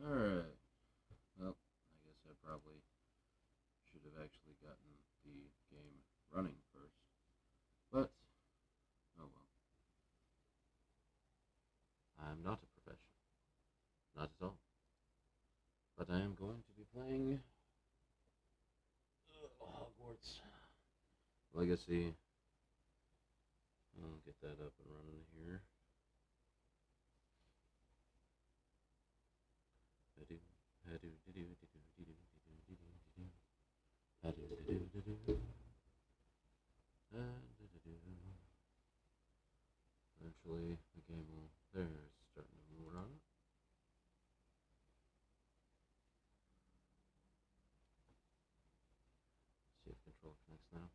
Alright. Well, I guess I probably should have actually gotten the game running first. But, oh well. I'm not a professional. Not at all. But I am going to be playing Hogwarts Legacy. I'll get that up and running here. Eventually, the game will. There, it's starting to run. See if control connects now.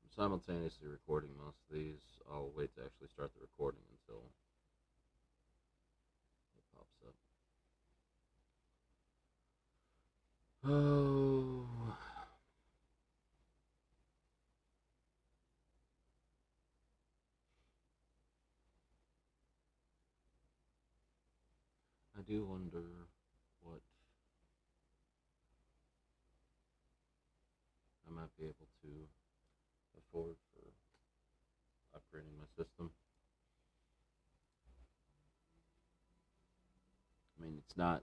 I'm simultaneously recording most of these. I'll wait to actually start the recording until it pops up. Oh. I do wonder what I might be able to afford for upgrading my system. I mean, it's not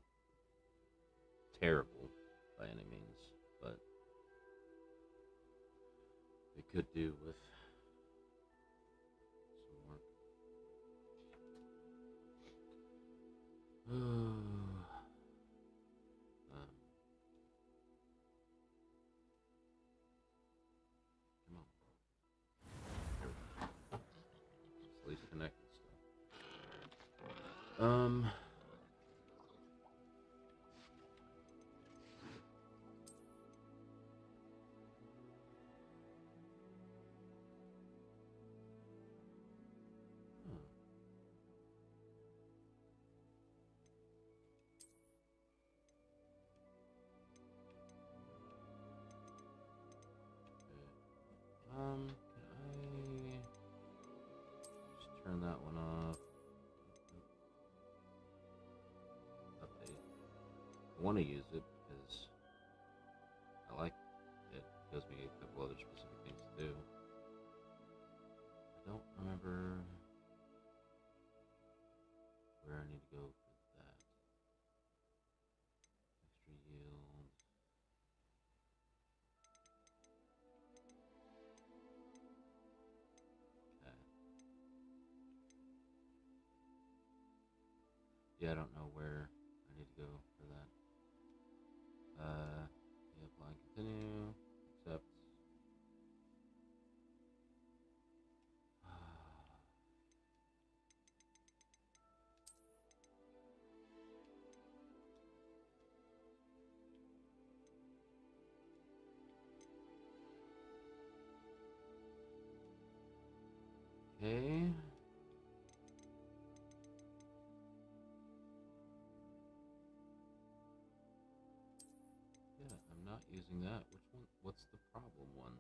terrible by any means, but it could do with some work. Come on. There we go. At least connected stuff. Can I just turn that one off? Update. I want to use it because I like it. It gives me a couple other specific things to do. I don't remember where I need to go for that. Extra yield. Yeah, I don't know where I need to go for that. Yeah, apply and continue, accept. Okay. Yeah, I'm not using that. Which one? What's the problem one?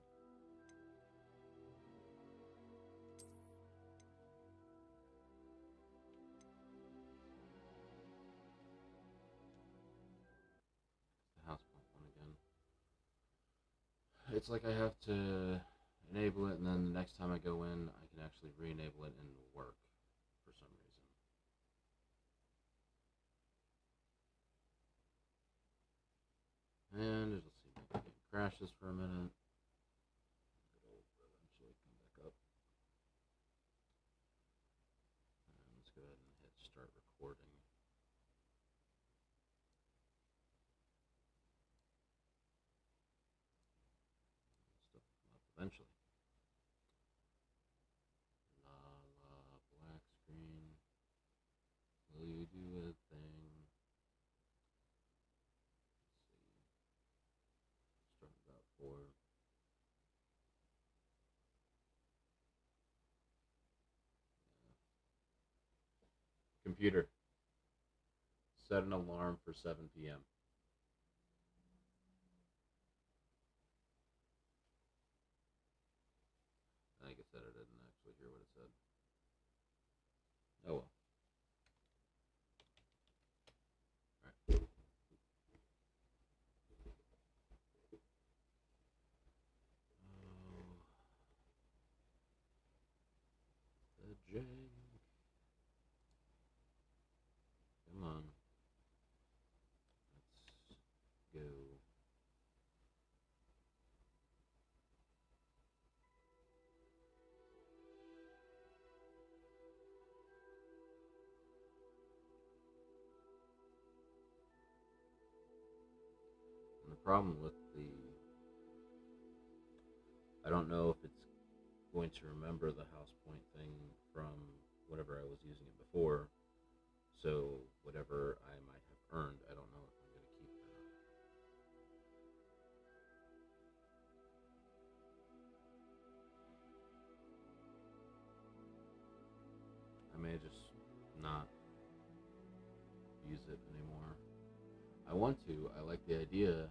The house pump one again. It's like I have to enable it, and then the next time I go in, I can actually re-enable it and it'll work for some reason. And it'll see if the game crashes for a minute. It'll eventually come back up. And let's go ahead and hit start recording. Stuff will come up eventually. La la, black screen. Will you do a thing? Let's see. Start about 4. Computer, set an alarm for 7 p.m. like it said. I didn't actually hear what it said. Oh well. Alright. Oh, the jank. Come on. Let's go. And the problem with I don't know if it's going to remember the house point thing from whatever I was using it before. So whatever I might have earned, I don't know if I'm going to keep or not. I may just not use it anymore. I want to. I like the idea,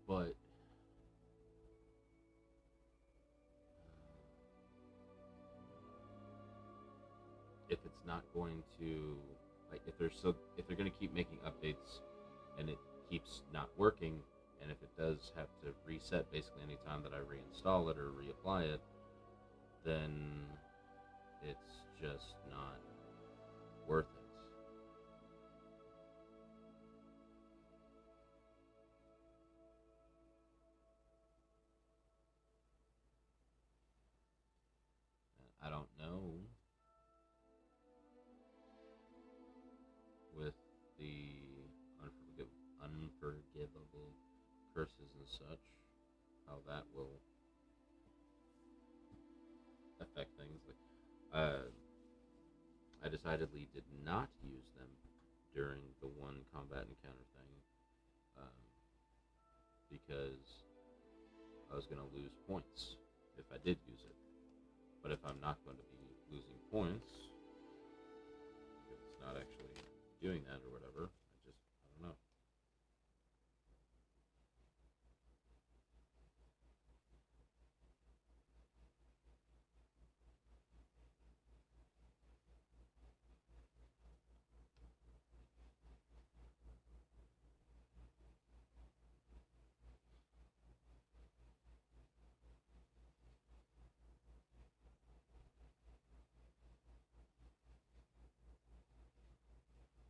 but if it's not going to, like, if they're going to keep making updates and it keeps not working, and if it does have to reset basically anytime that I reinstall it or reapply it, then it's just not worth it. I don't know with the unforgivable curses and such how that will affect things. I decidedly did not use them during the one combat encounter thing because I was going to lose points if I did use it. But if I'm not going to be losing points, if it's not actually doing that or whatever, I don't know.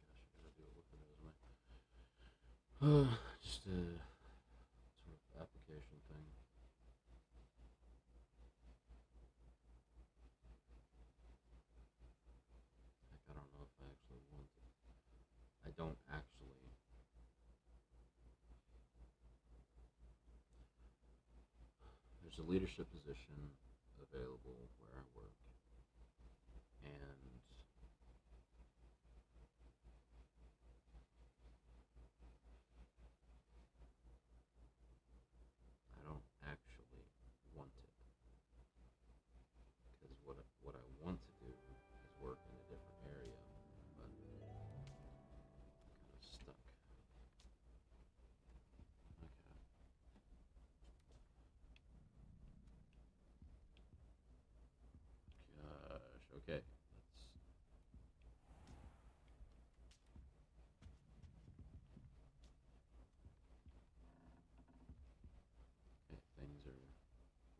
Gosh, I gotta do it with the resume. Just a sort of application thing. Heck, I don't know if I actually want it. I don't actually. There's a leadership position available where I work, and I don't actually want it because what I want to do is work in a different area, but I'm kind of stuck. Okay. Gosh. Okay. Okay. Things are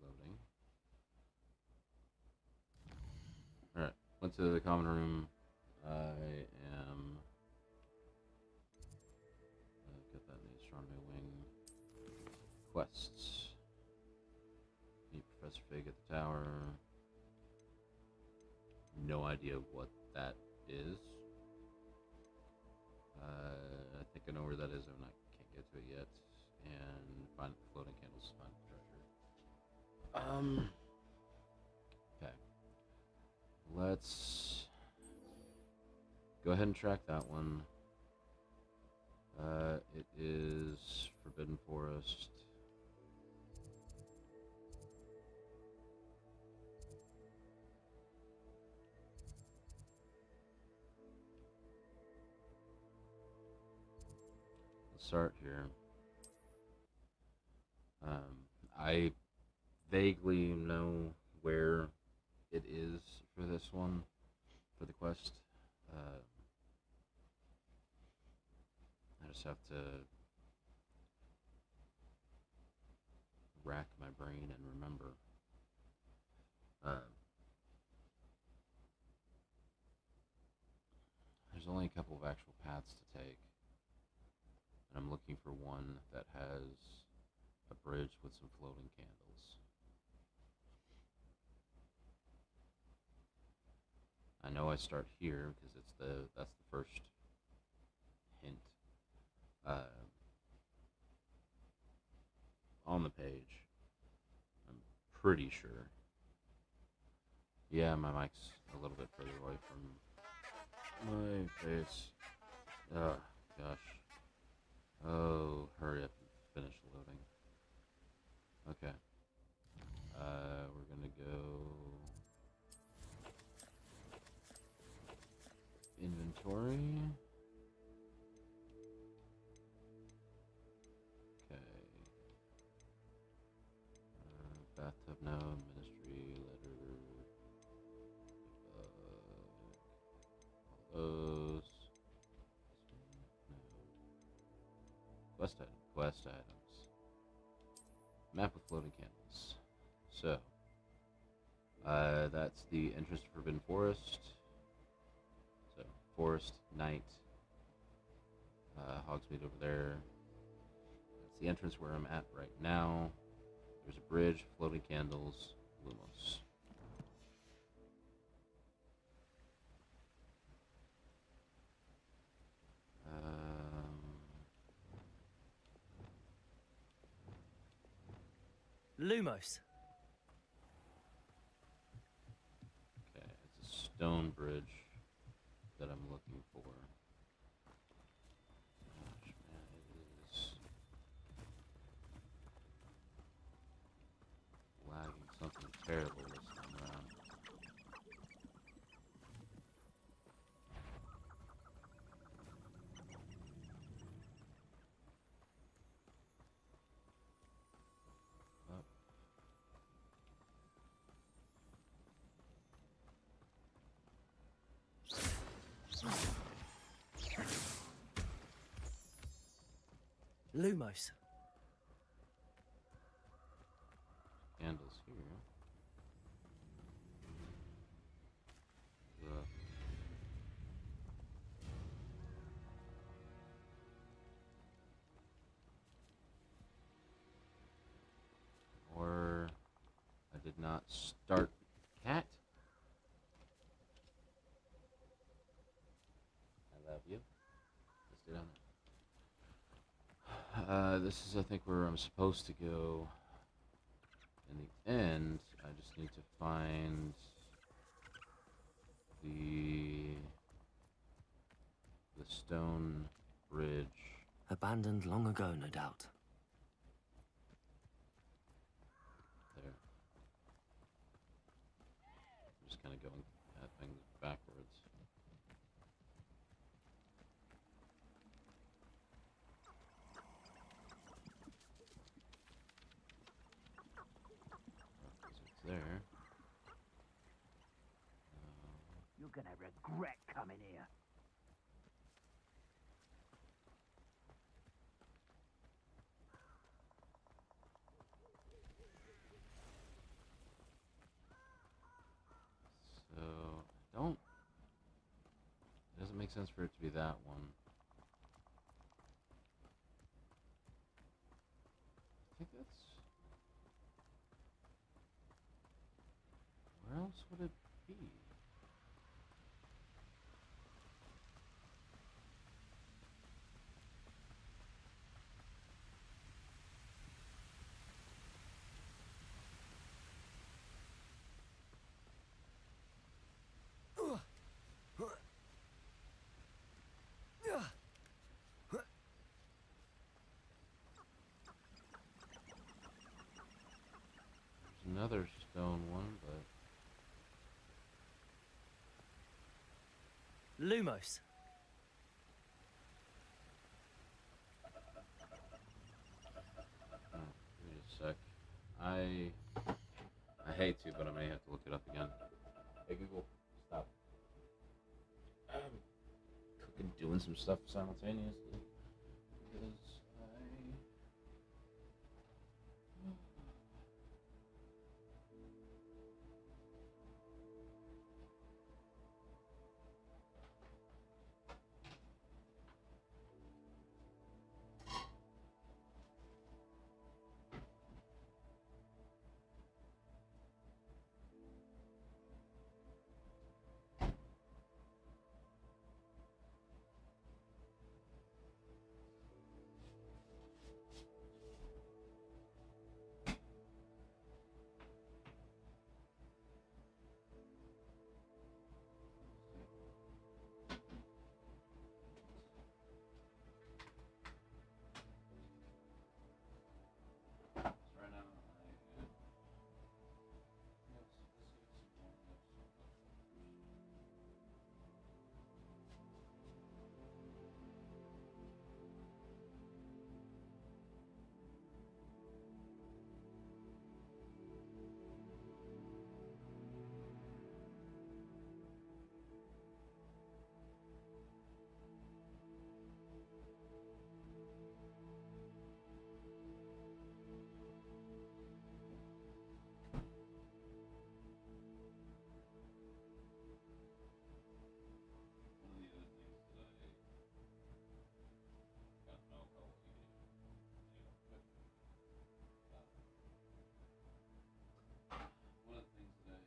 loading. All right. Went to the common room. I am. Get that in the astronomy wing. Quests. Meet Professor Fig at the tower. No idea what that is. I think I know where that is. Can't get to it yet. And find floating candles. Find treasure. Okay. Let's go ahead and track that one. It is Forbidden Forest. Let's start here. I vaguely know where it is for this one, for the quest. Uh, I just have to rack my brain and remember. There's only a couple of actual paths to take, and I'm looking for one that has a bridge with some floating candles. I know I start here because that's the first hint on the page. I'm pretty sure. Yeah, my mic's a little bit further away from my face. Oh gosh. Oh, hurry up and finish loading. Okay. We're gonna go inventory. Okay. Bathtub, no. Ministry, letter. All those. No. Quest items. Map with floating candles. So, that's the entrance to Forbidden Forest. So, forest, night, Hogsmeade over there. That's the entrance where I'm at right now. There's a bridge, floating candles, Lumos. Lumos. Okay, it's a stone bridge that I'm looking for. Gosh, man, it is lagging something terrible this time around. Lumos. Candles here. Ugh. Or I did not start cat. I love you. Let's get on there. This is, I think, where I'm supposed to go. In the end, I just need to find the stone bridge. Abandoned long ago, no doubt. There. I'm just kind of going at things backwards. It's there. You're gonna regret coming here. So, don't... It doesn't make sense for it to be that one. I think that's... Where else would it be? There's another stone one, but... Lumos. Oh, wait a sec. I hate to, but I may have to look it up again. Hey Google, stop. Cooking, doing some stuff simultaneously. Because right now one of the things that I do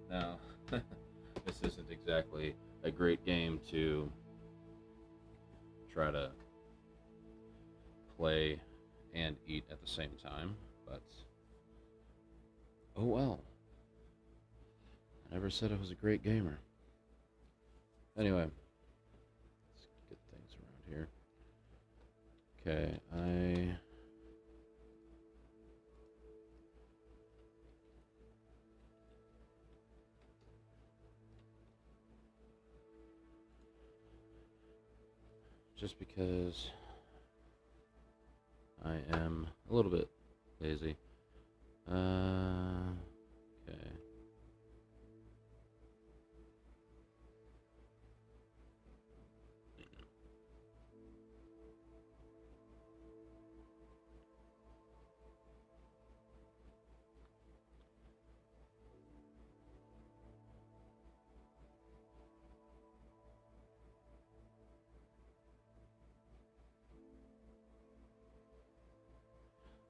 now. This isn't exactly a great game to try to play and eat at the same time, but oh well. I never said I was a great gamer. Anyway, let's get things around here. Okay, just because I am a little bit lazy. Okay.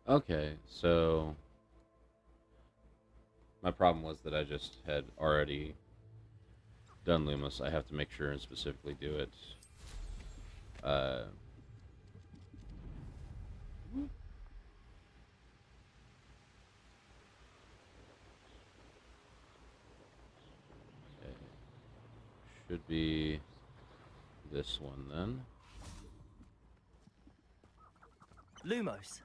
Okay, so my problem was that I just had already done Lumos. I have to make sure and specifically do it. Uh, okay. Should be this one then. Lumos.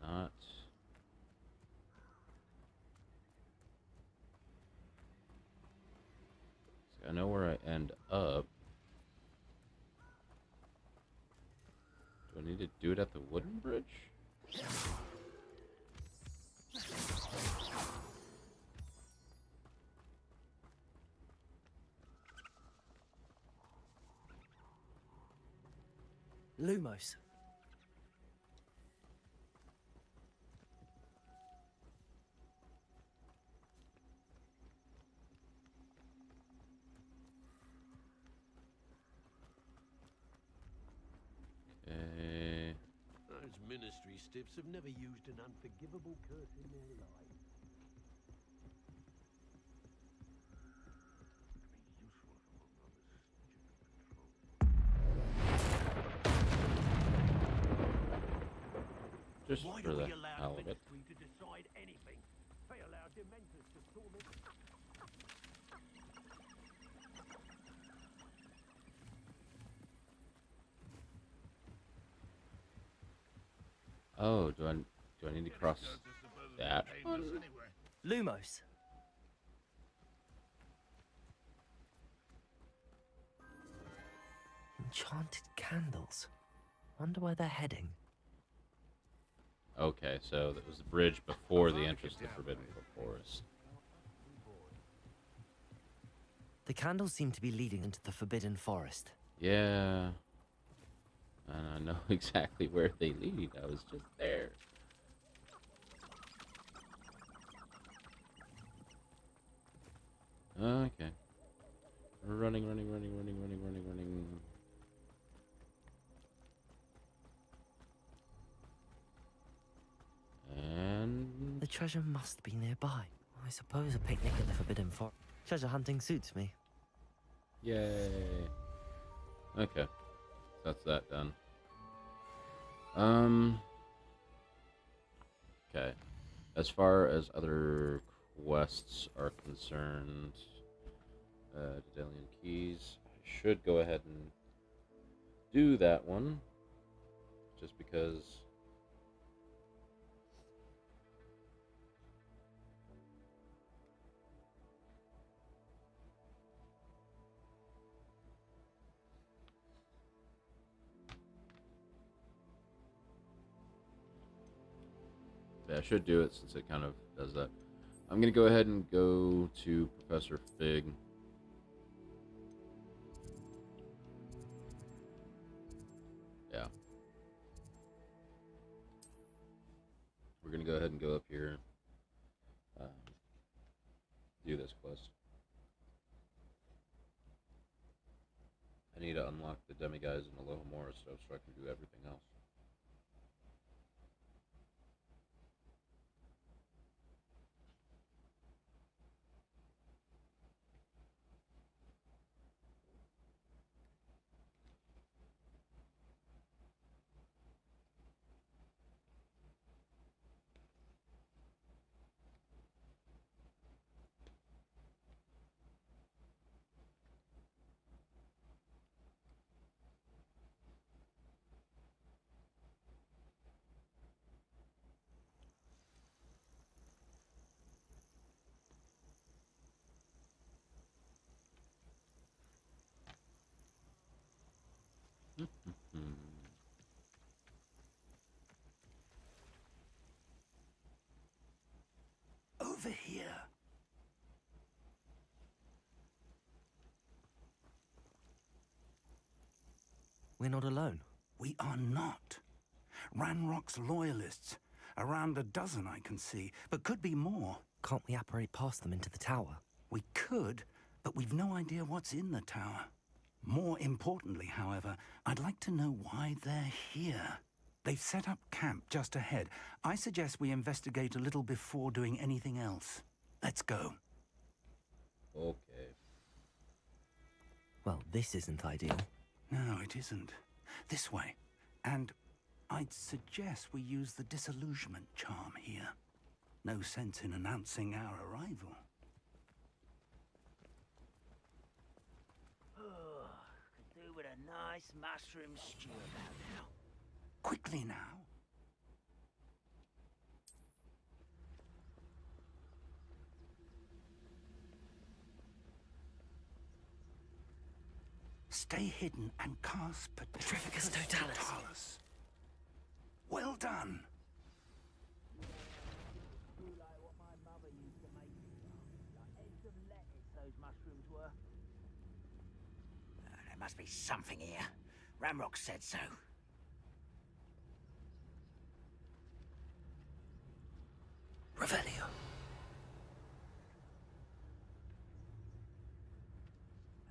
Not. I know where I end up. Do I need to do it at the wooden bridge? Lumos. Okay. Those ministry stiffs have never used an unforgivable curse in their lives. Could be useful if among others. Just Why for do the we allow hell the of it. ministry to decide anything? They allow dementors to torment. Oh, do I need to cross that one? Lumos. Enchanted candles. Wonder where they're heading. Okay, so that was the bridge before the entrance to the Forbidden Forest. The candles seem to be leading into the Forbidden Forest. Yeah. And I know exactly where they lead. I was just there. Okay. Running. And The treasure must be nearby. I suppose a picnic at the Forbidden Forest. Treasure hunting suits me. yay. Okay. That's that done. Okay. As far as other quests are concerned, Daedalian Keys, I should go ahead and do that one, just because. Yeah, I should do it since it kind of does that. I'm going to go ahead and go to Professor Fig. Yeah. We're going to go ahead and go up here. Do this quest. I need to unlock the demi-guys and the Lohomora stuff so I can do everything else. Over here. We're not alone. We are not. Ranrock's loyalists. Around a dozen I can see, but could be more. Can't we apparate past them into the tower? We could, but we've no idea what's in the tower. More importantly, however, I'd like to know why they're here. They've set up camp just ahead. I suggest we investigate a little before doing anything else. Let's go. Okay. Well, this isn't ideal. No, it isn't. This way. And I'd suggest we use the disillusionment charm here. No sense in announcing our arrival. nice mushroom stew about now. Quickly now. Stay hidden and cast Petrificus Totalis. Well done. You like what my mother used to make? Like heads of lettuce, those mushrooms were. There must be something here. Ramrock said so. Revelio.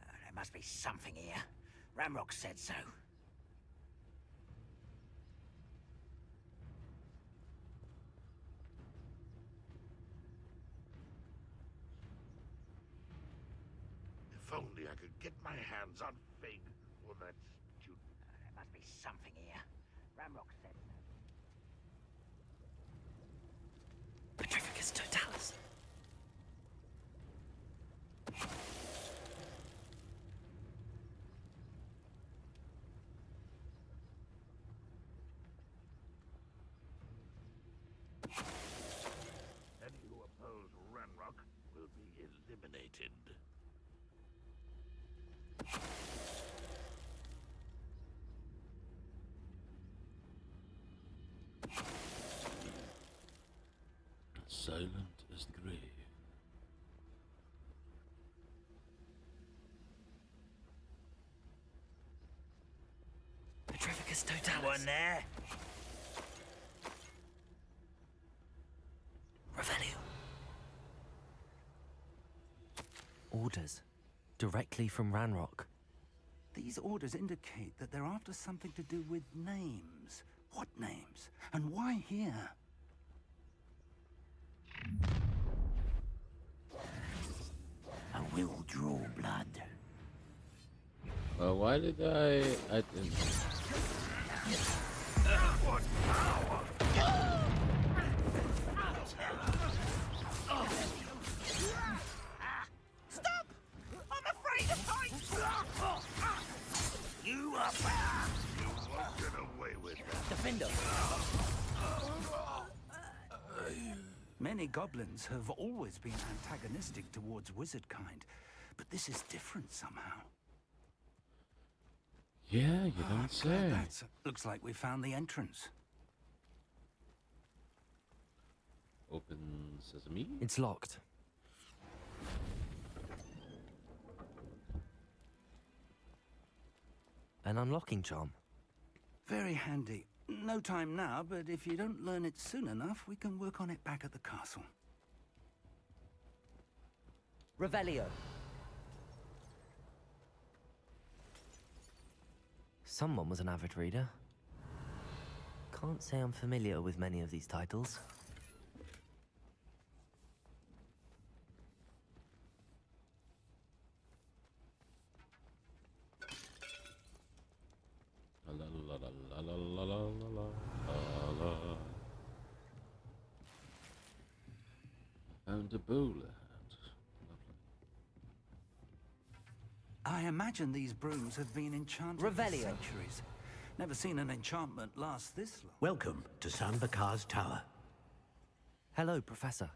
There must be something here. Ramrock said so. If only I could get my hands on Fig or that student. There must be something here. Ramrock said so. Petrificus Totalis. Any who oppose Ranrock will be eliminated. Silent as the grave. Petrificus Totalis. One there. Revelio. Orders. Directly from Ranrock. These orders indicate that they're after something to do with names. What names? And why here? I will draw blood. Why did I didn't. Stop! I'm afraid of heights! You are bad! You won't get away with that. Defender! Many goblins have always been antagonistic towards wizard kind, but this is different somehow. Yeah, you don't say. Looks like we found the entrance. Open sesame. It's locked. An unlocking charm. Very handy. No time now, but if you don't learn it soon enough, we can work on it back at the castle. Revelio. Someone was an avid reader. Can't say I'm familiar with many of these titles. La la la la la la la la la la. Found a bowler hat. Lovely. I imagine these brooms have been enchanted for Revelio. centuries. Never seen an enchantment last this long. Welcome to San Bakar's Tower. Hello, Professor.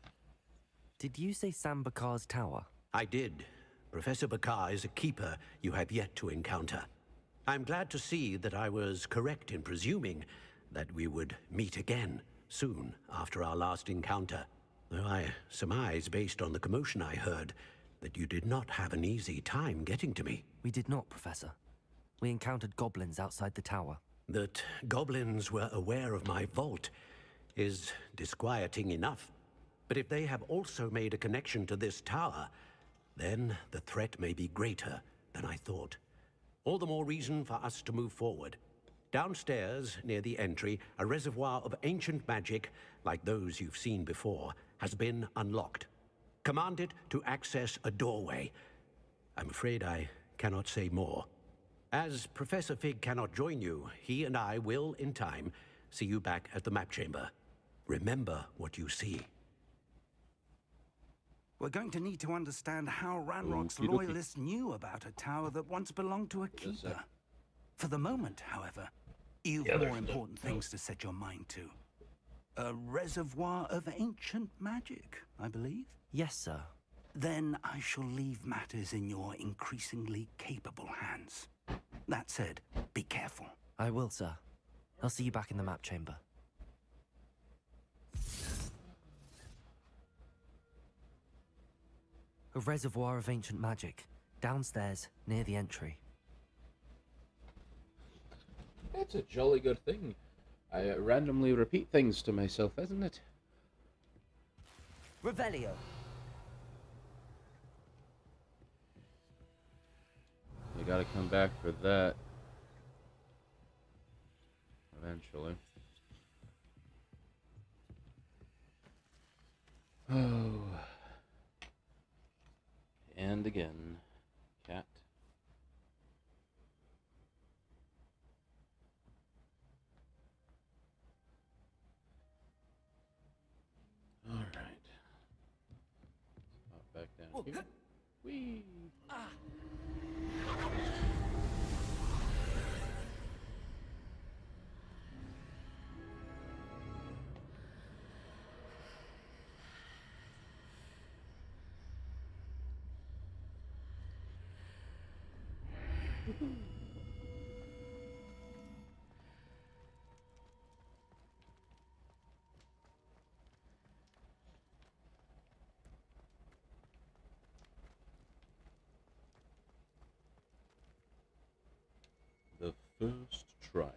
Did you say Sam Bakar's tower? I did. Professor Bakar is a keeper you have yet to encounter. I'm glad to see that I was correct in presuming that we would meet again soon after our last encounter. Though I surmise, based on the commotion I heard, that you did not have an easy time getting to me. We did not, Professor. We encountered goblins outside the tower. That goblins were aware of my vault is disquieting enough. But if they have also made a connection to this tower, then the threat may be greater than I thought. All the more reason for us to move forward. Downstairs, near the entry, a reservoir of ancient magic, like those you've seen before, has been unlocked. Command it to access a doorway. I'm afraid I cannot say more. As Professor Fig cannot join you, he and I will, in time, see you back at the map chamber. Remember what you see. We're going to need to understand how Ranrock's Okie dokie. loyalists knew about a tower that once belonged to a keeper. For the moment, however, you've more important things to set your mind to. A reservoir of ancient magic, I believe? Yes, sir. Then I shall leave matters in your increasingly capable hands. That said, be careful. I will, sir. I'll see you back in the map chamber. A reservoir of ancient magic. Downstairs, near the entry. That's a jolly good thing. I randomly repeat things to myself, isn't it? Revelio. You gotta come back for that. Eventually. Oh. And again. Cat. Alright. Pop back down here. Whee! The first trial.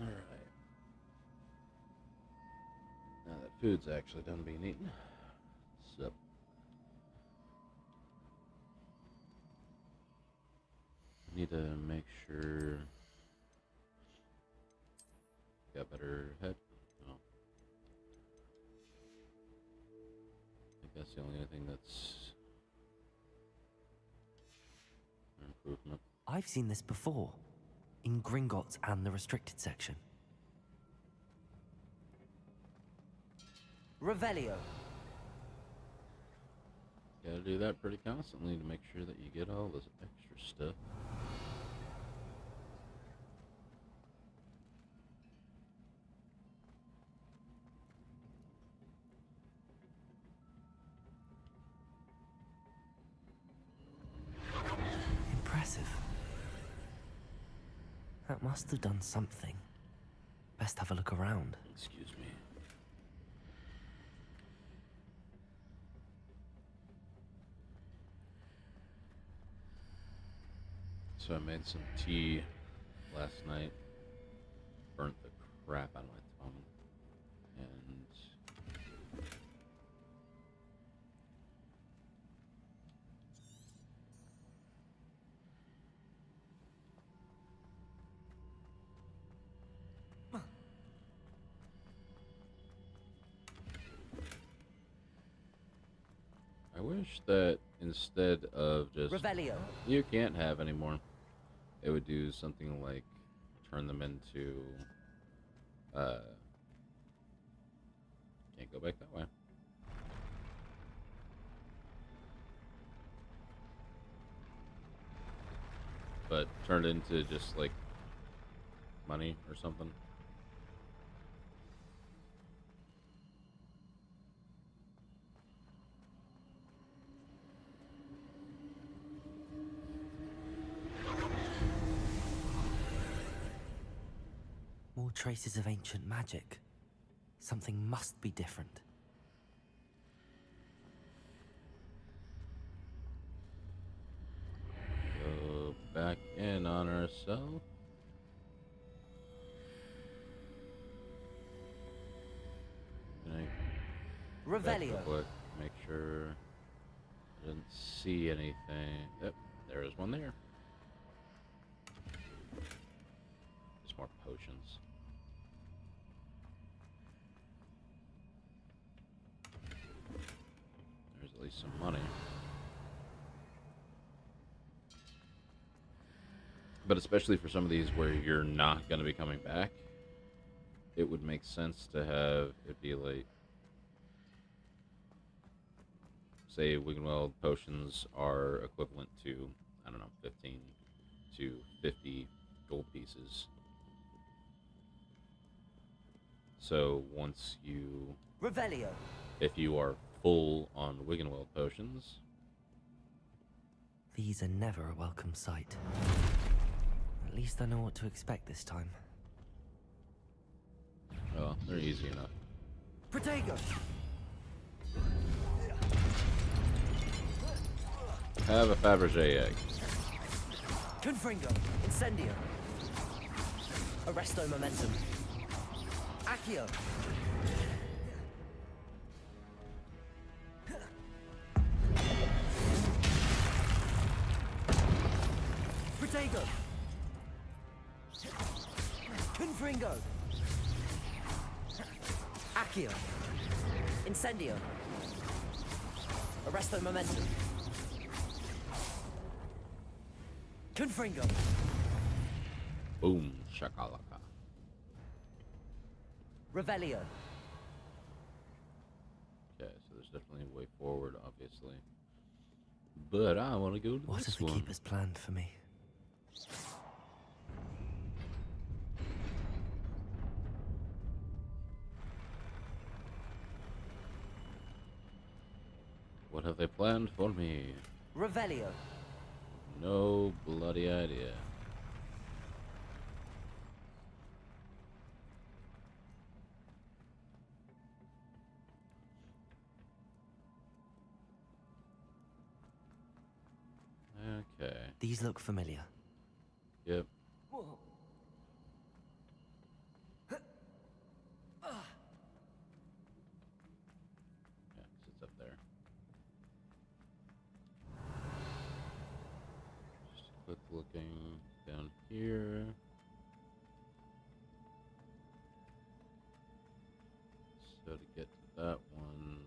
Alright. Now that food's actually done being eaten. Sup. Need to make sure. Got better head? Oh. I think that's the only thing that's an improvement. I've seen this before. In Gringotts and the restricted section. Revelio. Gotta do that pretty constantly to make sure that you get all this extra stuff. Impressive. That must have done something. Best have a look around. Excuse me. So I made some tea last night. Burnt the crap out of my tongue. And I wish that instead of just Revelio. you can't have any more, it would do something like turn them into can't go back that way. But turn it into just like money or something. More traces of ancient magic. Something must be different. Go back in on ourselves. Revelio. Make sure I didn't see anything. Yep, there is one there. Just some more potions. There's at least some money. But especially for some of these where you're not going to be coming back, it would make sense to have it be like, say, Wiggenweld potions are equivalent to, I don't know, 15 to 50 gold pieces. So once you... Revelio. If you are full on Wiggenweld potions... These are never a welcome sight. At least I know what to expect this time. Well, they're easy enough. Protego! Have a Fabergé egg. Confringo! Incendio! Arresto Momentum! Accio! Protego! Confringo! Accio! Incendio! Arresto Momentum! Confringo! Boom, shakalaka. Revelio! Okay, so there's definitely a way forward, obviously. But I want to go to What this have the one. keepers planned for me? What have they planned for me? Revelio! No bloody idea. Okay. These look familiar. Yep. Yeah, 'cause it's up there. Just a quick looking down here. So to get to that one.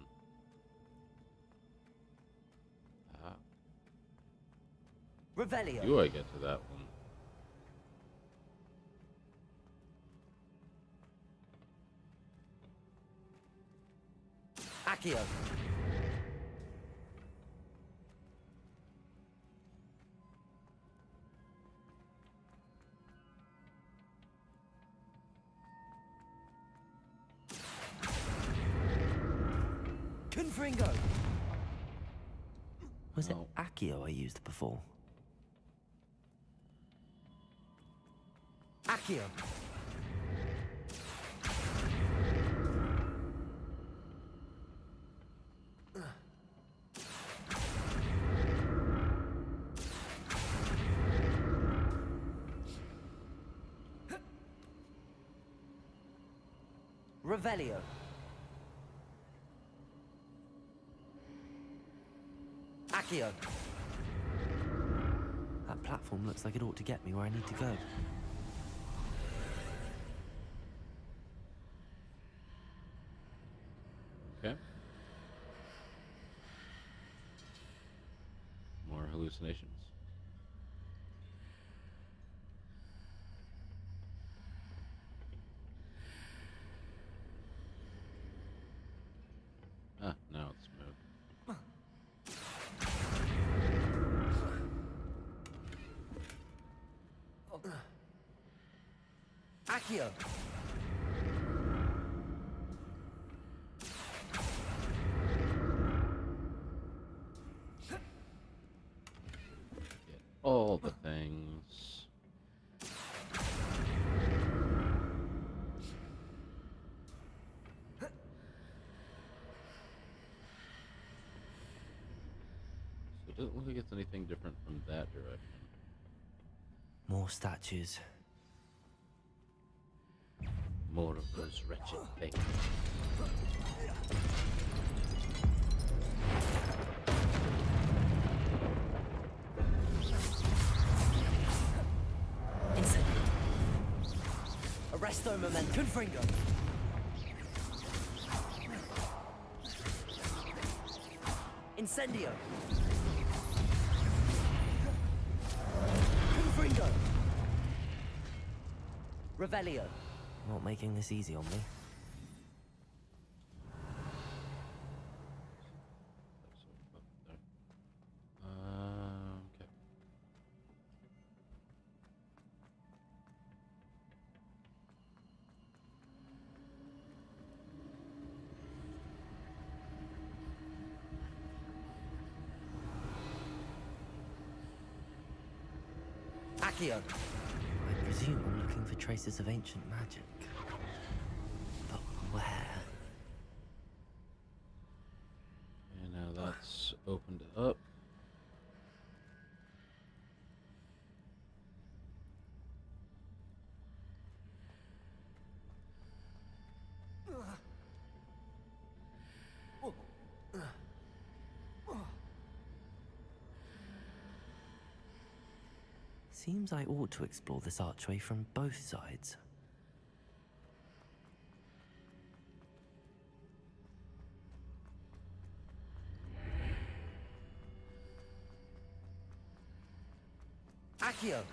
Revelio! Do I get to that one? Accio! Confringo! Was No. it Accio I used before? Accio! Revelio! Accio! That platform looks like it ought to get me where I need to go. Okay. More hallucinations. Ah, now it's moved. Accio! Get all the things. So it doesn't look like it's anything different from that direction. More statues. More of those wretched things. Incendio! Resto moment. Confringo. Incendio. Confringo. Revelio. Not making this easy on me. Okay. Accio. I presume I'm looking for traces of ancient magic. But where? And now that's opened up. Seems I ought to explore this archway from both sides. Accio!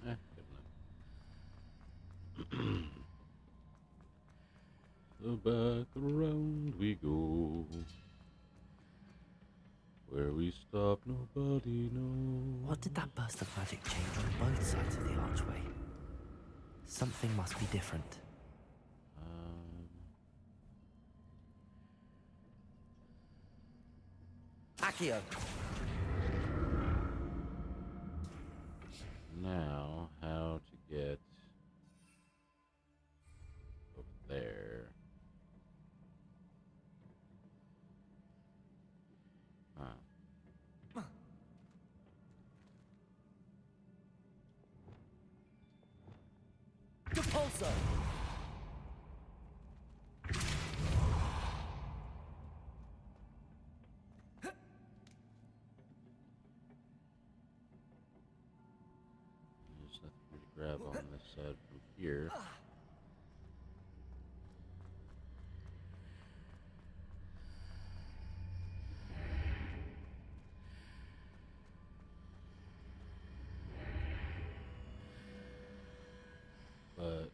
Good enough. So back around we go. Where we stop, nobody knows. What did that burst of magic change on both sides of the archway? Something must be different. Accio! Now, how to get over there? Huh. Depulso! There's nothing for me to grab on this side from here. But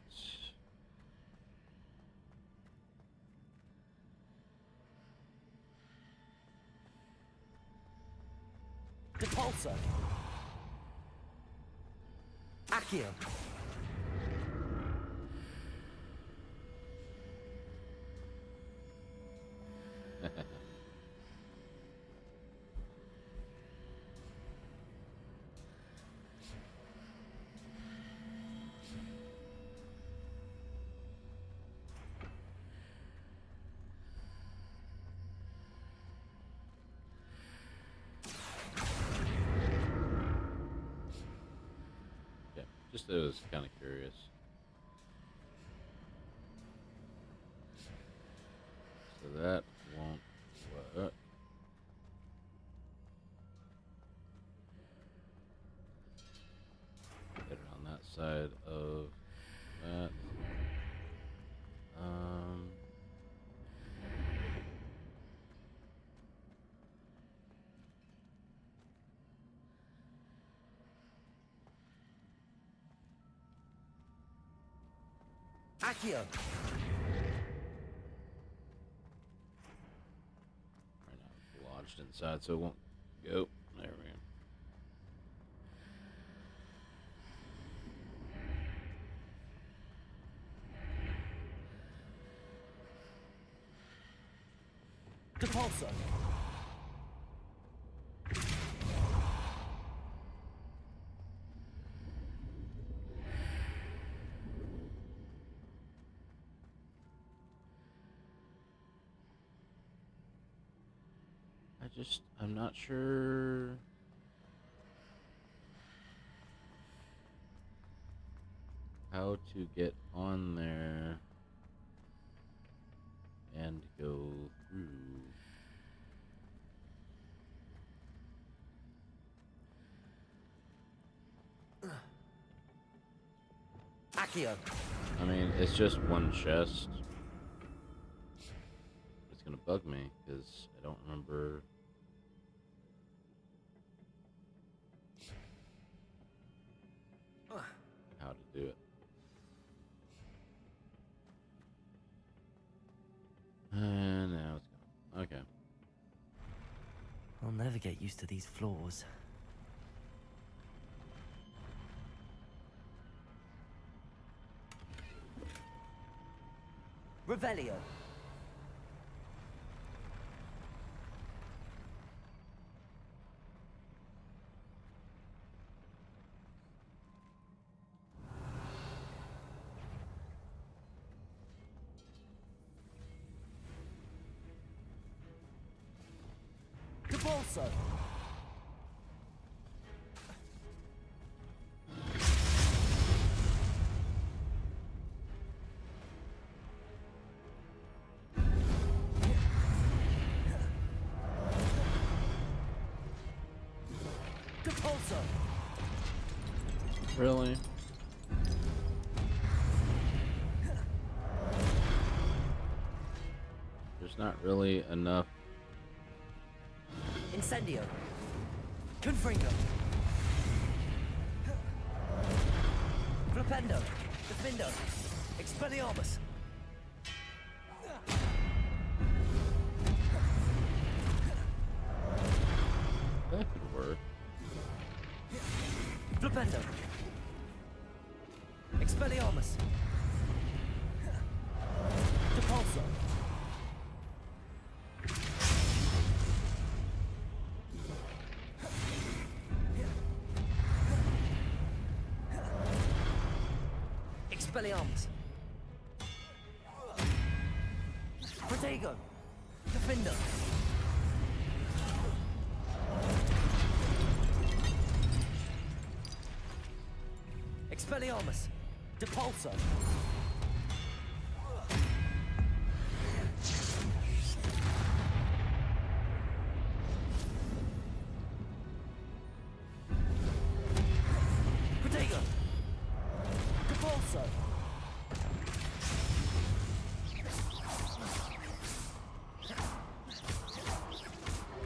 Depulso! Accio! yeah, just I was kind of curious. So that won't work. Get it on that side of that. Accio! Right now it's lodged inside, so it won't go. There we go. Depulso! I'm not sure. how to get on there and go through. Accio. I mean, it's just one chest. It's gonna bug me because I don't remember. How to do it. And now it's gone. Okay. I'll never get used to these floors. Revelio. Cabolso. Cabolso. Really? There's not really enough. Incendio. Confringo. Flipendo. Defindo. Expelliarmus. That could work. Flipendo. Expelliarmus. Depulso. Expelliarmus. Protego. Defender. Expelliarmus. Depulso. Protego. Depulso.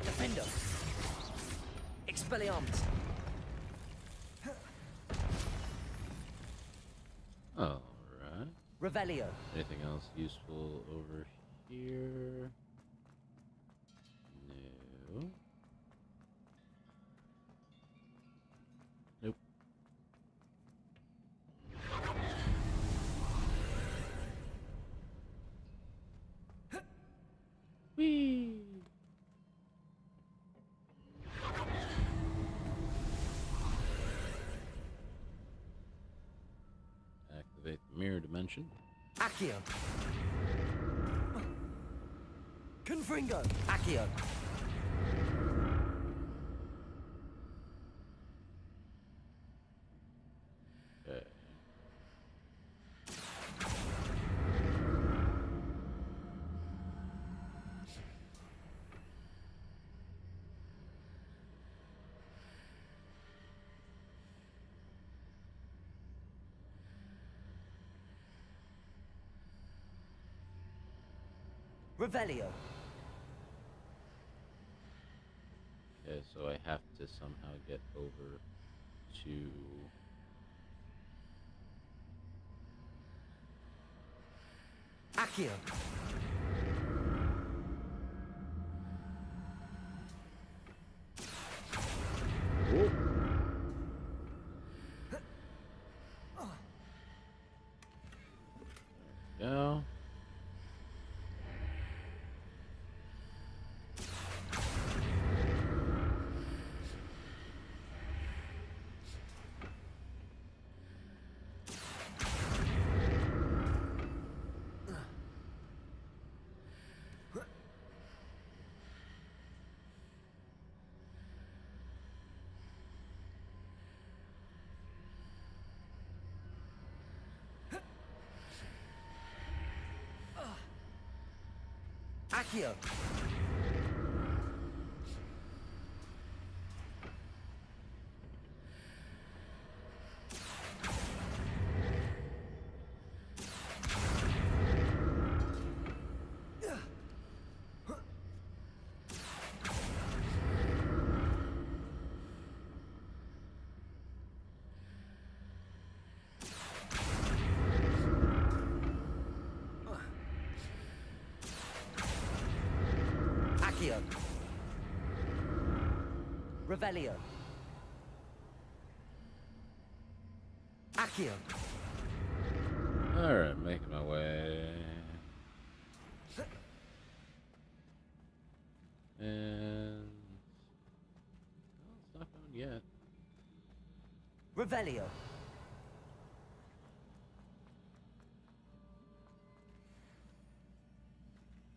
Defender. Expelliarmus. Alright. Revelio. Anything else useful over here? No. Nope. Whee! Activate the mirror dimension. Accio. Confringo. Accio. Okay. Revelio. Okay, so I have to somehow get over to Accio. go. Accio. Accio. Revelio. Accio. Alright, making my way. And well, it's not done yet. Revelio.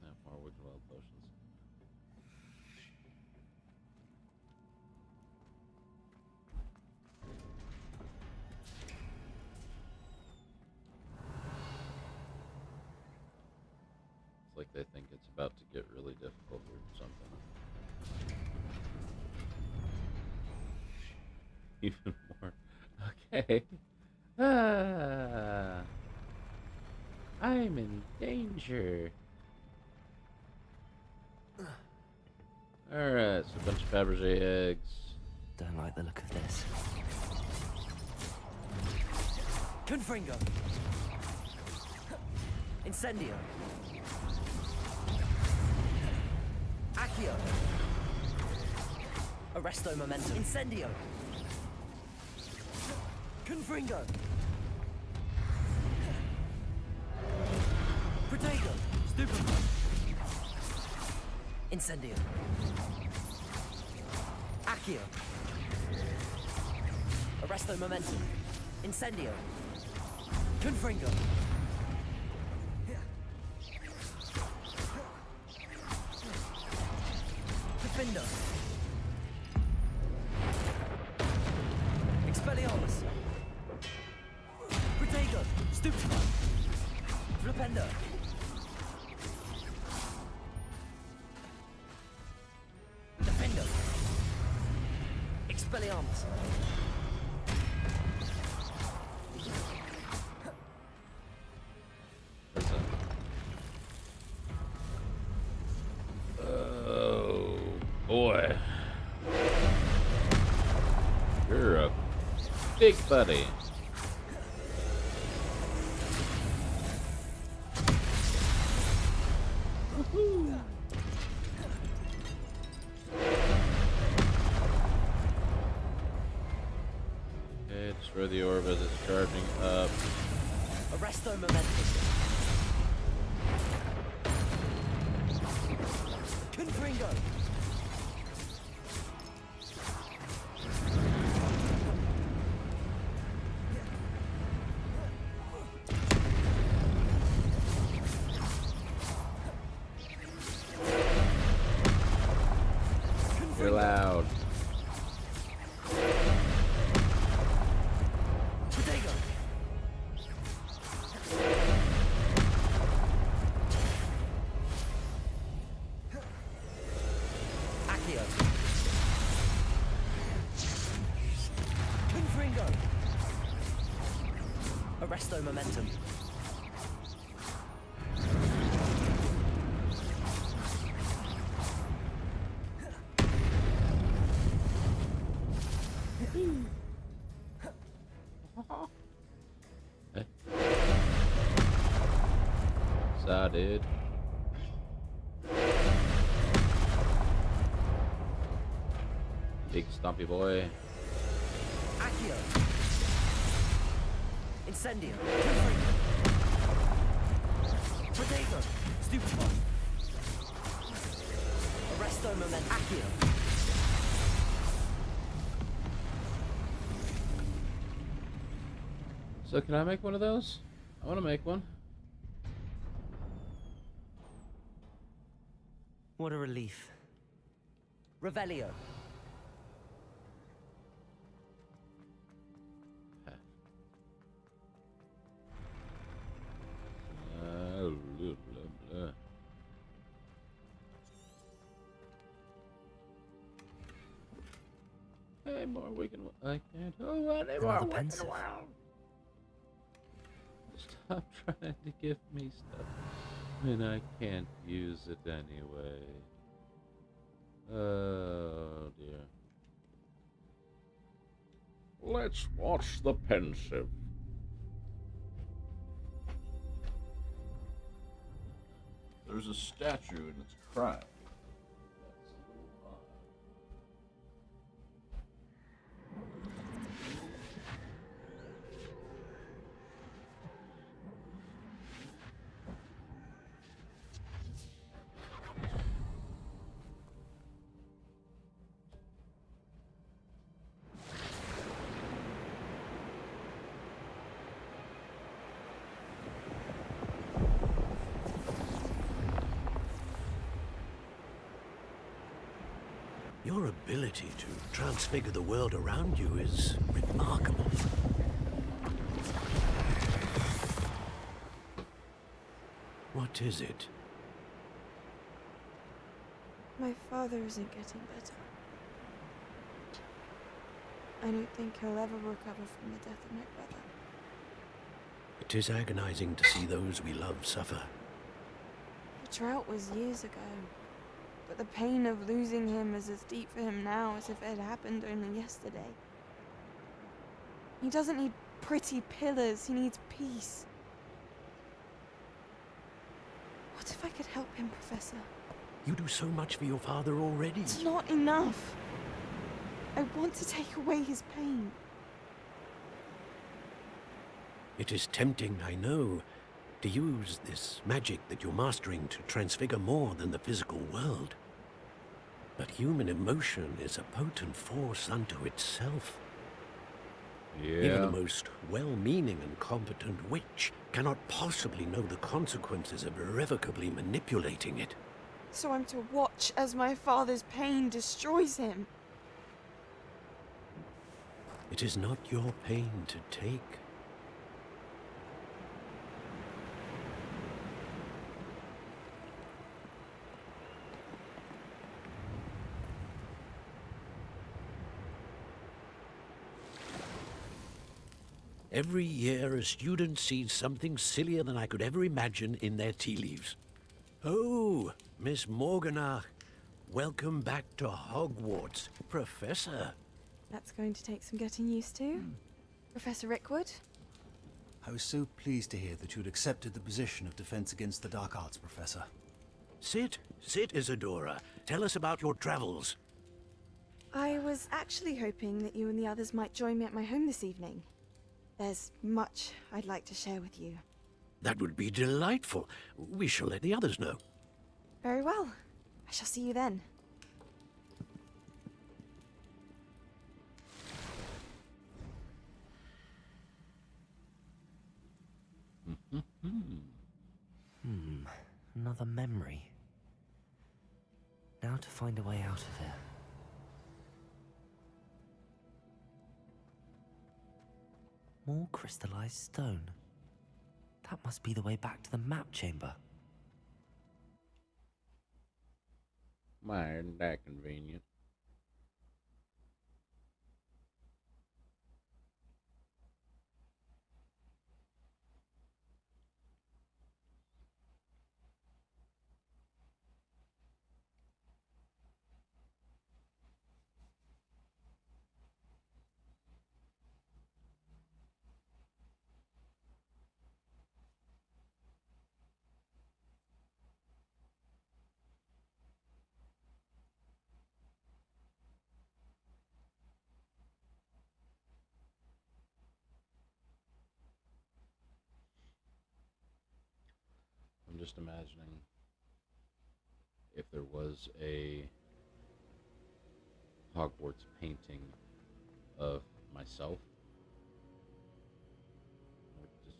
Now forward to wild potions. It's like they think it's about to get really difficult or something. Even more. Okay. Ah, I'm in danger. Alright, so a bunch of Fabergé eggs. Don't like the look of this. Confringo. Incendio. Accio. Arresto momentum. Incendio. Confringo. Protego. Stupefy. Incendio. Accio. Arresto momentum. Incendio. Confringo. Defender. Expelliarmus. Protego. Stupefy. Flipendo. Defender. Expelliarmus. Oh boy. You're a big buddy. Woohoo. Okay, destroy the orb as it's charging up. Arresto momentum. Confringo. You're loud. Protego. Accio. Confringo. Arresto momentum. Hey. Saw, dude. Big stompy boy. Accio. Incendio. Confringo. Protego. Stupefy. Arresto momentum. Accio. So can I make one of those? I want to make one. What a relief. Revelio. Blah, blah, blah. Okay, more wicked. I can't do any more Another wicked pensive. world. Stop trying to give me stuff when I can't use it anyway. Oh dear. Let's watch the pensive. There's a statue and it's crying. That's a little odd. Your ability to transfigure the world around you is remarkable. What is it? My father isn't getting better. I don't think he'll ever recover from the death of my brother. It is agonizing to see those we love suffer. The drought was years ago, but the pain of losing him is as deep for him now as if it had happened only yesterday. He doesn't need pretty pillars, he needs peace. What if I could help him, Professor? You do so much for your father already. It's not enough. I want to take away his pain. It is tempting, I know, to use this magic that you're mastering to transfigure more than the physical world. But human emotion is a potent force unto itself. Even the most well-meaning and competent witch cannot possibly know the consequences of irrevocably manipulating it. So I'm to watch as my father's pain destroys him. It is not your pain to take. Every year, a student sees something sillier than I could ever imagine in their tea leaves. Oh, Miss Morganach, welcome back to Hogwarts, Professor. That's going to take some getting used to. Professor Rickwood? I was so pleased to hear that you'd accepted the position of Defense Against the Dark Arts, Professor. Sit, Isadora. Tell us about your travels. I was actually hoping that you and the others might join me at my home this evening. There's much I'd like to share with you. That would be delightful. We shall let the others know. Very well. I shall see you then. Another memory. Now to find a way out of here. More crystallized stone. That must be the way back to the map chamber. My, isn't that convenient? I'm just imagining if there was a Hogwarts painting of myself, like just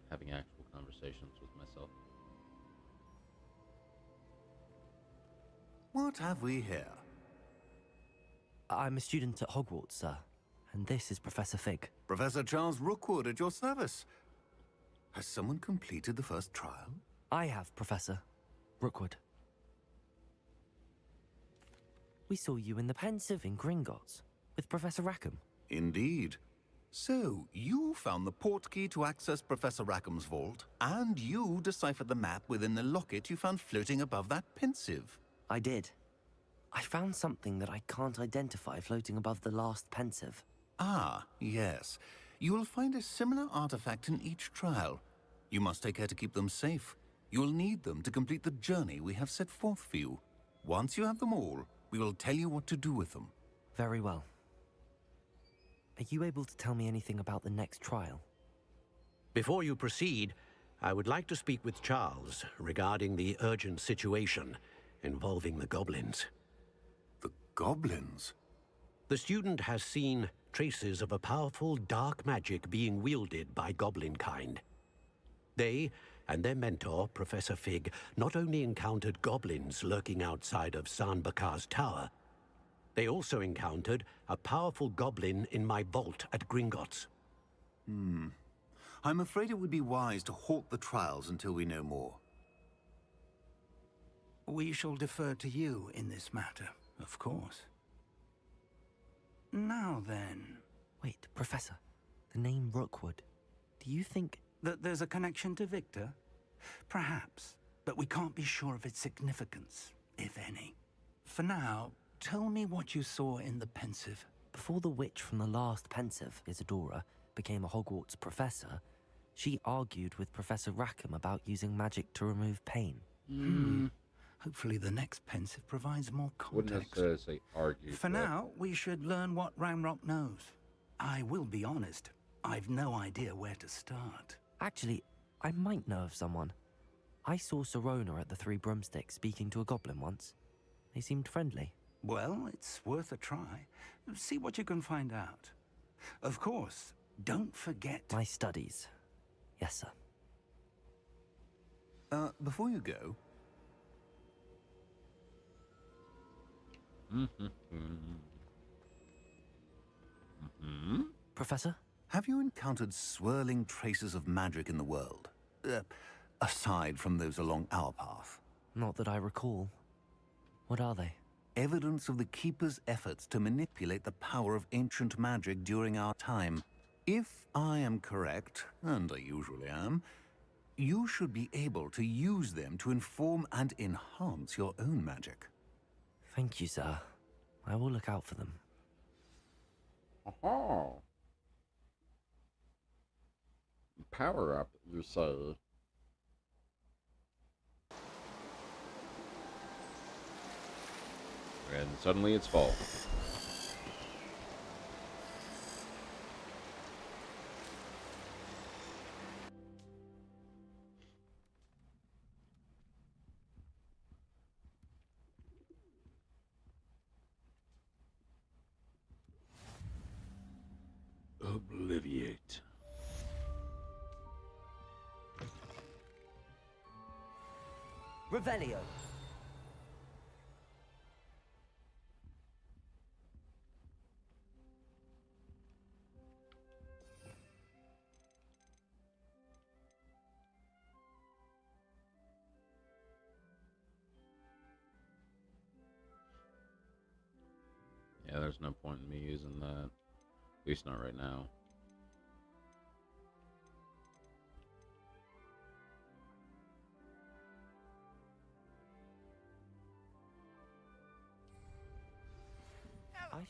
having actual conversations with myself. What have we here? I'm a student at Hogwarts, sir, and this is Professor Fig. Professor Charles Rookwood at your service. Has someone completed the first trial? I have, Professor Rookwood. We saw you in the Pensive in Gringotts with Professor Rackham. Indeed. So, you found the portkey to access Professor Rackham's vault, and you deciphered the map within the locket you found floating above that Pensive. I did. I found something that I can't identify floating above the last Pensive. Ah, yes. You will find a similar artifact in each trial. You must take care to keep them safe. You will need them to complete the journey we have set forth for you. Once you have them all, we will tell you what to do with them. Very well. Are you able to tell me anything about the next trial? Before you proceed, I would like to speak with Charles regarding the urgent situation involving the goblins. The goblins? The student has seen traces of a powerful dark magic being wielded by goblin kind. They and their mentor, Professor Fig, not only encountered goblins lurking outside of San Bakar's tower, they also encountered a powerful goblin in my vault at Gringotts. I'm afraid it would be wise to halt the trials until we know more. We shall defer to you in this matter, of course. Now then... Wait, Professor. The name Rookwood. Do you think... that there's a connection to Victor? Perhaps, but we can't be sure of its significance, if any. For now, tell me what you saw in the Pensive. Before the witch from the last Pensive, Isadora, became a Hogwarts professor, she argued with Professor Rackham about using magic to remove pain. Hopefully the next Pensive provides more Wouldn't context. necessarily say argue. For now, we should learn what Ranrock knows. I will be honest, I've no idea where to start. Actually, I might know of someone. I saw Sirona at the Three Broomsticks speaking to a goblin once. They seemed friendly. Well, it's worth a try. See what you can find out. Of course, don't forget... My studies. Yes, sir. Before you go... Professor? Have you encountered swirling traces of magic in the world? Aside from those along our path? Not that I recall. What are they? Evidence of the Keeper's efforts to manipulate the power of ancient magic during our time. If I am correct, and I usually am, you should be able to use them to inform and enhance your own magic. Thank you, sir. I will look out for them. Aha. Power up, you say? And suddenly it's fall. Obliviate. Revelio. Yeah, there's no point in me using that. At least not right now. Hello. I've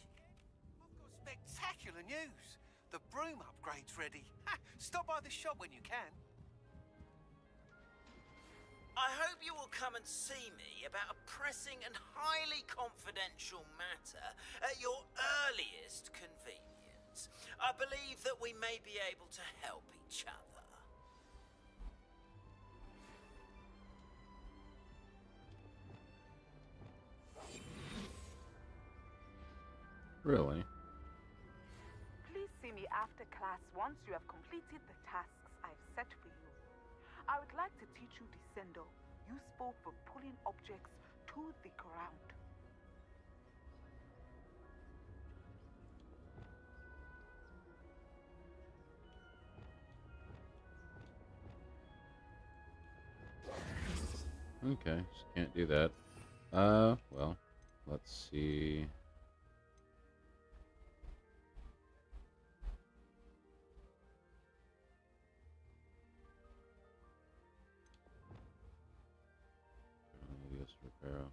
got spectacular news. The broom upgrade's ready. Ha! Stop by the shop when you can. I hope you will come and see me about a pressing and highly confidential matter at your earliest convenience. I believe that we may be able to help each other. Really? Please see me after class once you have completed the tasks I've set for you. I would like to teach you Descendo, useful for pulling objects to the ground. Okay, just can't do that. Well. Let's see. Yes, Reparo.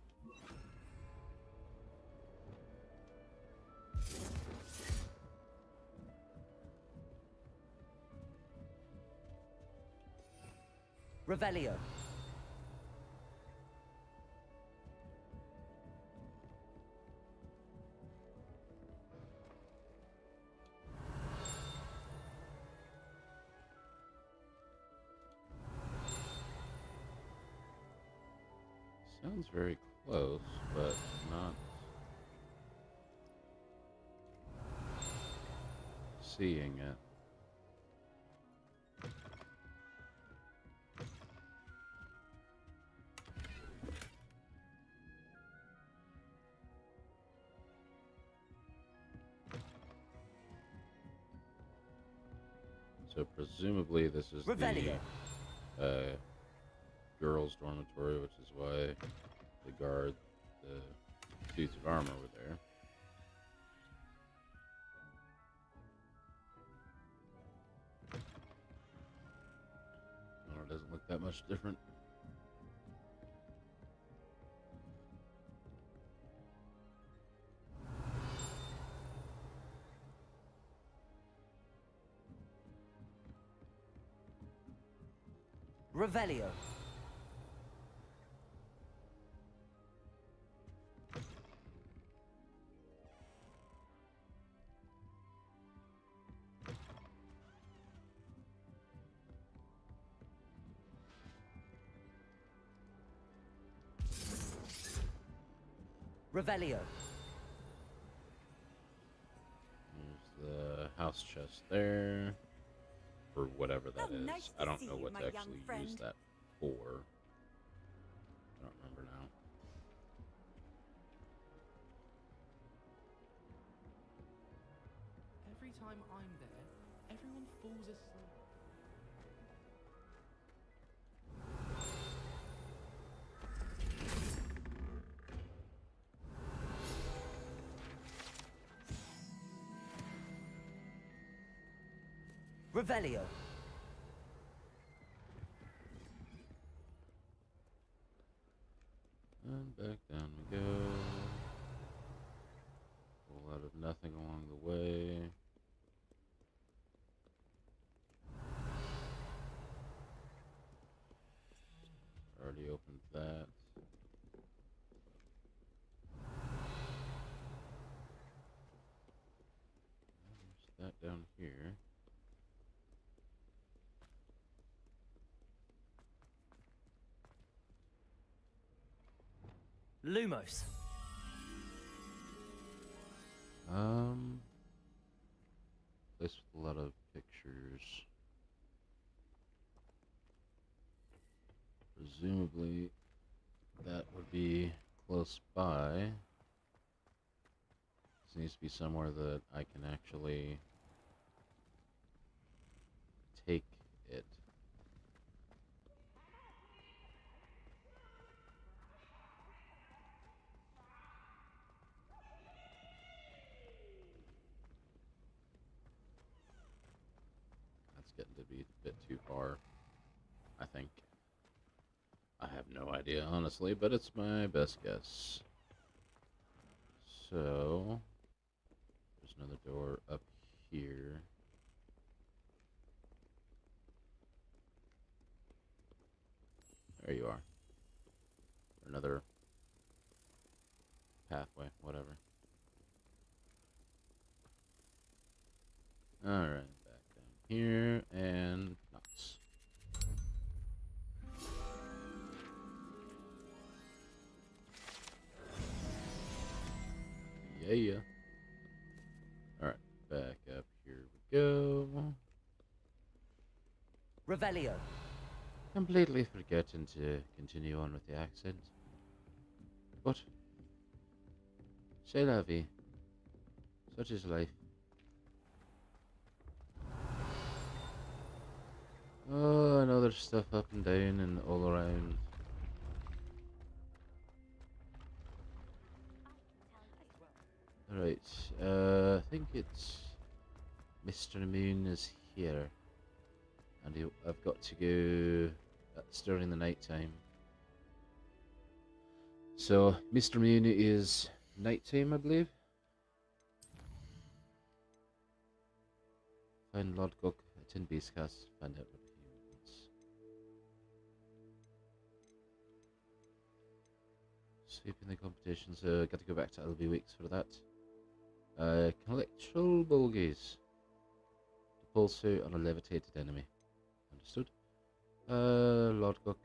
Revelio. Sounds very close, but not seeing it. So presumably this is Revelio. the girls' dormitory, which is why the guard, the suits of armor were there. Oh, it doesn't look that much different. Revelio. Revelio. There's the house chest there. For whatever that is. nice to I don't see know you, what my to young actually use friend. that for. I don't remember now. Every time I'm there, everyone falls asleep. Revelio. And back down we go. Whole lot of nothing along the way. Already opened that. There's that down here. Lumos. Place with a lot of pictures. Presumably that would be close by. This needs to be somewhere that I can actually take it. That's getting to be a bit too far, I think. I have no idea, honestly, but it's my best guess. So, there's another door up here. There you are. Another pathway, whatever. Alright, back down here, and nuts. Yeah. Alright, back up here we go. Revelio. Completely forgetting to continue on with the accent. But, c'est la vie. Such is life. Oh, I know there's stuff up and down and all around. Alright, I think it's Mr. Moon is here. And I've got to go. That's during the night time. So, Mr. Moon is nighttime, I believe. Find Lord Gok, attend base cast, find out what he wants. Sweeping the competition, so got to go back to LB Weeks for that. Collectural bogies. Pulse out on a levitated enemy. Understood. Lord Gok,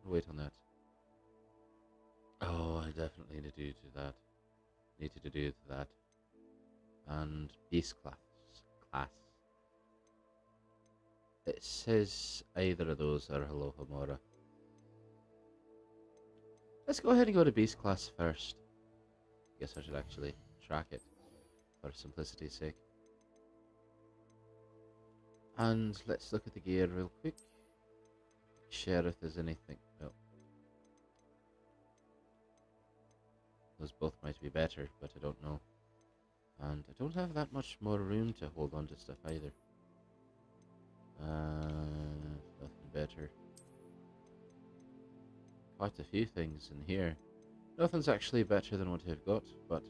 wait on that. Oh, I definitely need to do that. Needed to do that. And beast class. It says either of those are Hello Hamora. Let's go ahead and go to beast class first. Guess I should actually track it for simplicity's sake. And let's look at the gear real quick. Share if there's anything. No. Those both might be better, but I don't know. And I don't have that much more room to hold on to stuff either. Nothing better. Quite a few things in here. Nothing's actually better than what I've got, but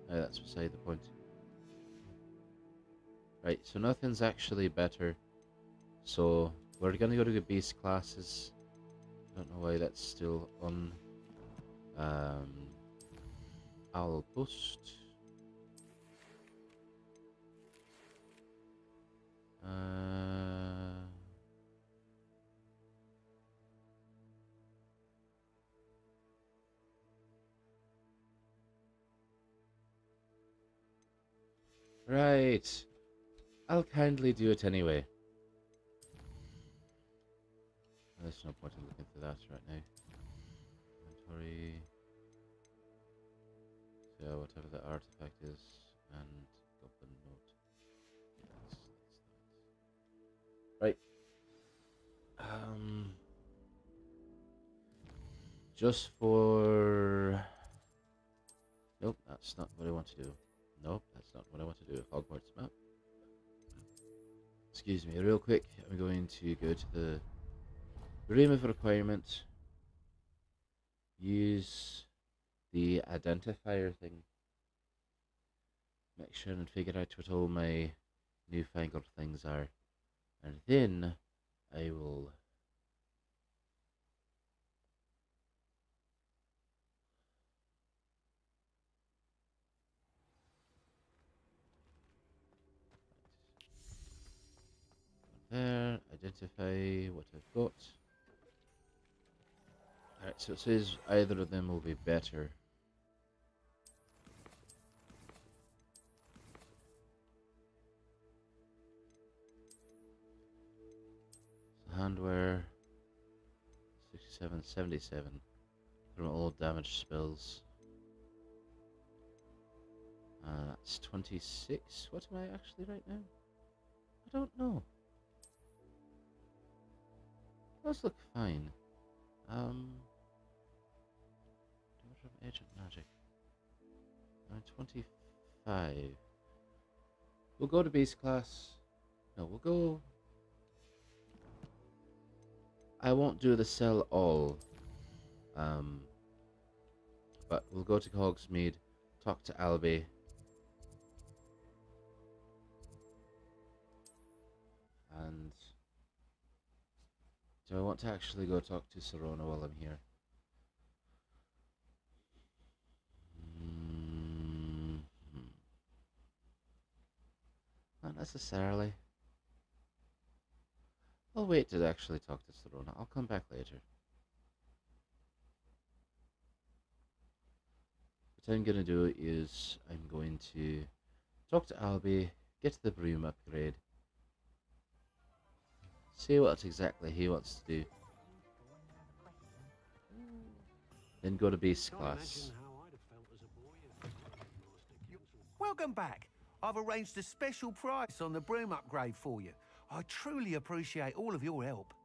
that's beside the point. Right, so nothing's actually better. So we're gonna go to the beast classes. I don't know why that's still on. I'll post. Right. I'll kindly do it anyway. There's no point in looking for that right now. Inventory. So whatever the artifact is, and goblin note. Yes, that's that. Right. Just for. Nope, that's not what I want to do. Nope, that's not what I want to do. Hogwarts map. Excuse me, real quick. I'm going to go to the room of requirement. Use the identifier thing. Make sure and figure out what all my newfangled things are. And then I will there, identify what I've got. Alright, so it says either of them will be better. So handwear 67, 77 from all damage spells. That's 26. What am I actually right now? I don't know. Those look fine. From Agent Magic. 25. We'll go to base class. No, we'll go. I won't do the sell all. But we'll go to Hogsmeade, talk to Albie. And do I want to actually go talk to Serona while I'm here? Not necessarily. I'll wait to actually talk to Serona. I'll come back later. What I'm gonna do is I'm going to talk to Albie, get the broom upgrade, see what exactly he wants to do, then go to base class. Welcome back. I've arranged a special price on the broom upgrade for you. I truly appreciate all of your help.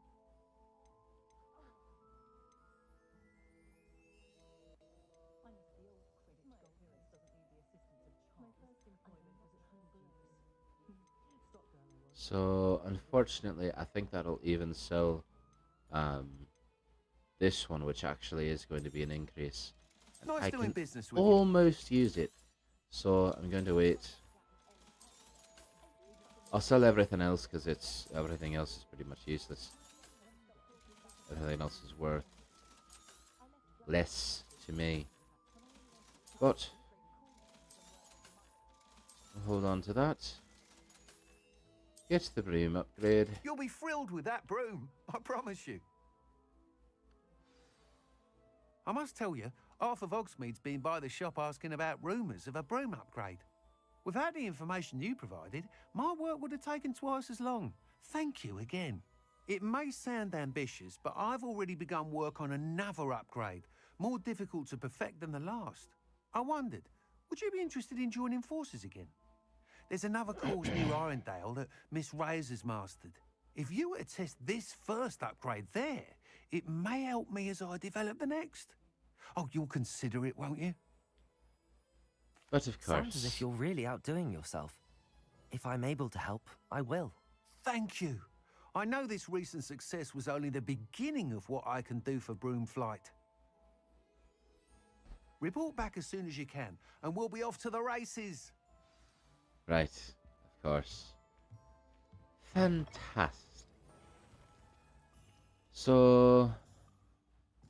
So unfortunately, I think that'll even sell this one, which actually is going to be an increase. And Nice I doing can business with you. almost use it. So I'm going to wait. I'll sell everything else because everything else is pretty much useless. Everything else is worth less to me. But I'll hold on to that. Get the broom upgrade. You'll be thrilled with that broom, I promise you. I must tell you, half of Hogsmeade's been by the shop asking about rumours of a broom upgrade. Without the information you provided, my work would have taken twice as long. Thank you again. It may sound ambitious, but I've already begun work on another upgrade, more difficult to perfect than the last. I wondered, would you be interested in joining forces again? There's another course near Irondale that Miss Reyes has mastered. If you were to test this first upgrade there, it may help me as I develop the next. Oh, you'll consider it, won't you? But of course. Sounds as if you're really outdoing yourself. If I'm able to help, I will. Thank you. I know this recent success was only the beginning of what I can do for Broomflight. Report back as soon as you can, and we'll be off to the races. Right, of course. Fantastic. So,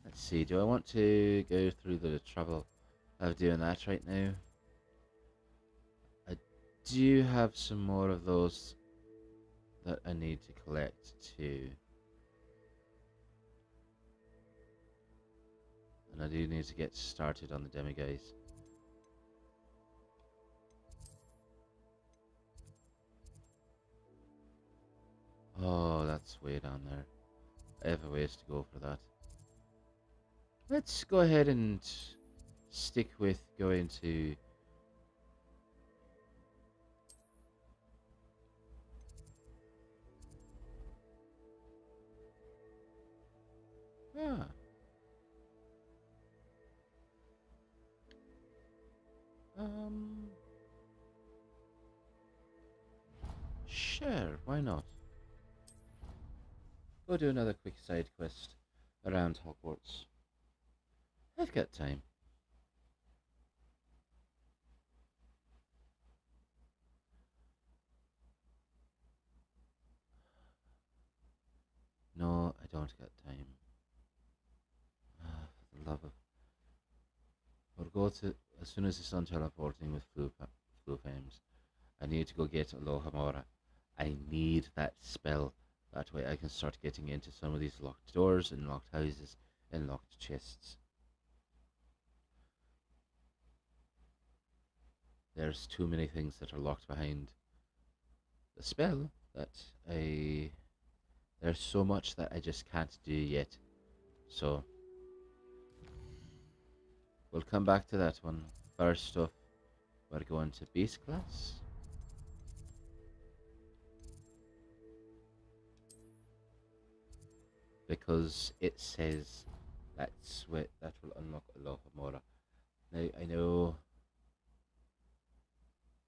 let's see. Do I want to go through the trouble of doing that right now? I do have some more of those that I need to collect too. And I do need to get started on the demiguise. Oh, that's way down there. I have a ways to go for that. Let's go ahead and stick with going to... Ah. Sure, why not? Go do another quick side quest around Hogwarts. I've got time. No, I don't got time. For the love of... We'll go to... As soon as it's done teleporting with Flu Fames, I need to go get Alohomora. I need that spell. That way I can start getting into some of these locked doors and locked houses and locked chests. There's too many things that are locked behind the spell that there's so much that I just can't do yet. So we'll come back to that one. First off, we're going to base class. Because it says that will unlock Alohomora. Now I know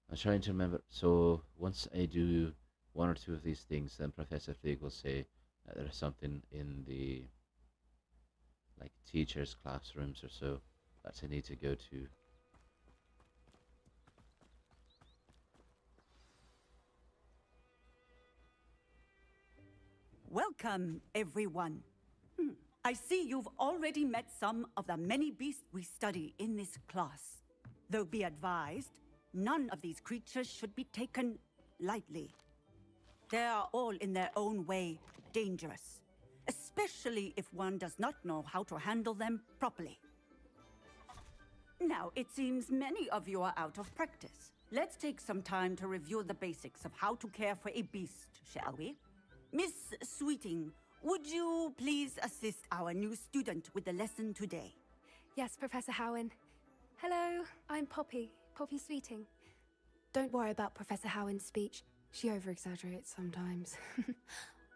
I'm trying to remember. So once I do one or two of these things, then Professor Fleeg will say that there's something in the like teachers' classrooms or so that I need to go to. Welcome, everyone. I see you've already met some of the many beasts we study in this class. Though be advised, none of these creatures should be taken lightly. They are all in their own way dangerous, especially if one does not know how to handle them properly. Now, it seems many of you are out of practice. Let's take some time to review the basics of how to care for a beast, shall we? Miss Sweeting, would you please assist our new student with the lesson today? Yes, Professor Howen. Hello, I'm Poppy Sweeting. Don't worry about Professor Howen's speech. She over-exaggerates sometimes.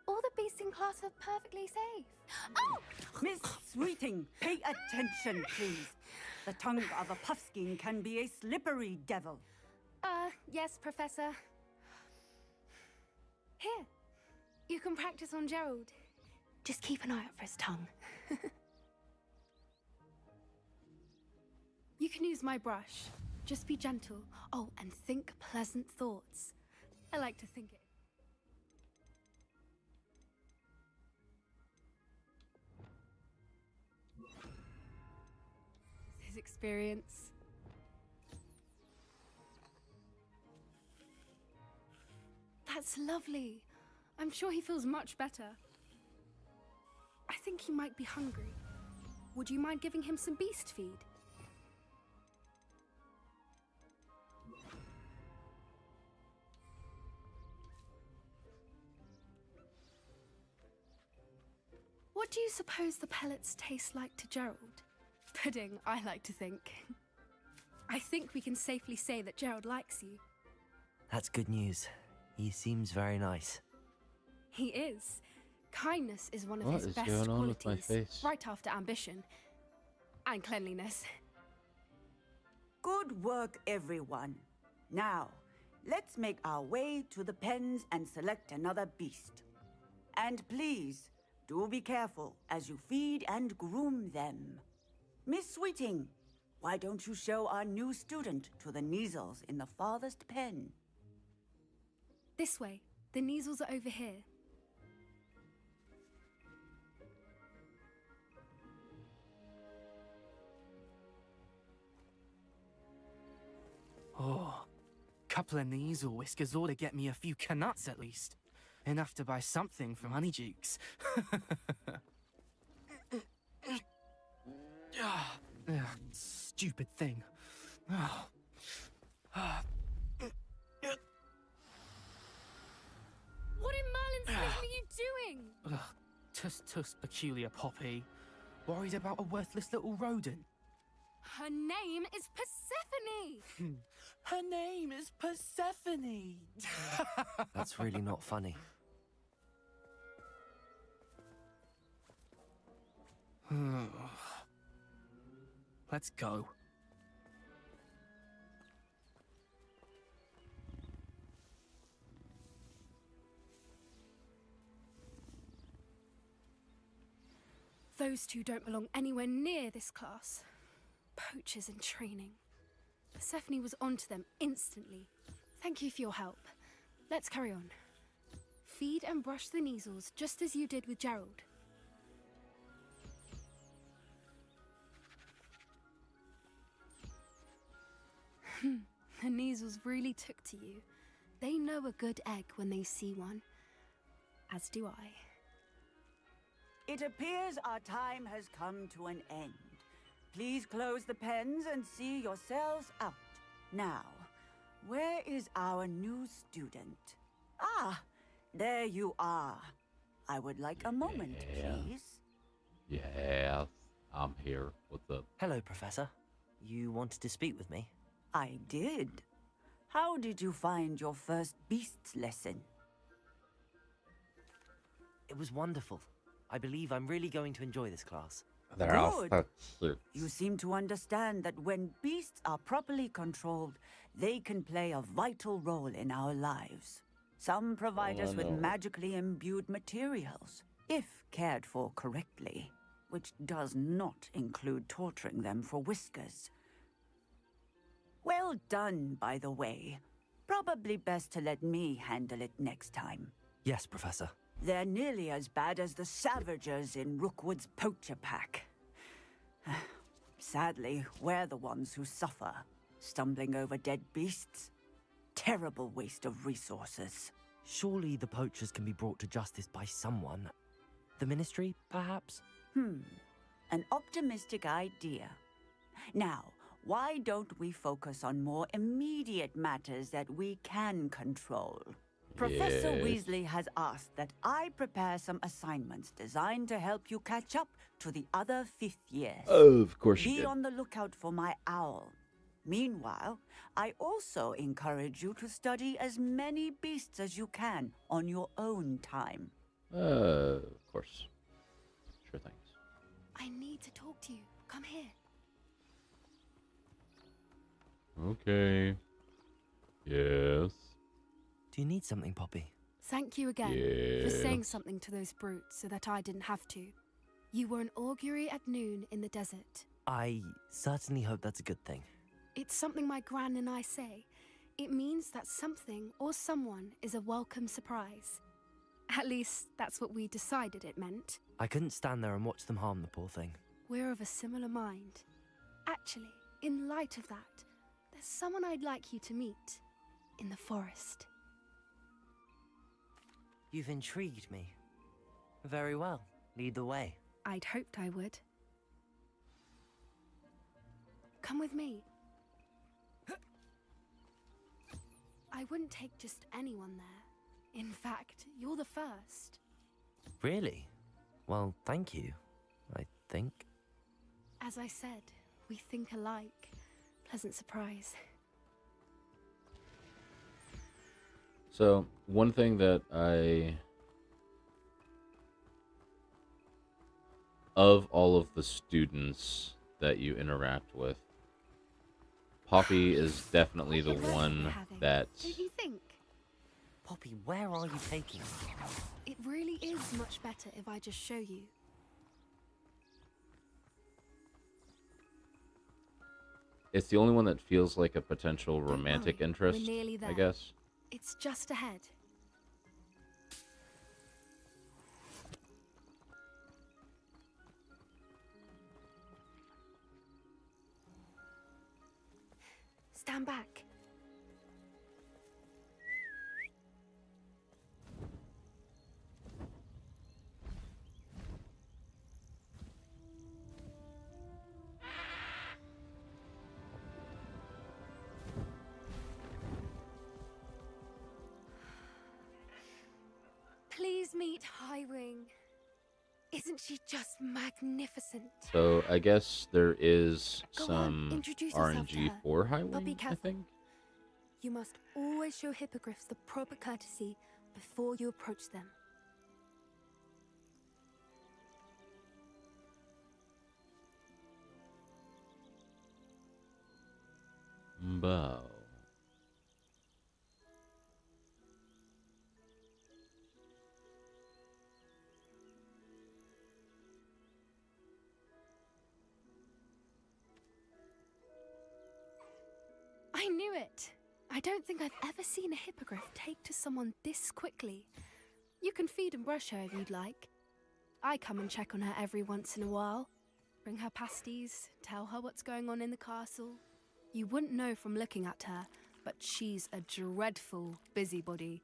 All the beasts in class are perfectly safe. Oh! Miss Sweeting, pay attention, please. The tongue of a puffskein can be a slippery devil. Yes, Professor. Here, you can practice on Gerald. Just keep an eye out for his tongue. You can use my brush. Just be gentle. Oh, and think pleasant thoughts. I like to think it. His experience. That's lovely. I'm sure he feels much better. I think he might be hungry. Would you mind giving him some beast feed? What do you suppose the pellets taste like to Gerald? Pudding, I like to think. I think we can safely say that Gerald likes you. That's good news. He seems very nice. He is. Kindness is one of What his is best going on with qualities, my face? right after ambition. And cleanliness. Good work, everyone. Now, let's make our way to the pens and select another beast. And please, do be careful as you feed and groom them. Miss Sweeting, why don't you show our new student to the Neasels in the farthest pen? This way. The Neasels are over here. Oh, couple of Neasel whiskers ought to get me a few canuts at least. Enough to buy something from Honeydukes. Stupid thing. What in Merlin's name are you doing? Tuss peculiar Poppy. Worried about a worthless little rodent. Her name is Persephone! Her name is Persephone! That's really not funny. Let's go. Those two don't belong anywhere near this class. Poachers in training. Persephone was onto them instantly. Thank you for your help. Let's carry on. Feed and brush the Neasels just as you did with Gerald. The Neasels really took to you. They know a good egg when they see one. As do I. It appears our time has come to an end. Please close the pens and see yourselves out. Now, where is our new student? Ah, there you are. I would like a moment, please. Yes, I'm here. What's up? Hello, Professor. You wanted to speak with me? I did. How did you find your first beasts lesson? It was wonderful. I believe I'm really going to enjoy this class. They're all Good. so cute. You seem to understand that when beasts are properly controlled, they can play a vital role in our lives. Some provide us with magically imbued materials, if cared for correctly, which does not include torturing them for whiskers. Well done, by the way. Probably best to let me handle it next time. Yes, Professor. They're nearly as bad as the Savagers in Rookwood's poacher pack. Sadly, we're the ones who suffer, stumbling over dead beasts. Terrible waste of resources. Surely the poachers can be brought to justice by someone. The Ministry, perhaps? An optimistic idea. Now, why don't we focus on more immediate matters that we can control? Professor Yes. Weasley has asked that I prepare some assignments designed to help you catch up to the other 5th years. Of course you Be did. on the lookout for my owl. Meanwhile, I also encourage you to study as many beasts as you can on your own time. Of course. Sure things. I need to talk to you. Come here. Okay. Yes. Do you need something, Poppy? Thank you again for saying something to those brutes so that I didn't have to. You were an augury at noon in the desert. I certainly hope that's a good thing. It's something my gran and I say. It means that something or someone is a welcome surprise. At least, that's what we decided it meant. I couldn't stand there and watch them harm the poor thing. We're of a similar mind. Actually, in light of that, there's someone I'd like you to meet. In the forest. You've intrigued me. Very well. Lead the way. I'd hoped I would. Come with me. I wouldn't take just anyone there. In fact, you're the first. Really? Well, thank you, I think. As I said, we think alike. Pleasant surprise. So, one thing that of all of the students that you interact with, Poppy is definitely the one that... Don't you think? Poppy, where are you taking me? It really is much better if I just show you. It's the only one that feels like a potential romantic Don't worry, interest, we're nearly there. I guess. It's just ahead. Stand back. Please meet Highwing. Isn't she just magnificent? So I guess there is Go on, some introduce yourself to RNG her. for But Highwing, be I careful. think. You must always show hippogriffs the proper courtesy before you approach them. Bow. I knew it! I don't think I've ever seen a hippogriff take to someone this quickly. You can feed and brush her if you'd like. I come and check on her every once in a while. Bring her pasties, tell her what's going on in the castle. You wouldn't know from looking at her, but she's a dreadful busybody.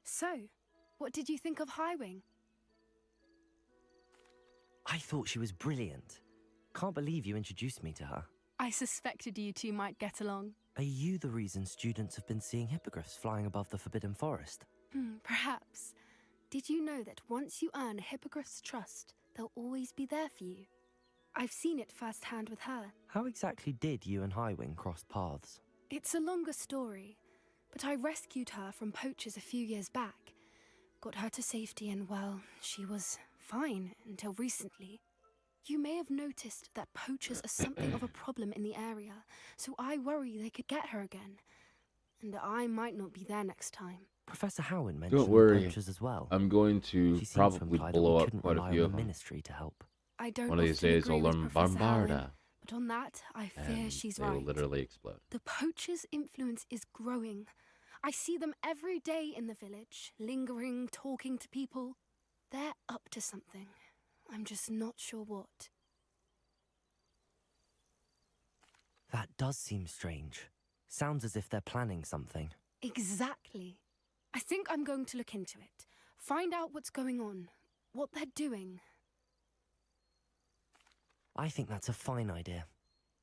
So, what did you think of Highwing? I thought she was brilliant. Can't believe you introduced me to her. I suspected you two might get along. Are you the reason students have been seeing hippogriffs flying above the Forbidden Forest? Perhaps. Did you know that once you earn a hippogriff's trust, they'll always be there for you? I've seen it firsthand with her. How exactly did you and Highwing cross paths? It's a longer story, but I rescued her from poachers a few years back. Got her to safety and, well, she was fine until recently. You may have noticed that poachers are something of a problem in the area, so I worry they could get her again. And I might not be there next time. Professor Howin mentioned Don't worry. poachers as well. I'm going to She seemed probably imply that blow we up couldn't quite a rely few on of the them. ministry to help. I don't One of these often days agree I'll with learn Professor Bombarda. Howin, but on that, I fear And she's they will right. literally explode. The poachers' influence is growing. I see them every day in the village, lingering, talking to people. They're up to something. I'm just not sure what. That does seem strange. Sounds as if they're planning something. Exactly. I think I'm going to look into it. Find out what's going on, what they're doing. I think that's a fine idea.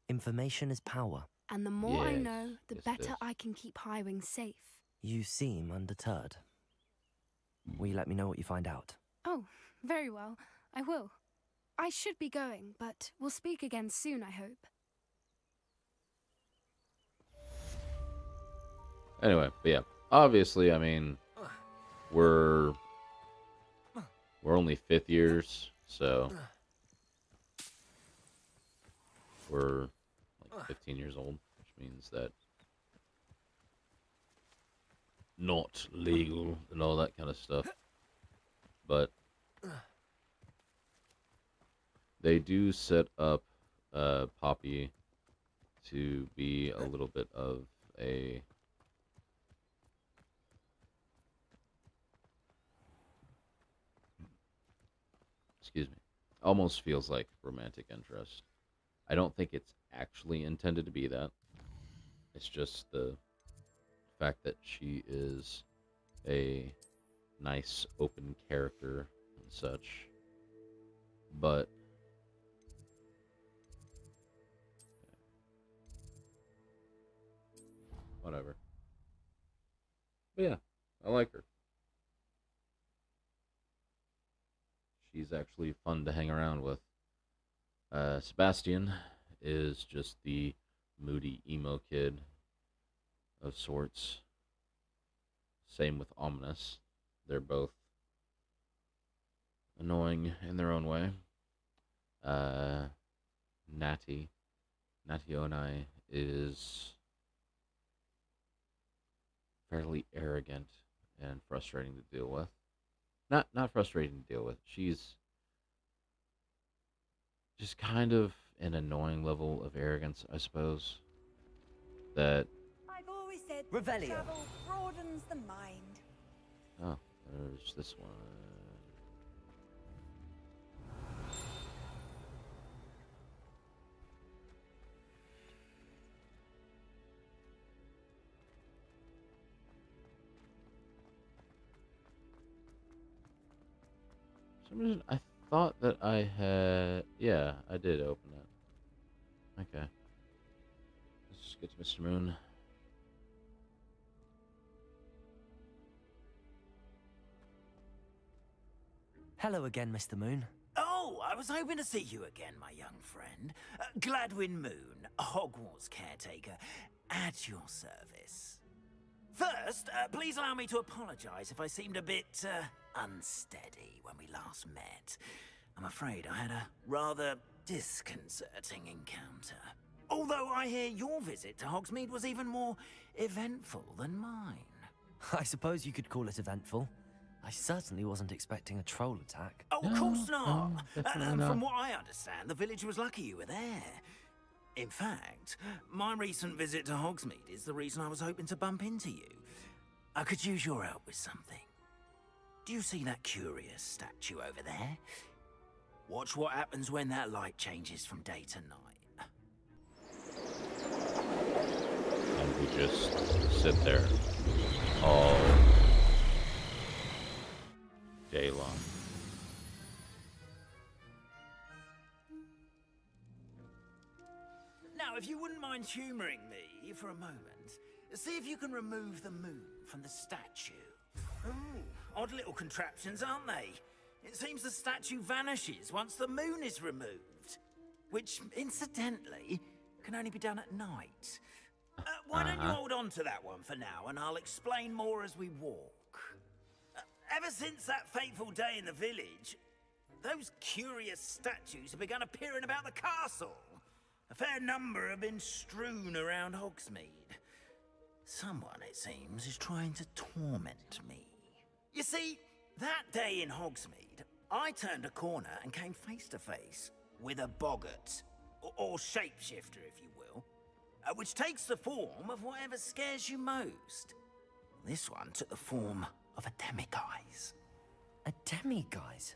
Information is power. And the more I Yes, know, the yes, better yes. I can keep Highwing safe. You seem undeterred. Will you let me know what you find out? Oh, very well. I will. I should be going, but we'll speak again soon, I hope. Anyway, but yeah, obviously, I mean, we're only fifth years, so we're like 15 years old, which means that not legal and all that kind of stuff. But they do set up Poppy to be a little bit of a excuse me, almost feels like romantic interest. I don't think it's actually intended to be that. It's just the fact that she is a nice, open character and such. But whatever. But yeah, I like her. She's actually fun to hang around with. Sebastian is just the moody emo kid of sorts. Same with Ominous. They're both annoying in their own way. Natty Onai is fairly arrogant and frustrating to deal with. Not frustrating to deal with. She's just kind of an annoying level of arrogance, I suppose. That I've always said Revelio. travel broadens the mind. oh, there's this one. For some reason, I thought that I had. Yeah, I did open it. Okay. Let's get to Mr. Moon. Hello again, Mr. Moon. Oh, I was hoping to see you again, my young friend. Gladwin Moon, Hogwarts caretaker, at your service. First, please allow me to apologize if I seemed a bit unsteady when we last met. I'm afraid I had a rather disconcerting encounter. Although I hear your visit to Hogsmeade was even more eventful than mine. I suppose you could call it eventful. I certainly wasn't expecting a troll attack. Oh, of course not. definitely And not. from what I understand, the village was lucky you were there. In fact, my recent visit to Hogsmeade is the reason I was hoping to bump into you. I could use your help with something. Do you see that curious statue over there? Watch what happens when that light changes from day to night. And we just sit there all day long. Now, if you wouldn't mind humoring me for a moment, see if you can remove the moon from the statue. Ooh, odd little contraptions, aren't they? It seems the statue vanishes once the moon is removed. Which, incidentally, can only be done at night. Why don't you hold on to that one for now, and I'll explain more as we walk. Ever since that fateful day in the village, those curious statues have begun appearing about the castle. A fair number have been strewn around Hogsmeade. Someone, it seems, is trying to torment me. You see, that day in Hogsmeade, I turned a corner and came face to face with a boggart, or shapeshifter, if you will, which takes the form of whatever scares you most. This one took the form of a demiguise. A demiguise?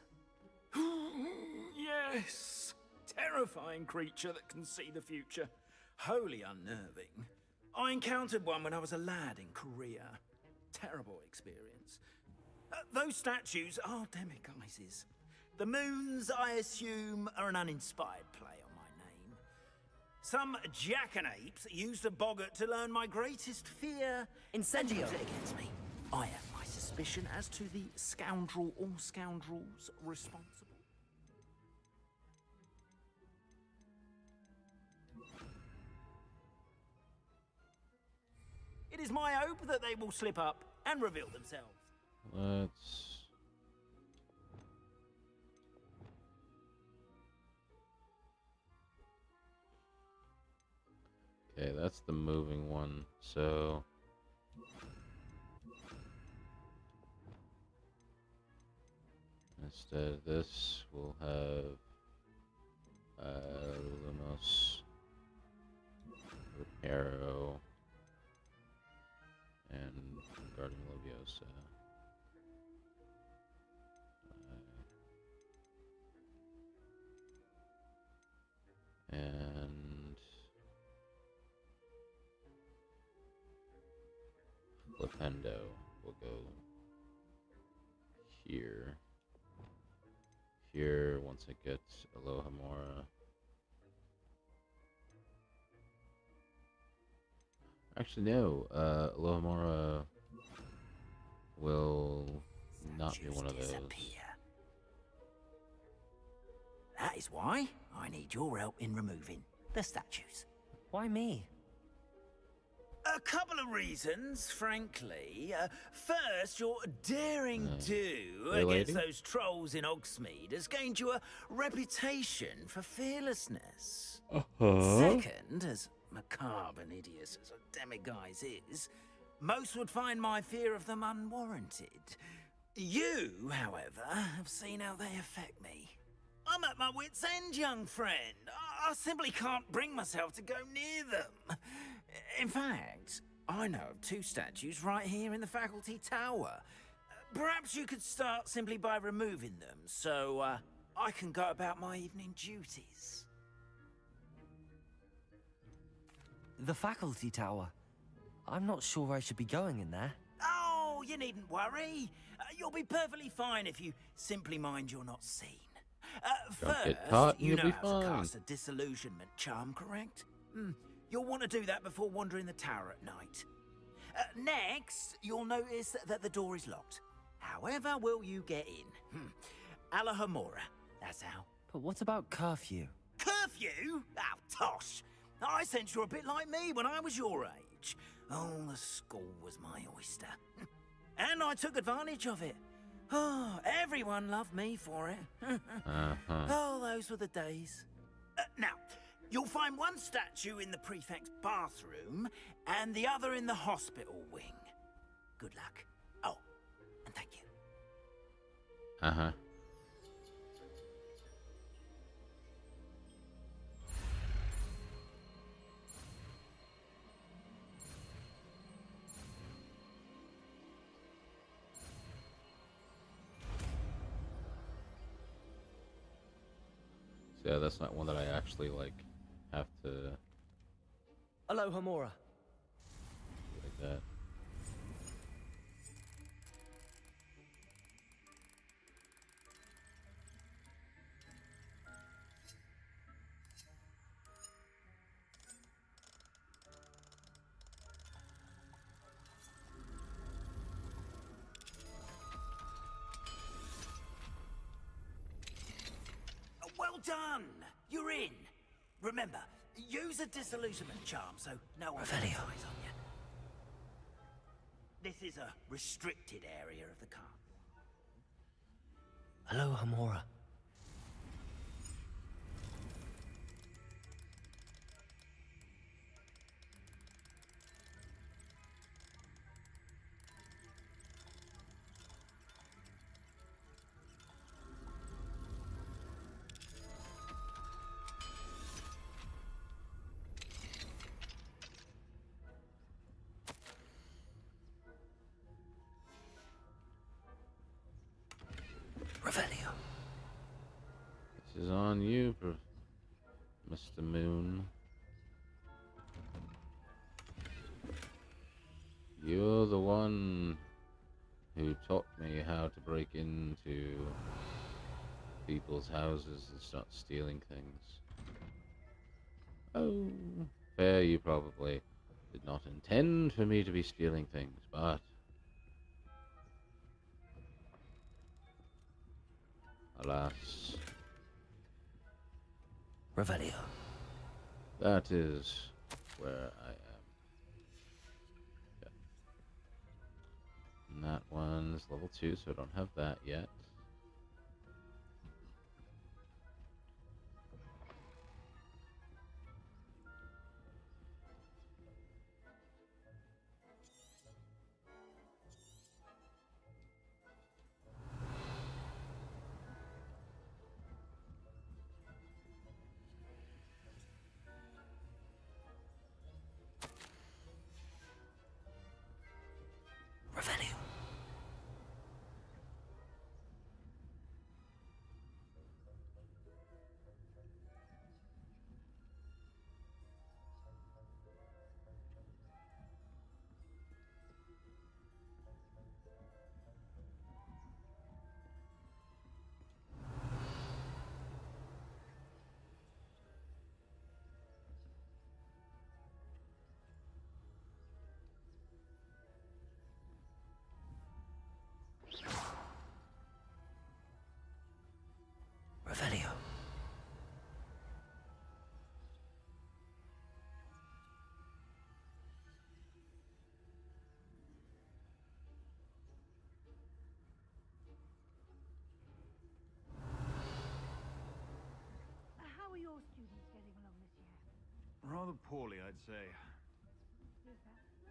Yes! Terrifying creature that can see the future. Wholly unnerving. I encountered one when I was a lad in Korea. Terrible experience. Those statues are demiguises. The moons, I assume, are an uninspired play on my name. Some jackanapes used a boggart to learn my greatest fear and use Incendio! it against me. I have my suspicion as to the scoundrel or scoundrels responsible. It It is my hope that they will slip up and reveal themselves. Let's... Okay, that's the moving one, so... Instead of this, we'll have... Lumos... Reparo... and Guardian Leviosa. And Flipendo will go here. Here, once it gets Alohomora. Actually, no. Alohomora will not be one of those. That is why I need your help in removing the statues. Why me? A couple of reasons, frankly. First, your daring do against those trolls in Hogsmeade has gained you a reputation for fearlessness. Second, as macabre and hideous as a demiguise is, most would find my fear of them unwarranted. You, however, have seen how they affect me. I'm at my wit's end, young friend. I simply can't bring myself to go near them. In fact, I know of 2 statues right here in the faculty tower. Perhaps you could start simply by removing them, so I can go about my evening duties. The faculty tower. I'm not sure I should be going in there. Oh, you needn't worry. You'll be perfectly fine if you simply mind you're not seen. First, you know how to cast a disillusionment charm, correct? You'll want to do that before wandering the tower at night. Next, you'll notice that the door is locked. However will you get in? Alohomora, that's how. But what about curfew? Curfew? Oh, tosh. I sense you're a bit like me when I was your age. Oh, the school was my oyster. And I took advantage of it. Oh, everyone loved me for it. Oh, those were the days. Now, you'll find one statue in the prefect's bathroom and the other in the hospital wing. Good luck. Oh, and thank you. So yeah, that's not one that I actually like have to Alohomora. like that. Well done! You're in. Remember, use a disillusionment charm so no one eyes on you. This is a restricted area of the car. Alohomora. This is on you, Mr. Moon. You're the one who taught me how to break into people's houses and start stealing things. Oh, fair, you probably did not intend for me to be stealing things, but alas. Revelio. That is where I am. And that one's level 2, so I don't have that yet. Revelio. Revelio. How are your students getting along this year? Rather poorly, I'd say. Is that so?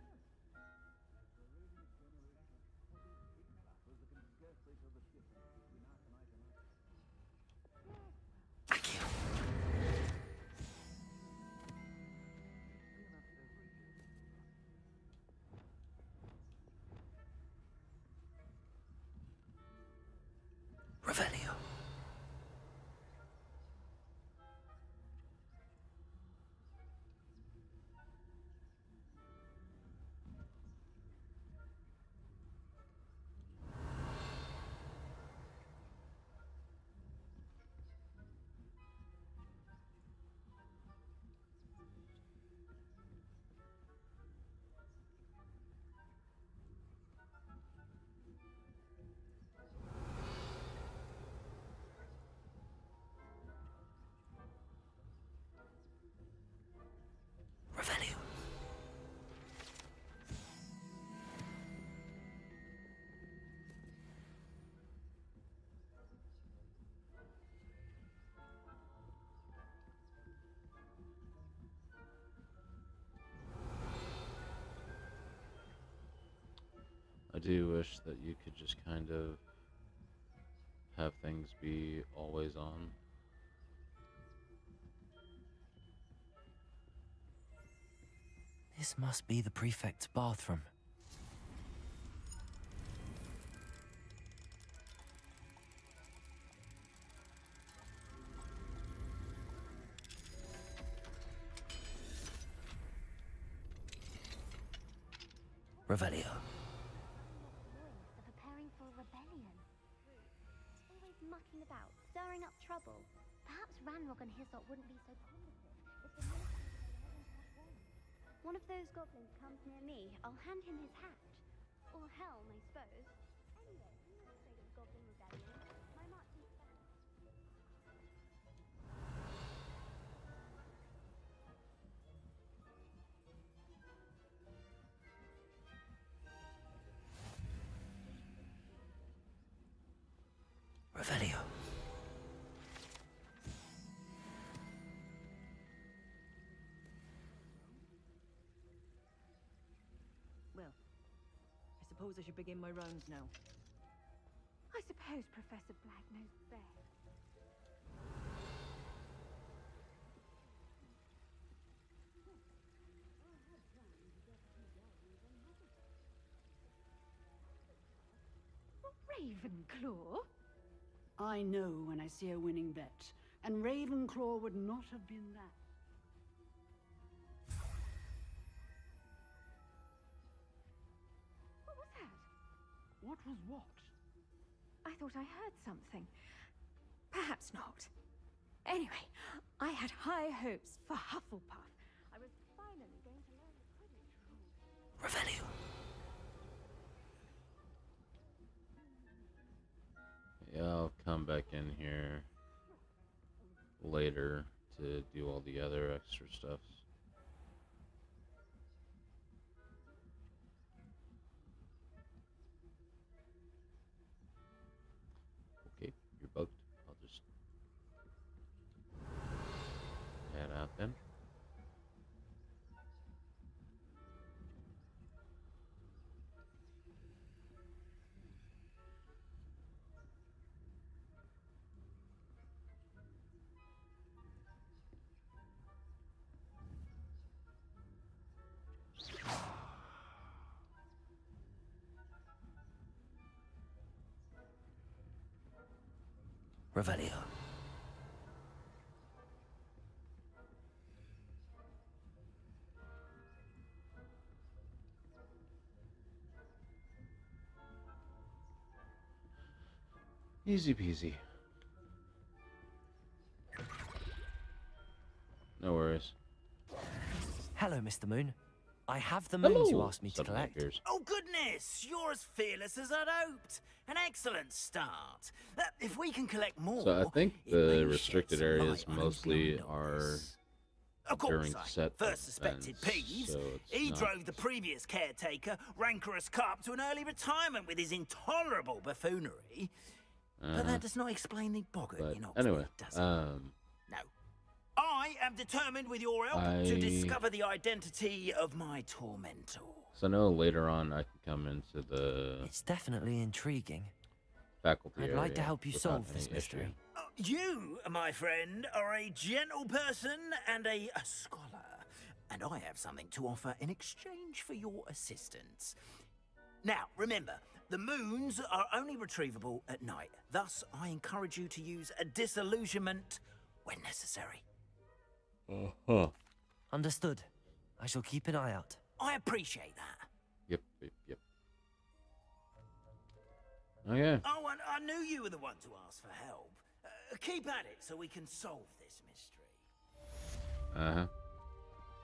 Thank you. Revelio. Revelio. I do wish that you could just kind of have things be always on. This must be the prefect's bathroom. Revelio. Are preparing for a rebellion. Always mucking about, stirring up trouble. Perhaps Ranrock and Hyssop wouldn't be so positive if the ministers were one of those goblins comes near me, I'll hand him his hat. Or helm, I suppose. Anyway, I'm not afraid of a goblin rebellion. My marching band. Revelio. Well, I suppose I should begin my rounds now. I suppose Professor Black knows best. Ravenclaw? I know when I see a winning bet, and Ravenclaw would not have been that. What was that? What was what? I thought I heard something. Perhaps not. Anyway, I had high hopes for Hufflepuff. I was finally going to learn the Quidditch rules. Revelio. Yeah, I'll come back in here later to do all the other extra stuff. Revelio. Easy peasy. No worries. Hello, Mr. Moon. I have the moons you asked me to Suddenly collect. appears. Oh, goodness! You're as fearless as I'd hoped. An excellent start. If we can collect more... So I think it the may restricted shed some areas light on who's mostly behind all are this. Of course, during I set first suspected events, Peeves. so it's He not- drove the previous caretaker, Rancorous Carp, to an early retirement with his intolerable buffoonery. But that does not explain the boggart But in Oxford, anyway, does it? No. I am determined with your help to discover the identity of my tormentor. So I know later on I can come into the It's definitely intriguing. faculty I'd like to area help you without solve any this issue. mystery. You, my friend, are a gentle person and a scholar, and I have something to offer in exchange for your assistance. Now, remember, the moons are only retrievable at night. Thus, I encourage you to use a disillusionment when necessary. Uh-huh. Understood. I shall keep an eye out. I appreciate that. Yep. Oh, yeah. Oh, and I knew you were the one to ask for help. Keep at it so we can solve this mystery. Uh-huh.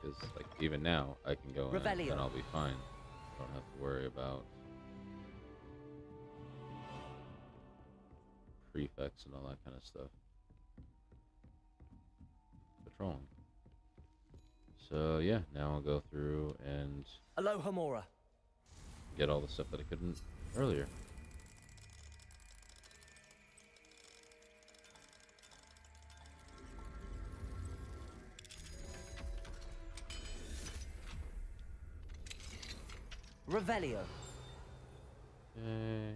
Because, like, even now, I can go in Revelio. and I'll be fine. Don't have to worry about prefects and all that kind of stuff. Patrolling. So, yeah, now I'll go through and Aloha Mora. get all the stuff that I couldn't earlier. Revelio. Okay.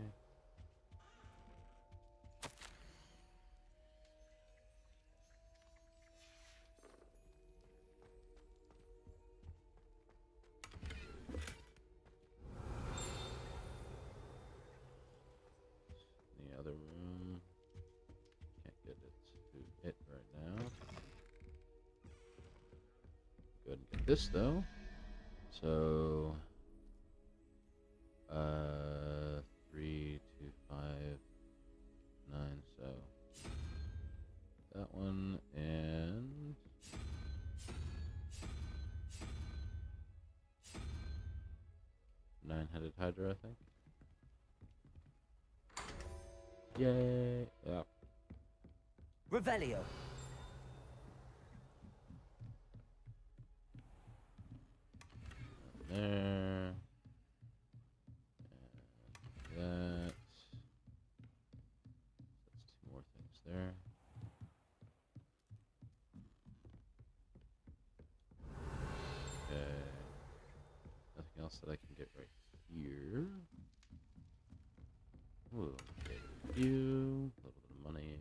The other room. Can't get it to hit right now. Go ahead and get this though. So 3, 2, 5, 9. So that one and nine-headed Hydra, I think. Yay! Yeah. Revelio. There. And that. That's 2 more things there. Okay. Nothing else that I can get right here. Ooh, okay. A little bit of money.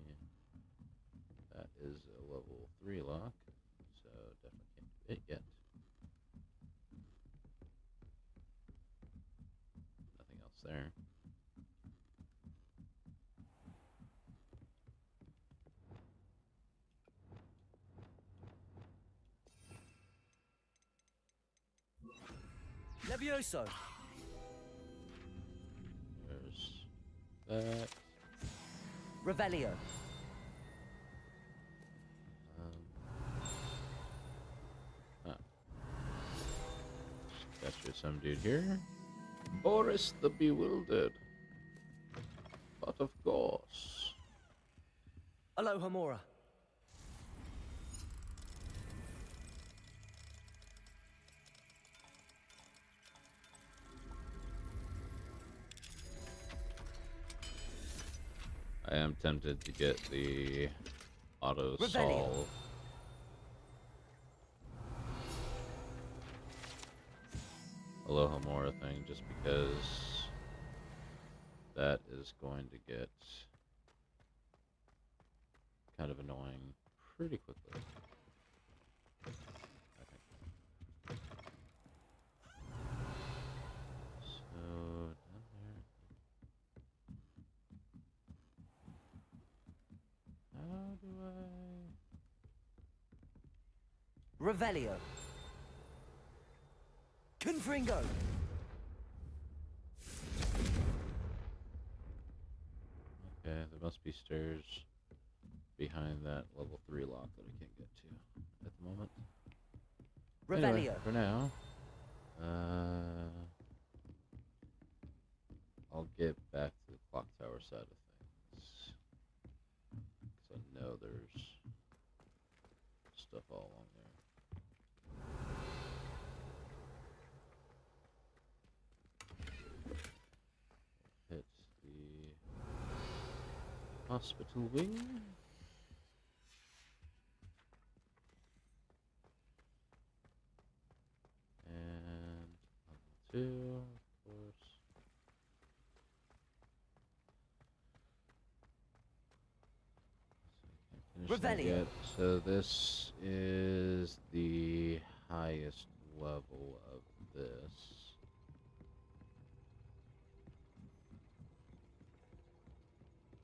That is a level 3 lock, so definitely can't do it yet. Nothing else there. Levioso. There's that. Revelio. Got you some dude here. Boris the Bewildered. But of course. Aloha Mora. I am tempted to get the auto Revelio. solve. Aloha Mora thing just because that is going to get kind of annoying pretty quickly. I think. So down there. Revelio. Confringo. Okay, there must be stairs behind that level 3 lock that I can't get to at the moment. Revelio. Anyway, for now, I'll get back to the clock tower side of things. Because I know there's stuff all along there. Hit the hospital wing. And level 2, of course. Finish that yet. So this is the highest level of this.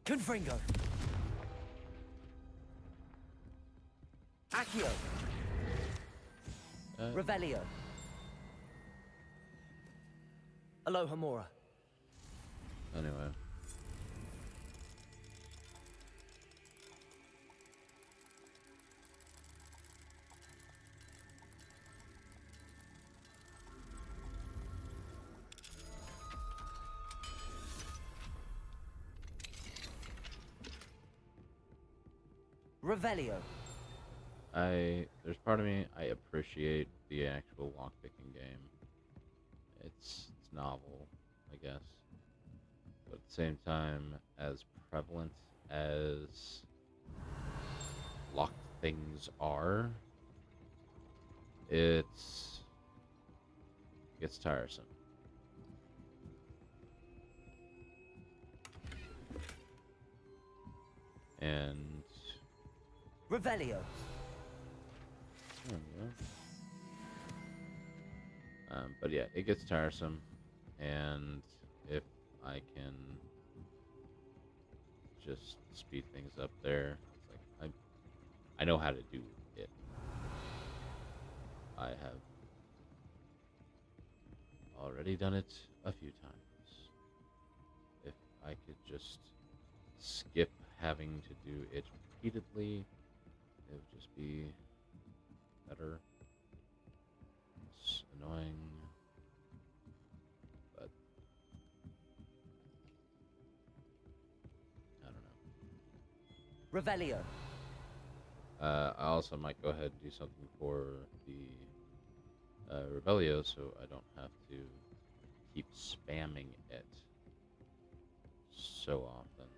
Confringo. Accio. Revelio. Aloha Mora. Anyway. Revelio. There's part of me, I appreciate the actual lockpicking game. It's novel, I guess. But at the same time, as prevalent as locked things are, it gets tiresome. And Revelio. But yeah, it gets tiresome, and if I can just speed things up there, it's like I know how to do it. I have already done it a few times. If I could just skip having to do it repeatedly, it would just be better. It's annoying, but I don't know. Revelio. I also might go ahead and do something for the Revelio, so I don't have to keep spamming it so often.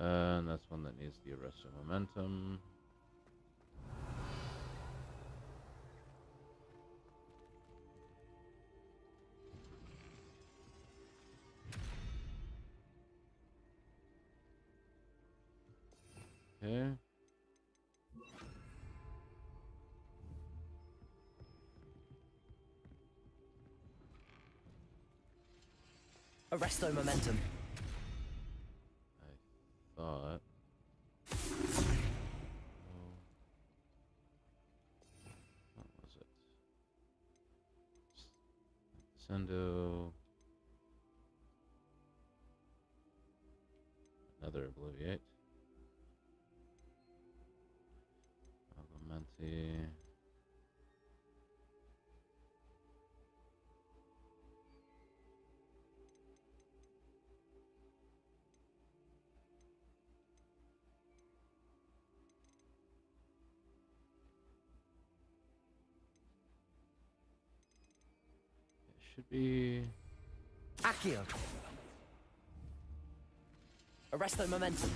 And that's one that needs the arrest of momentum. Okay. Arresto momentum. Thought. What was it? Sendo. Another Obliviate. Augmenti. Should be Accio. Arresto momentum.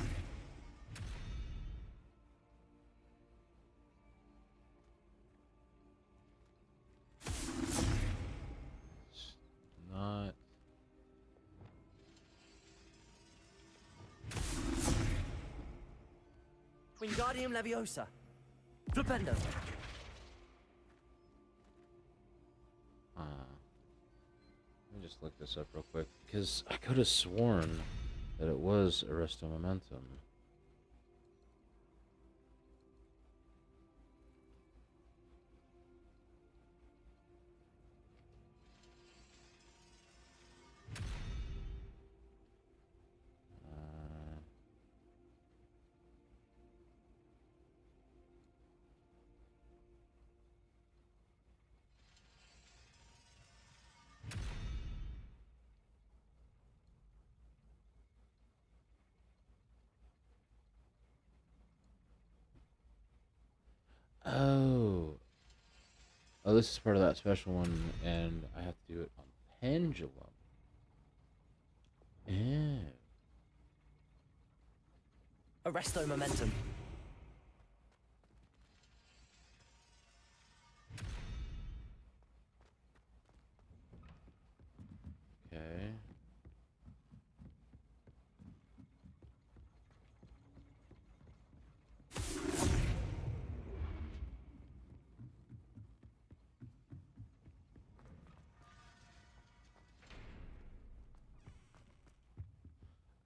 not. Wingardium Leviosa. Flipendo. Let me just look this up real quick, because I could have sworn that it was Arresto Momentum. Oh. Oh, this is part of that special one, and I have to do it on pendulum. Yeah. Arresto momentum. Okay.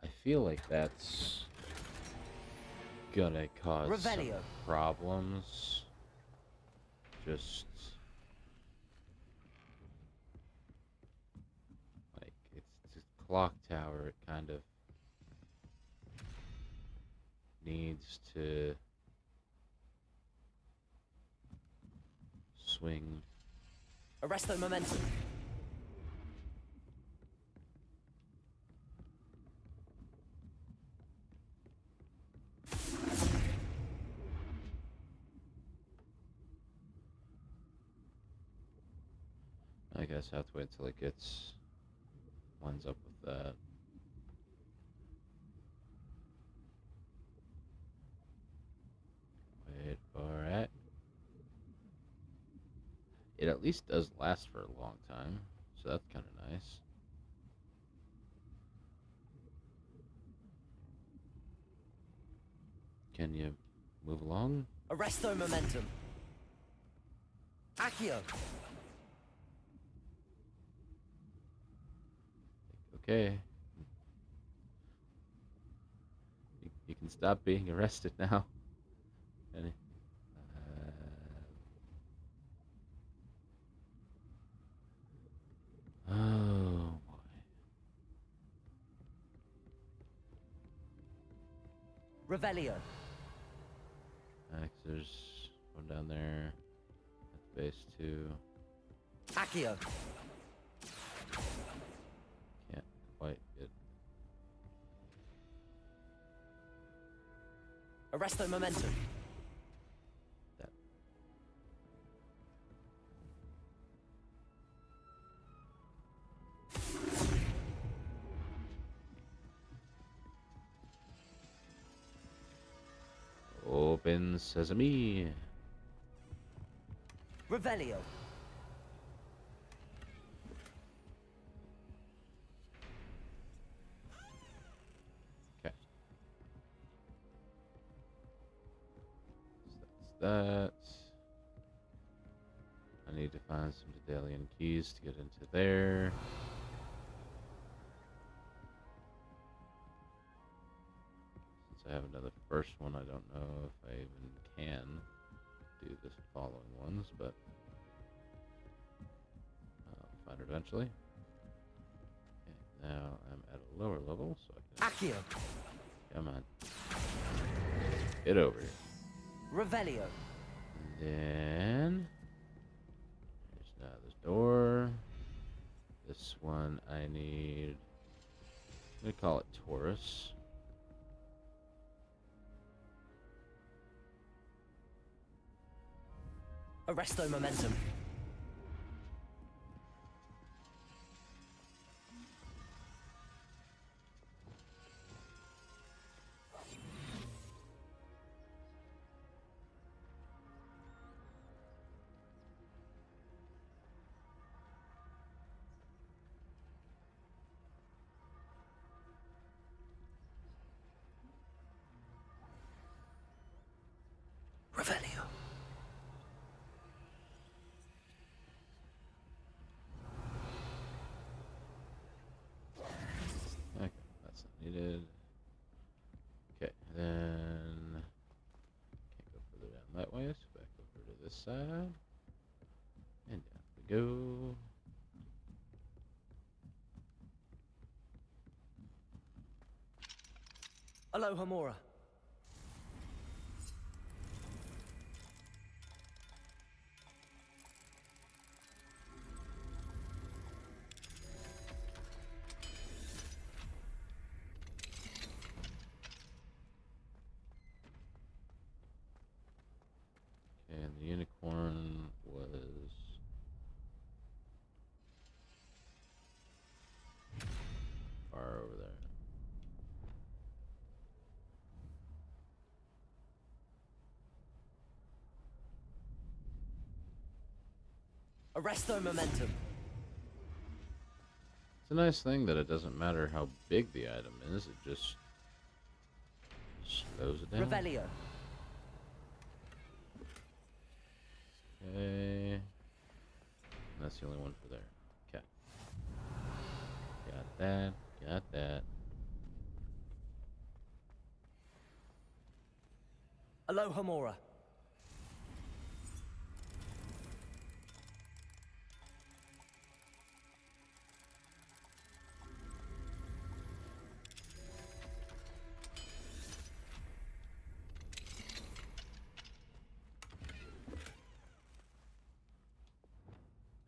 I feel like that's gonna cause some Revelio. problems. Just like it's a clock tower. It kind of needs to swing. Arresto momentum. I guess I have to wait till it gets lines up with that. Wait for it. It at least does last for a long time, so that's kind of nice. Can you move along? Arresto momentum. Accio. Okay. You can stop being arrested now. Any- Oh boy. Revelio. There's one down there at base 2. Accio. Can't quite get. Arresto momentum. That. Open sesame. Revelio. Okay. So that's that. I need to find some Daedalian keys to get into there. Since I haven't done the first one, I don't know if I even can do the following ones, but I'll find it eventually. Okay, now I'm at a lower level, so I can... Accio. Come on. Get over here. Revelio. And then... There's now this door. This one I need... I'm going to call it Taurus. Arresto momentum. Revelio. Okay, that's not needed. Okay, then can't go further down that way, so back over to this side. And down we go. Aloha Mora. And the unicorn was far over there. Arresto momentum. It's a nice thing that it doesn't matter how big the item is, it just slows it down. Revelio. Okay. And that's the only one for there. Okay. Got that. Got that. Aloha Mora.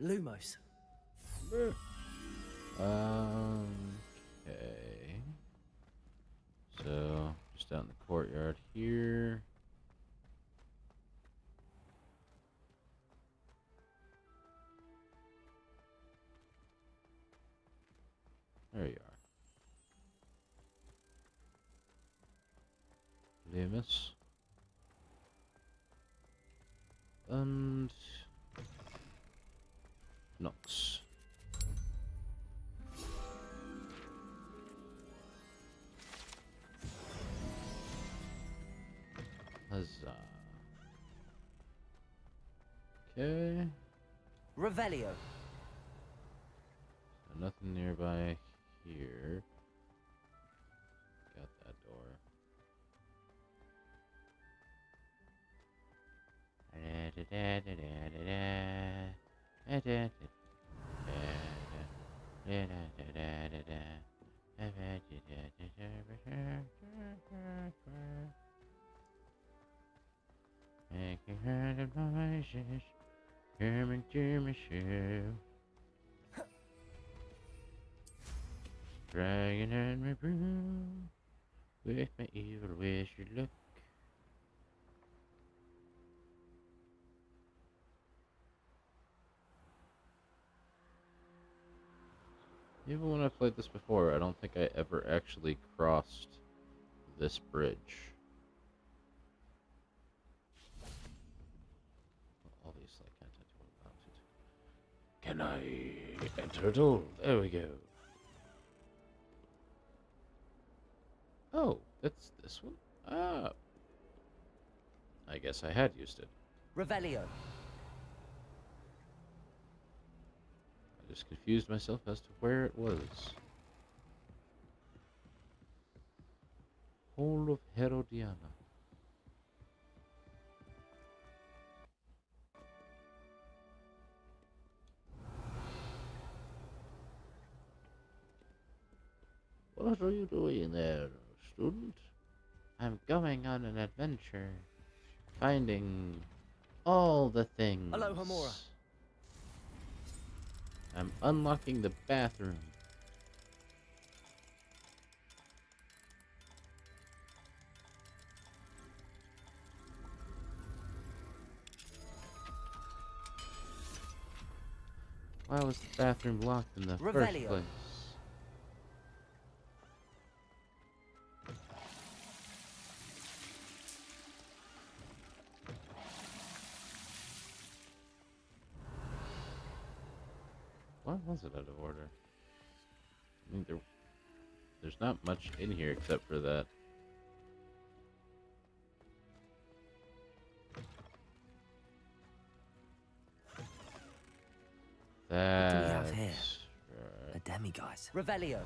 Lumos. Okay. So, just out in the courtyard here. There you are. Lemus. And Nox. Huzzah. Okay. Revelio. So nothing nearby here. Got that door. Making random noises, coming to my shoe. Dragging on my broom with my evil wizard look. Even when I played this before, I don't think I ever actually crossed this bridge. Well, obviously, I can't enter without it. Can I enter at all? There we go. Oh, it's this one? Ah. I guess I had used it. Revelio. I just confused myself as to where it was. Hall of Herodiana. What are you doing there, student? I'm going on an adventure, finding all the things. Aloha Mora. I'm unlocking the bathroom. Why was the bathroom locked in the first place? Why was it out of order? I mean, there's not much in here except for that. What do we have here? A demiguise. Revelio.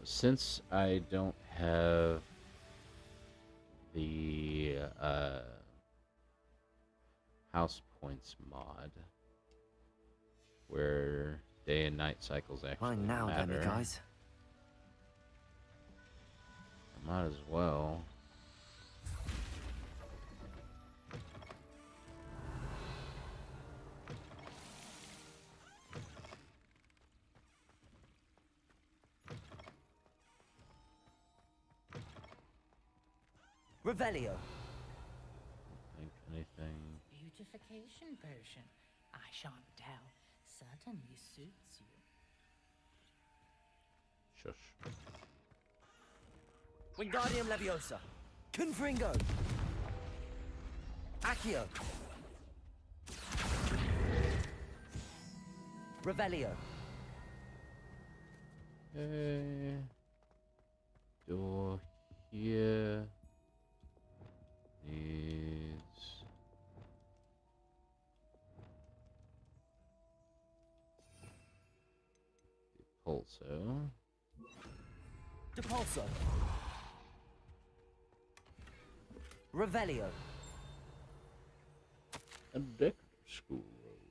Since I don't have the house points mod, where day and night cycles actually Mine now, matter, demiguise. I might as well. Revelio. Think anything. Beautification potion. I shan't tell. Certainly suits you. Shush. Wingardium Leviosa. Confringo. Accio. Revelio. Door here needs Pulso. Depulso. Revelio. A Decker School Road.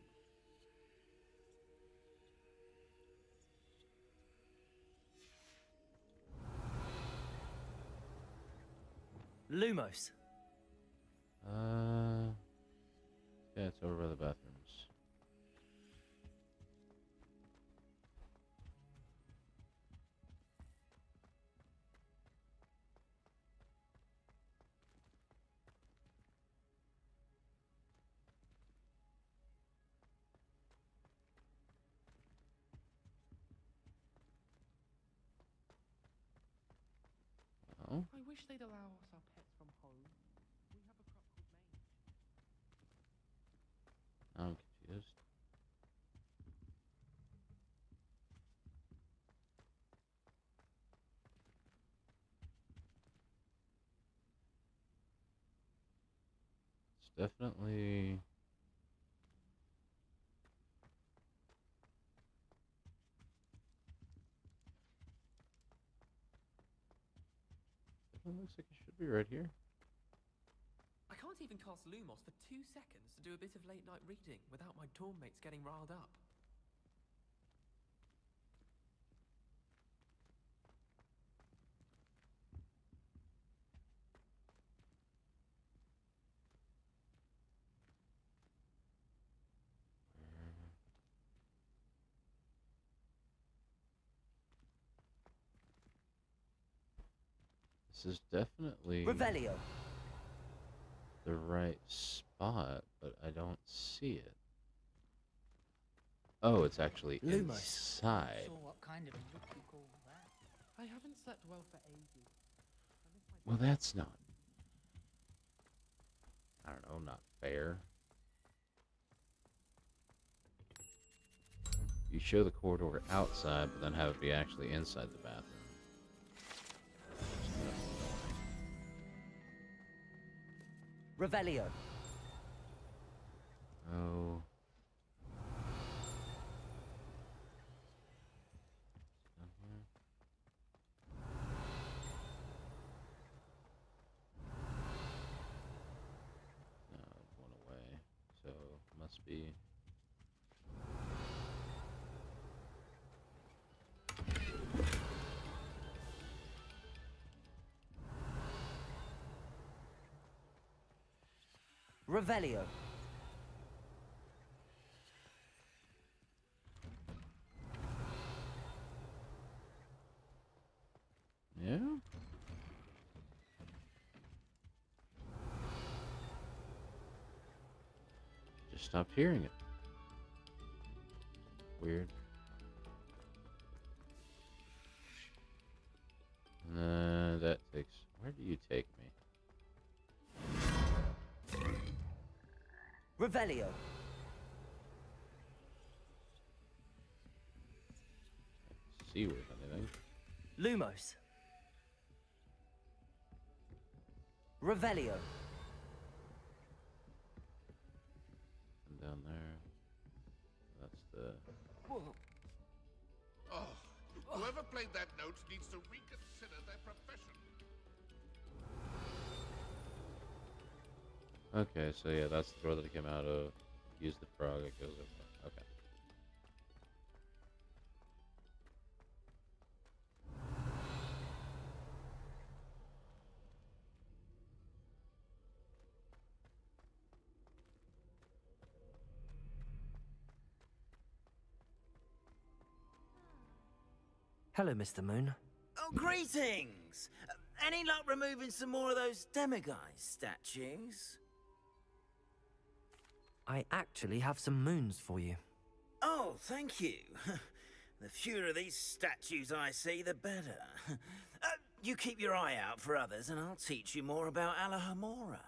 Lumos. Yeah, it's over by the bathrooms. Oh, I wish they'd allow us our pets from home. We have a crop called Mange. I'm confused. It's definitely looks like it should be right here. I can't even cast Lumos for 2 seconds to do a bit of late night reading without my dorm mates getting riled up. This is definitely Revelio. the right spot, but I don't see it. Oh, it's actually inside. Sure what kind of look you call that. I haven't slept well for ages. Well, that's not, I don't know, not fair. You show the corridor outside, but then have it be actually inside the bathroom. Revelio. Oh. Down here. No, it went away. So, must be... Revelio. Yeah? Just stopped hearing it. Weird. That takes... Where do you take me? Revelio. See where anything. Lumos. Revelio. And down there. That's the... Oh, whoever played that note needs to reconsider their profession. Okay, so yeah, that's the door that it came out of. Use the frog, it goes over. Okay. Hello, Mr. Moon. Oh, greetings! Any luck removing some more of those demiguise statues? I actually have some moons for you. Oh, thank you. The fewer of these statues I see, the better. You keep your eye out for others, and I'll teach you more about Alohomora.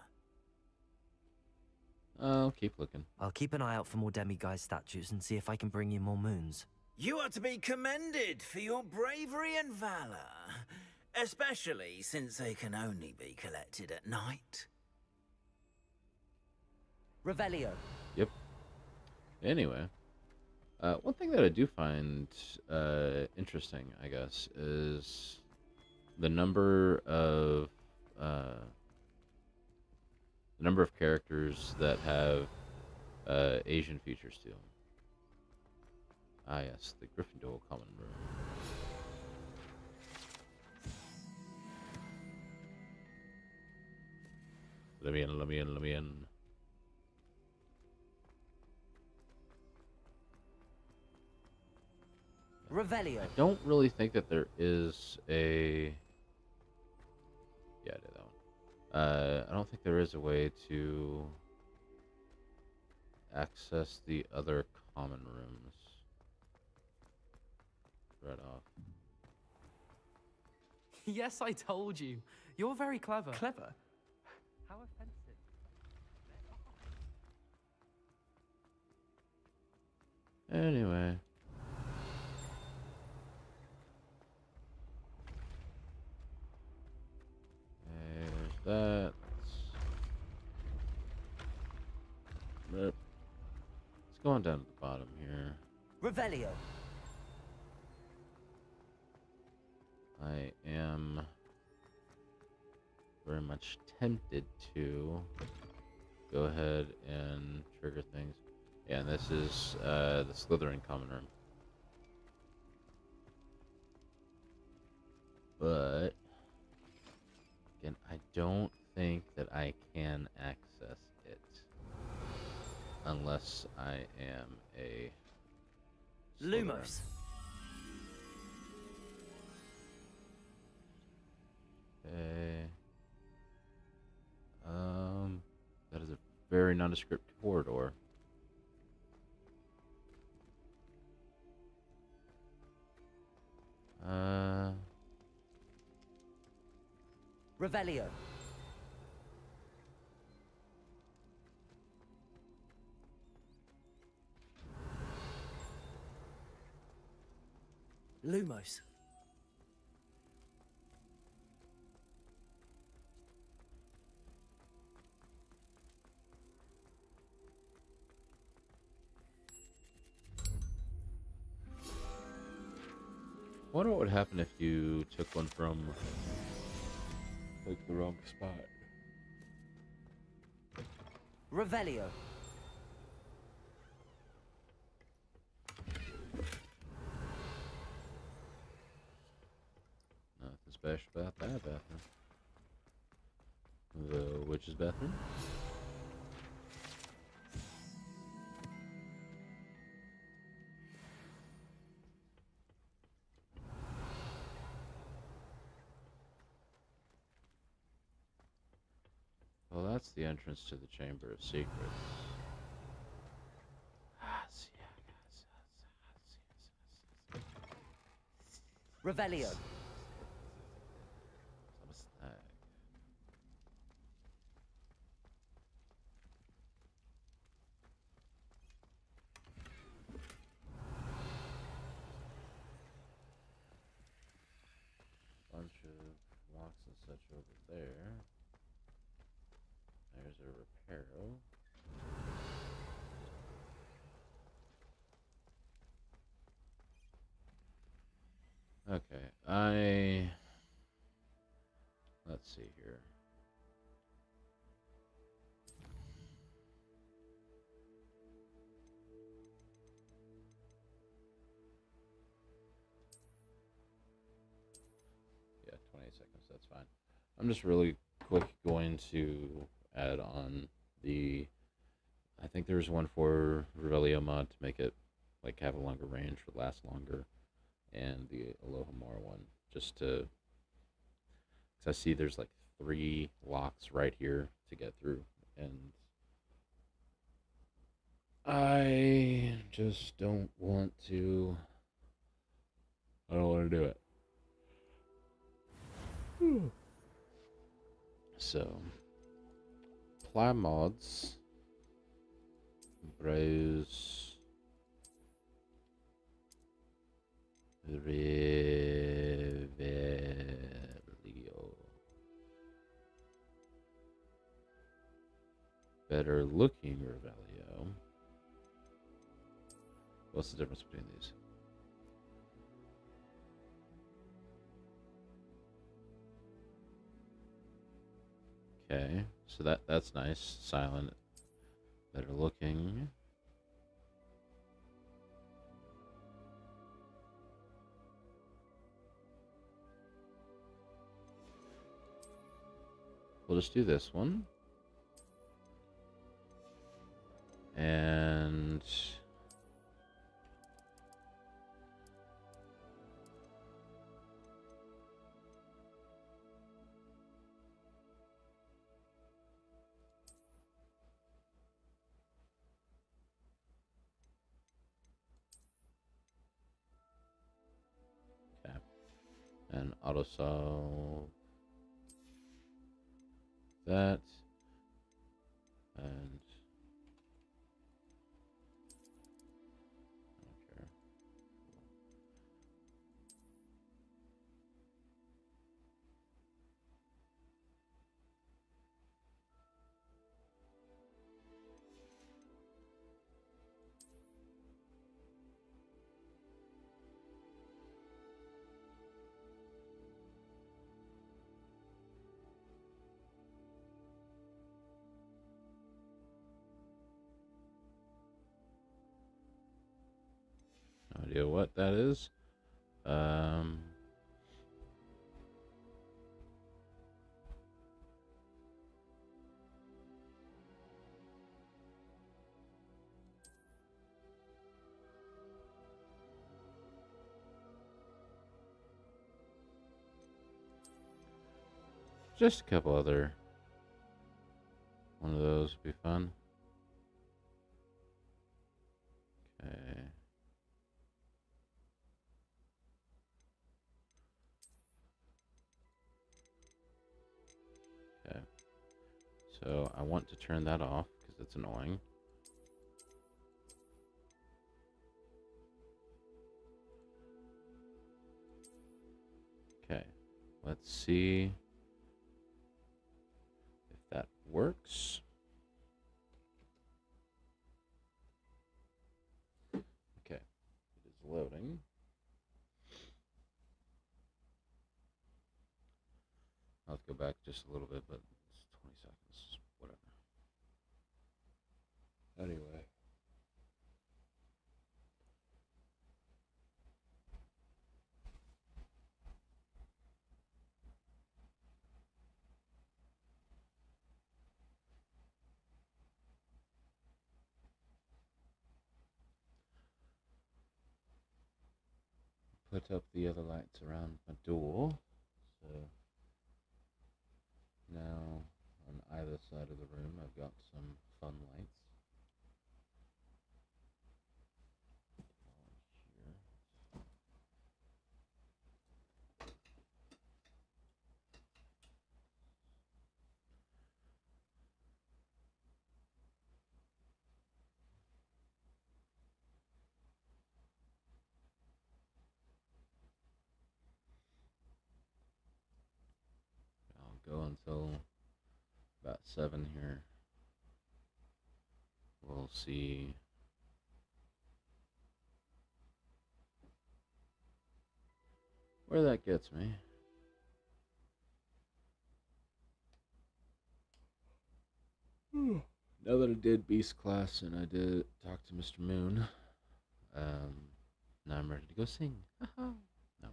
I'll keep looking. I'll keep an eye out for more demiguise statues and see if I can bring you more moons. You are to be commended for your bravery and valor, especially since they can only be collected at night. Revelio. Yep. Anyway, one thing that I do find interesting, I guess, is the number of characters that have Asian features to them. Ah, yes, the Gryffindor common room. Let me in. Revelio. I don't really think that there is a... Yeah, I did that one. I don't think there is a way to access the other common rooms right off. Yes, I told you. You're very clever. Clever? How offensive. Anyway. There's that. Let's go on down to the bottom here. Revelio. I am very much tempted to go ahead and trigger things. Yeah, and this is the Slytherin common room. But again, I don't think that I can access it unless I am a Slytherin. Lumos. Okay. That is a very nondescript corridor. Revelio. Lumos. I wonder what would happen if you took one from like the wrong spot. Revelio. Nothing special about that bathroom. The witch's bathroom. Well, that's the entrance to the Chamber of Secrets. Revelio. Bunch of locks and such over there. There's a reparo. Okay, let's see here. Yeah, 28 seconds, that's fine. I'm just really quick going to add on the, I think there's one for Revelio mod to make it like have a longer range or last longer, and the Alohomora one just to 'Cause I see there's like 3 locks right here to get through, and I just don't want to. I don't want to do it. So, apply mods, browse, Revelio. Better looking Revelio. What's the difference between these? Okay, so that's nice. Silent, better looking. We'll just do this one. And okay. And auto solve that. And okay. No idea what that is. Just a couple other. One of those would be fun. Okay. Okay. So I want to turn that off because it's annoying. Okay. Let's see if that works. Okay. It is loading. I'll have to go back just a little bit, but it's 20 seconds. Whatever. Anyway. Put up the other lights around my door. So now on either side of the room I've got some fun lights. I'll go until about 7 here. We'll see where that gets me. Now that I did Beast class and I did talk to Mr. Moon, now I'm ready to go sing. No.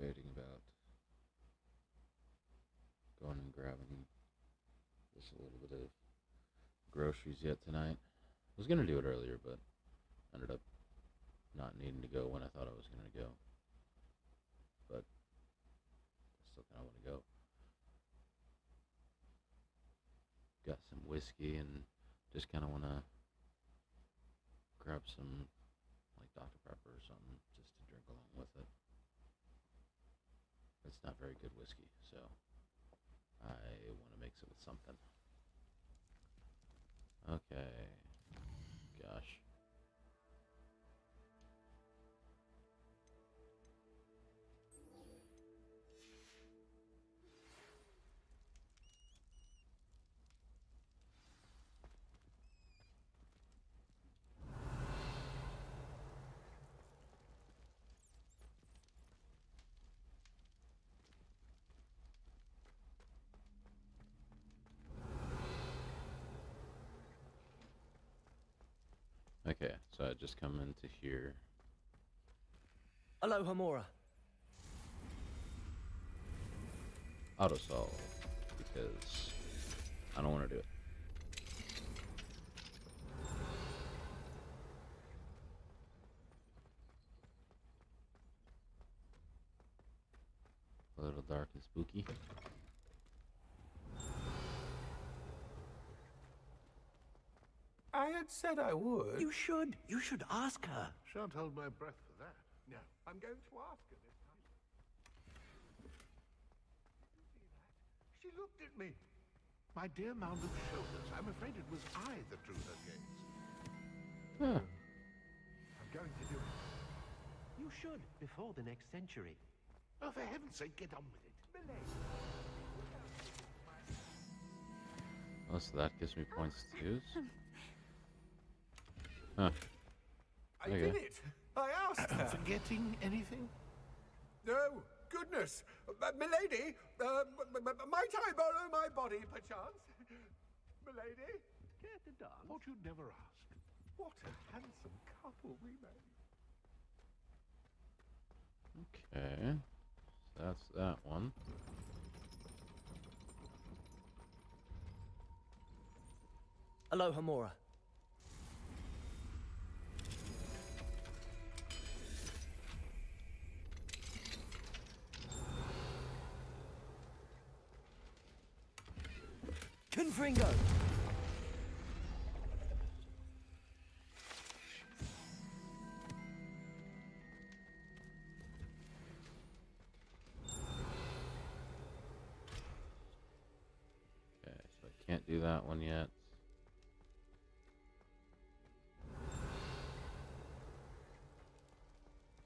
debating about going and grabbing just a little bit of groceries yet tonight. I was gonna do it earlier, but ended up not needing to go when I thought I was gonna go. But I still kind of want to go. Got some whiskey and just kind of want to grab some like Dr. Pepper or something just to drink along with it. It's not very good whiskey, so I want to mix it with something. Okay. Gosh. Okay, so I just come into here. Aloha Mora. Auto solve because I don't want to do it. A little dark and spooky. I had said I would. You should. You should ask her. Shan't hold my breath for that. No, I'm going to ask her this time. Did you see that? She looked at me. My dear mound of shoulders, I'm afraid it was I that drew her gaze. Huh. I'm going to do it. You should, before the next century. Oh, for heaven's sake, get on with it. Oh, so that gives me points too? Huh. I did it. I asked her. Forgetting anything? No, goodness. Milady, might I borrow my body, perchance? Milady? Care to dance? Thought you'd never ask. What a handsome couple we made. Okay. So that's that one. Aloha Mora. Confringo. Okay, so I can't do that one yet.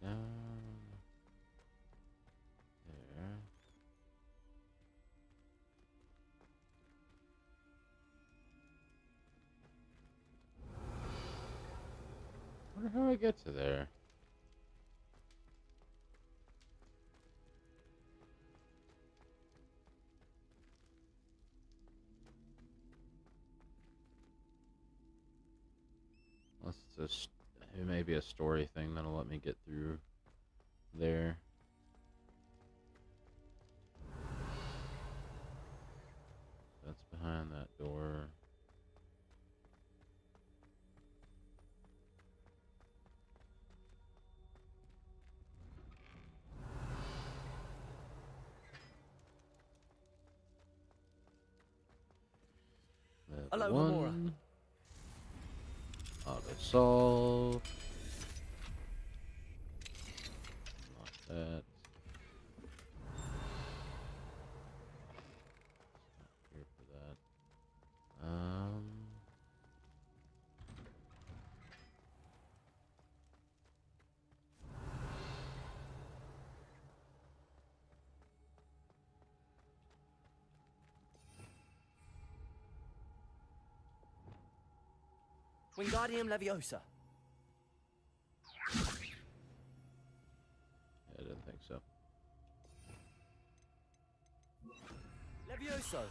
There. I wonder how I get to there. Unless it's it may be a story thing that'll let me get through there. That's behind that door. Aloha Mora. Auto solve. Lock that. Here for that. Wingardium Leviosa. Yeah, I didn't think so. Levioso.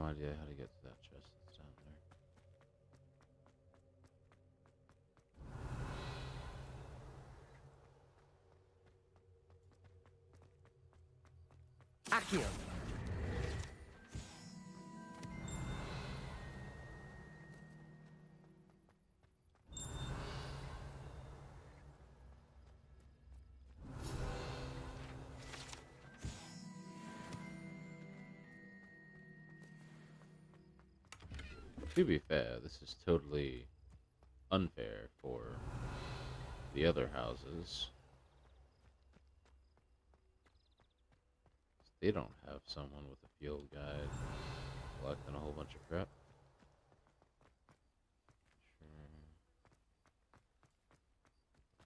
idea how to get to that chest that's down there. Accio! To be fair, this is totally unfair for the other houses. They don't have someone with a field guide collecting a whole bunch of crap.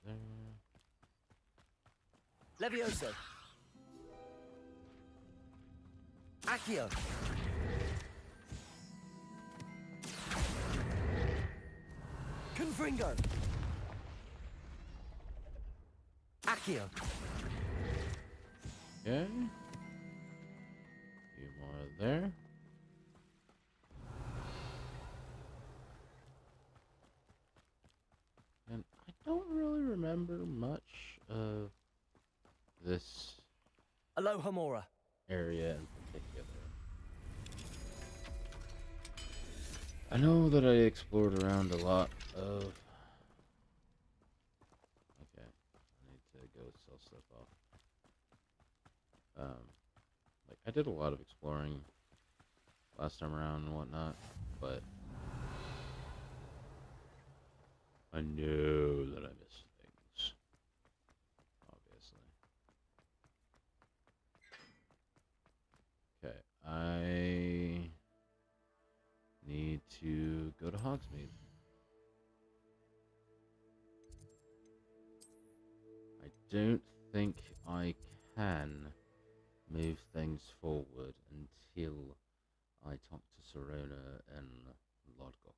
Sure. There. Levioso! Accio! Confringo! Accio! Okay. Few more there. And I don't really remember much of this Aloha Mora. area in particular. I know that I explored around a lot of... Okay, I need to go sell stuff off. Like, I did a lot of exploring last time around and whatnot, but I know that I missed things, obviously. Okay, I need to go to Hogsmeade. I don't think I can move things forward until I talk to Serona and Lodgok.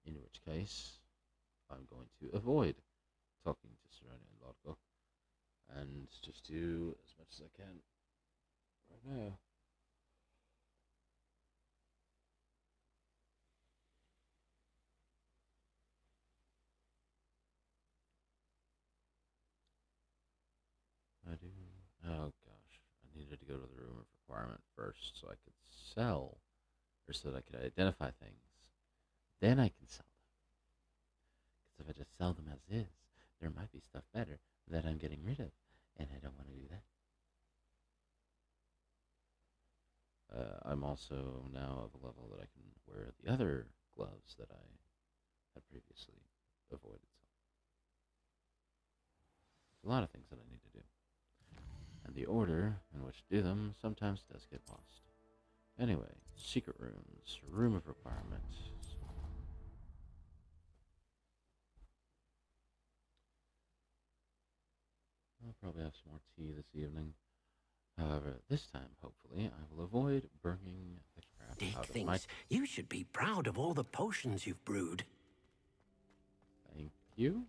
In which case, I'm going to avoid talking to Serona and Lodgok and just do as much as I can right now. I do. Oh gosh, I needed to go to the room of requirement first so I could sell, or so that I could identify things. Then I can sell them. Because if I just sell them as is, there might be stuff better that I'm getting rid of, and I don't want to do that. I'm also now of a level that I can wear the other gloves that I had previously avoided. There's a lot of things that I need to do. And the order in which to do them sometimes does get lost. Anyway, secret rooms, room of requirement. I'll probably have some more tea this evening. However, this time, hopefully, I will avoid bringing the crap Dick out of my... thinks you should be proud of all the potions you've brewed. Thank you.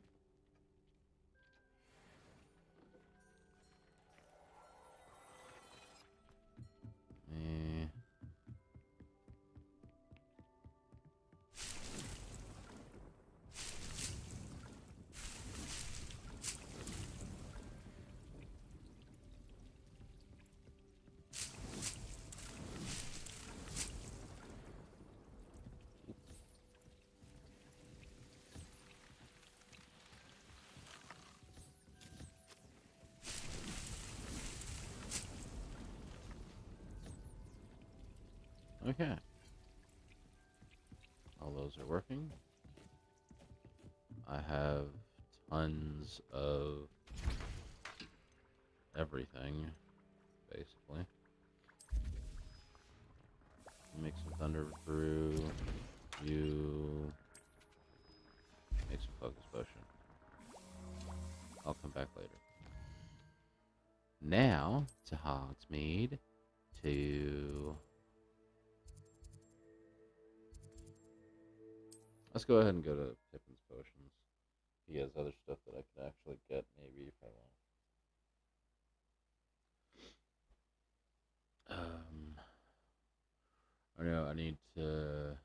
Okay. All those are working. I have tons of everything, basically. Make some thunder brew. You make some focus potion. I'll come back later. Now to Hogsmeade to... Let's go ahead and go to Pippin's Potions. He has other stuff that I could actually get, maybe, if I want. I need to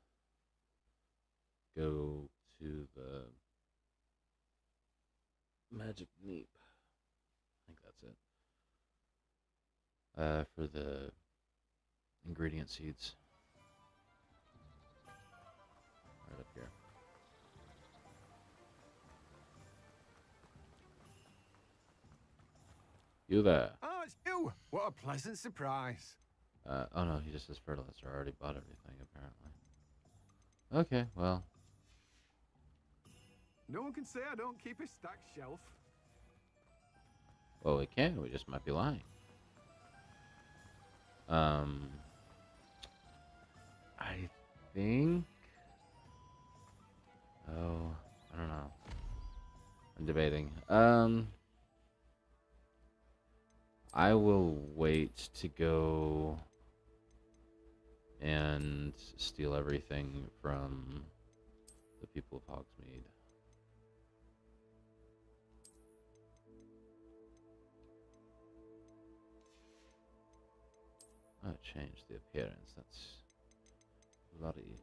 go to the Magic Neep. I think that's it. For the ingredient seeds. Right up here. You there? Oh, it's you! What a pleasant surprise. Oh no, he just says fertilizer. I already bought everything, apparently. Okay, well. No one can say I don't keep a stacked shelf. Well, we can. We just might be lying. I think... Oh, I don't know. I'm debating. I will wait to go and steal everything from the people of Hogsmeade. Oh, change the appearance. That's bloody.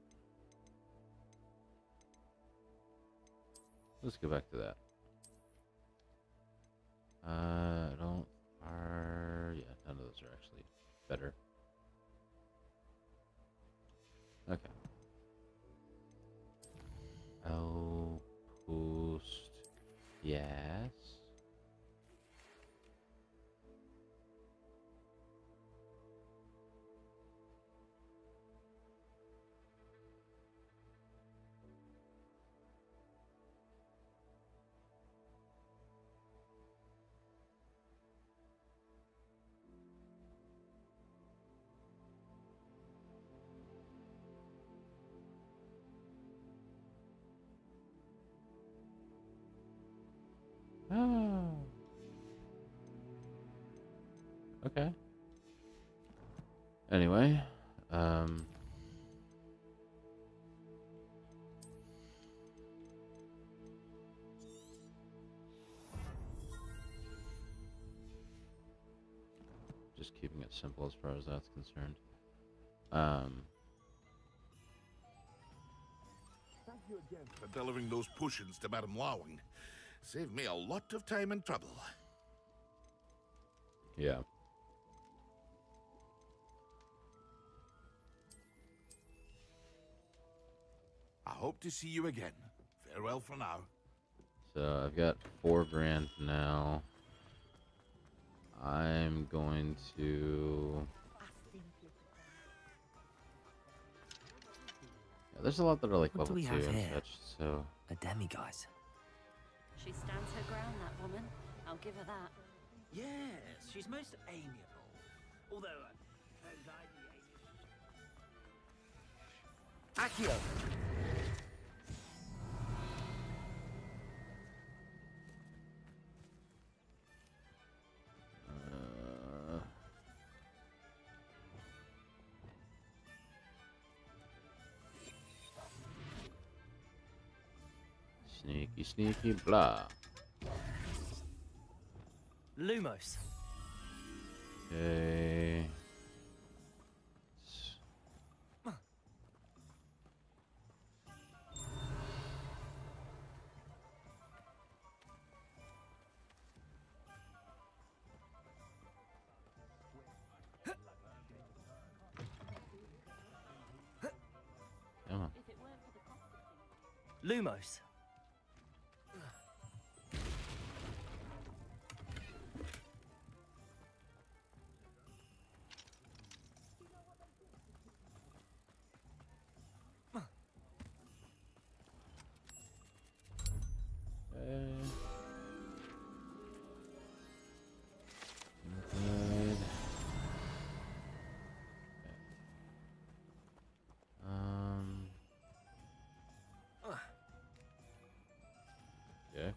Let's go back to that. I don't. Yeah, none of those are actually better. Okay. Outpost. Yes. Oh. Okay. Anyway, just keeping it simple as far as that's concerned. Thank you again for delivering those potions to Madame Lawing. Saved me a lot of time and trouble. Yeah. I hope to see you again. Farewell for now. So I've got 4 grand now. I'm going to... Yeah, there's a lot that are like What do level we 2 have and here? such, so... A demiguise. She stands her ground, that woman. I'll give her that. Yes, she's most amiable. Although, Accio! Sneaky, sneaky, blah. Lumos. Okay. Come on. Lumos. Good. Okay.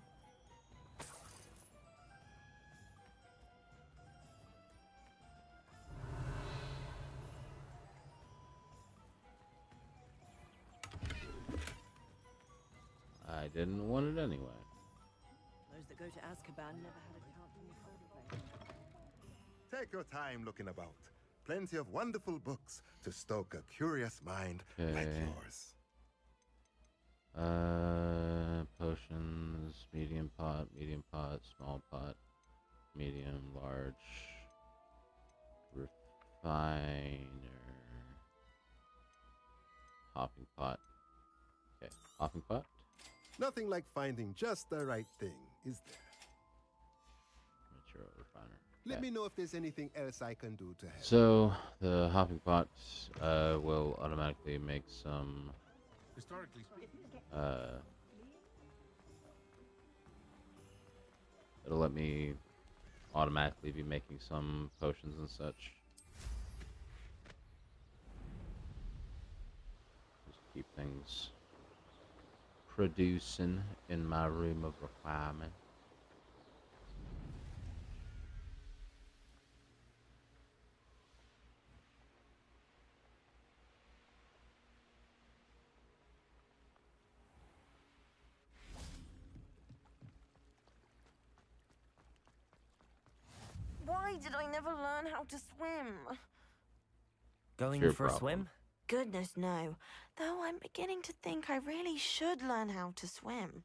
I didn't want it anyway. Those that go to Azkaban never had a chance in the first place. Take your time looking about. Plenty of wonderful books to stoke a curious mind like yours. Potions, medium pot, small pot, medium, large, refiner, hopping pot. Okay, hopping pot. Nothing like finding just the right thing, is there? Material refiner. Let me know if there's anything else I can do to help. So the hopping pot will automatically make some. Historically speaking. It'll let me automatically be making some potions and such. Just keep things producing in my room of requirement. Why did I never learn how to swim? Going for a swim? Goodness, no. Though I'm beginning to think I really should learn how to swim.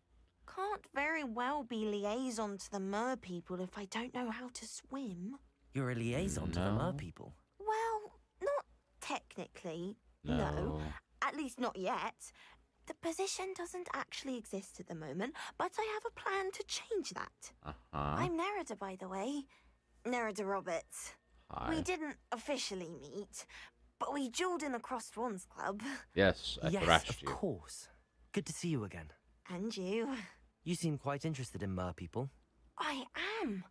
Can't very well be liaison to the mer people if I don't know how to swim. You're a liaison to the mer people? Well, not technically. No. At least not yet. The position doesn't actually exist at the moment, but I have a plan to change that. I'm Nerida, by the way. Nerida Roberts. Hi. We didn't officially meet, but we dueled in the Crossed Wands Club. Yes, I thrashed you. Of course. Good to see you again. And you. You seem quite interested in mer people. I am.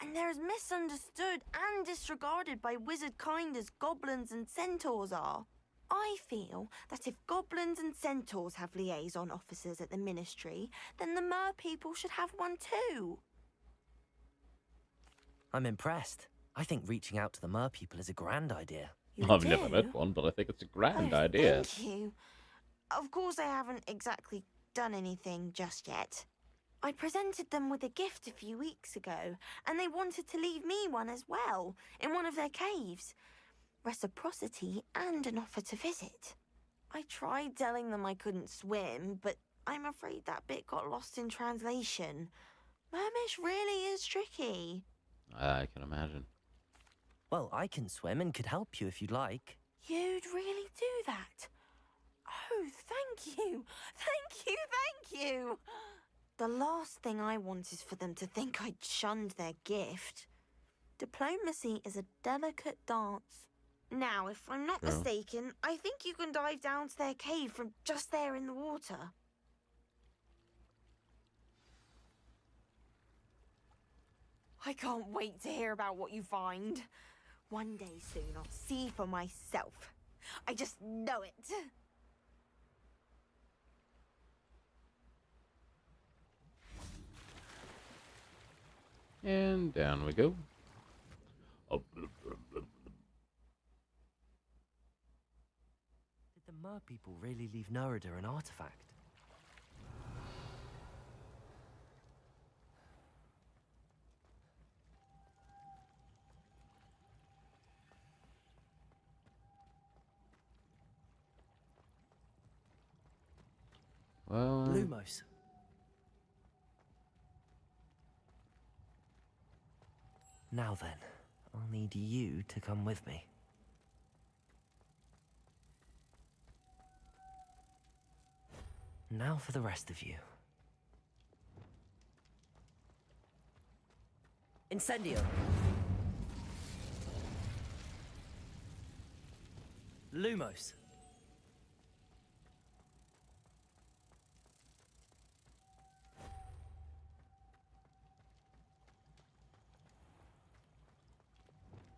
And they're as misunderstood and disregarded by wizard kind as goblins and centaurs are. I feel that if goblins and centaurs have liaison officers at the ministry, then the mer people should have one too. I'm impressed. I think reaching out to the mer people is a grand idea. I've never met one, but I think it's a grand idea. Thank you. Of course, I haven't exactly done anything just yet. I presented them with a gift a few weeks ago, and they wanted to leave me one as well, in one of their caves. Reciprocity and an offer to visit. I tried telling them I couldn't swim, but I'm afraid that bit got lost in translation. Mermish really is tricky. I can imagine. Well, I can swim and could help you if you'd like. You'd really do that? Oh, thank you. Thank you, thank you. The last thing I want is for them to think I'd shunned their gift. Diplomacy is a delicate dance. Now, if I'm not mistaken, I think you can dive down to their cave from just there in the water. I can't wait to hear about what you find. One day soon, I'll see for myself. I just know it. And down we go. Did the mer people really leave Nerida an artifact? Well, Lumos. Now then, I'll need you to come with me. Now for the rest of you. Incendio! Lumos!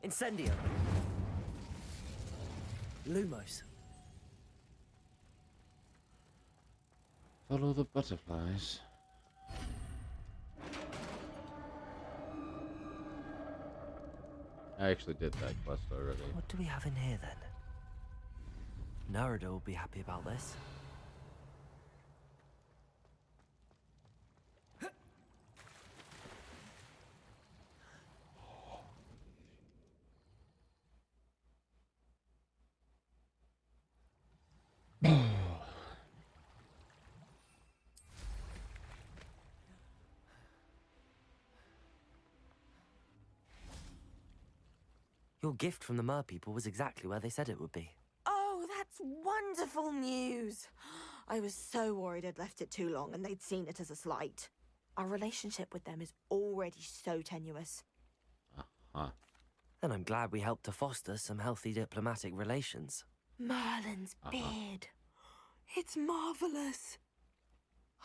Incendio! Lumos! Follow the butterflies. I actually did that quest already. What do we have in here then? Nerida will be happy about this. Your gift from the mer people was exactly where they said it would be. Oh, that's wonderful news. I was so worried I'd left it too long and they'd seen it as a slight. Our relationship with them is already so tenuous. Uh-huh. And I'm glad we helped to foster some healthy diplomatic relations. Merlin's beard. It's marvelous.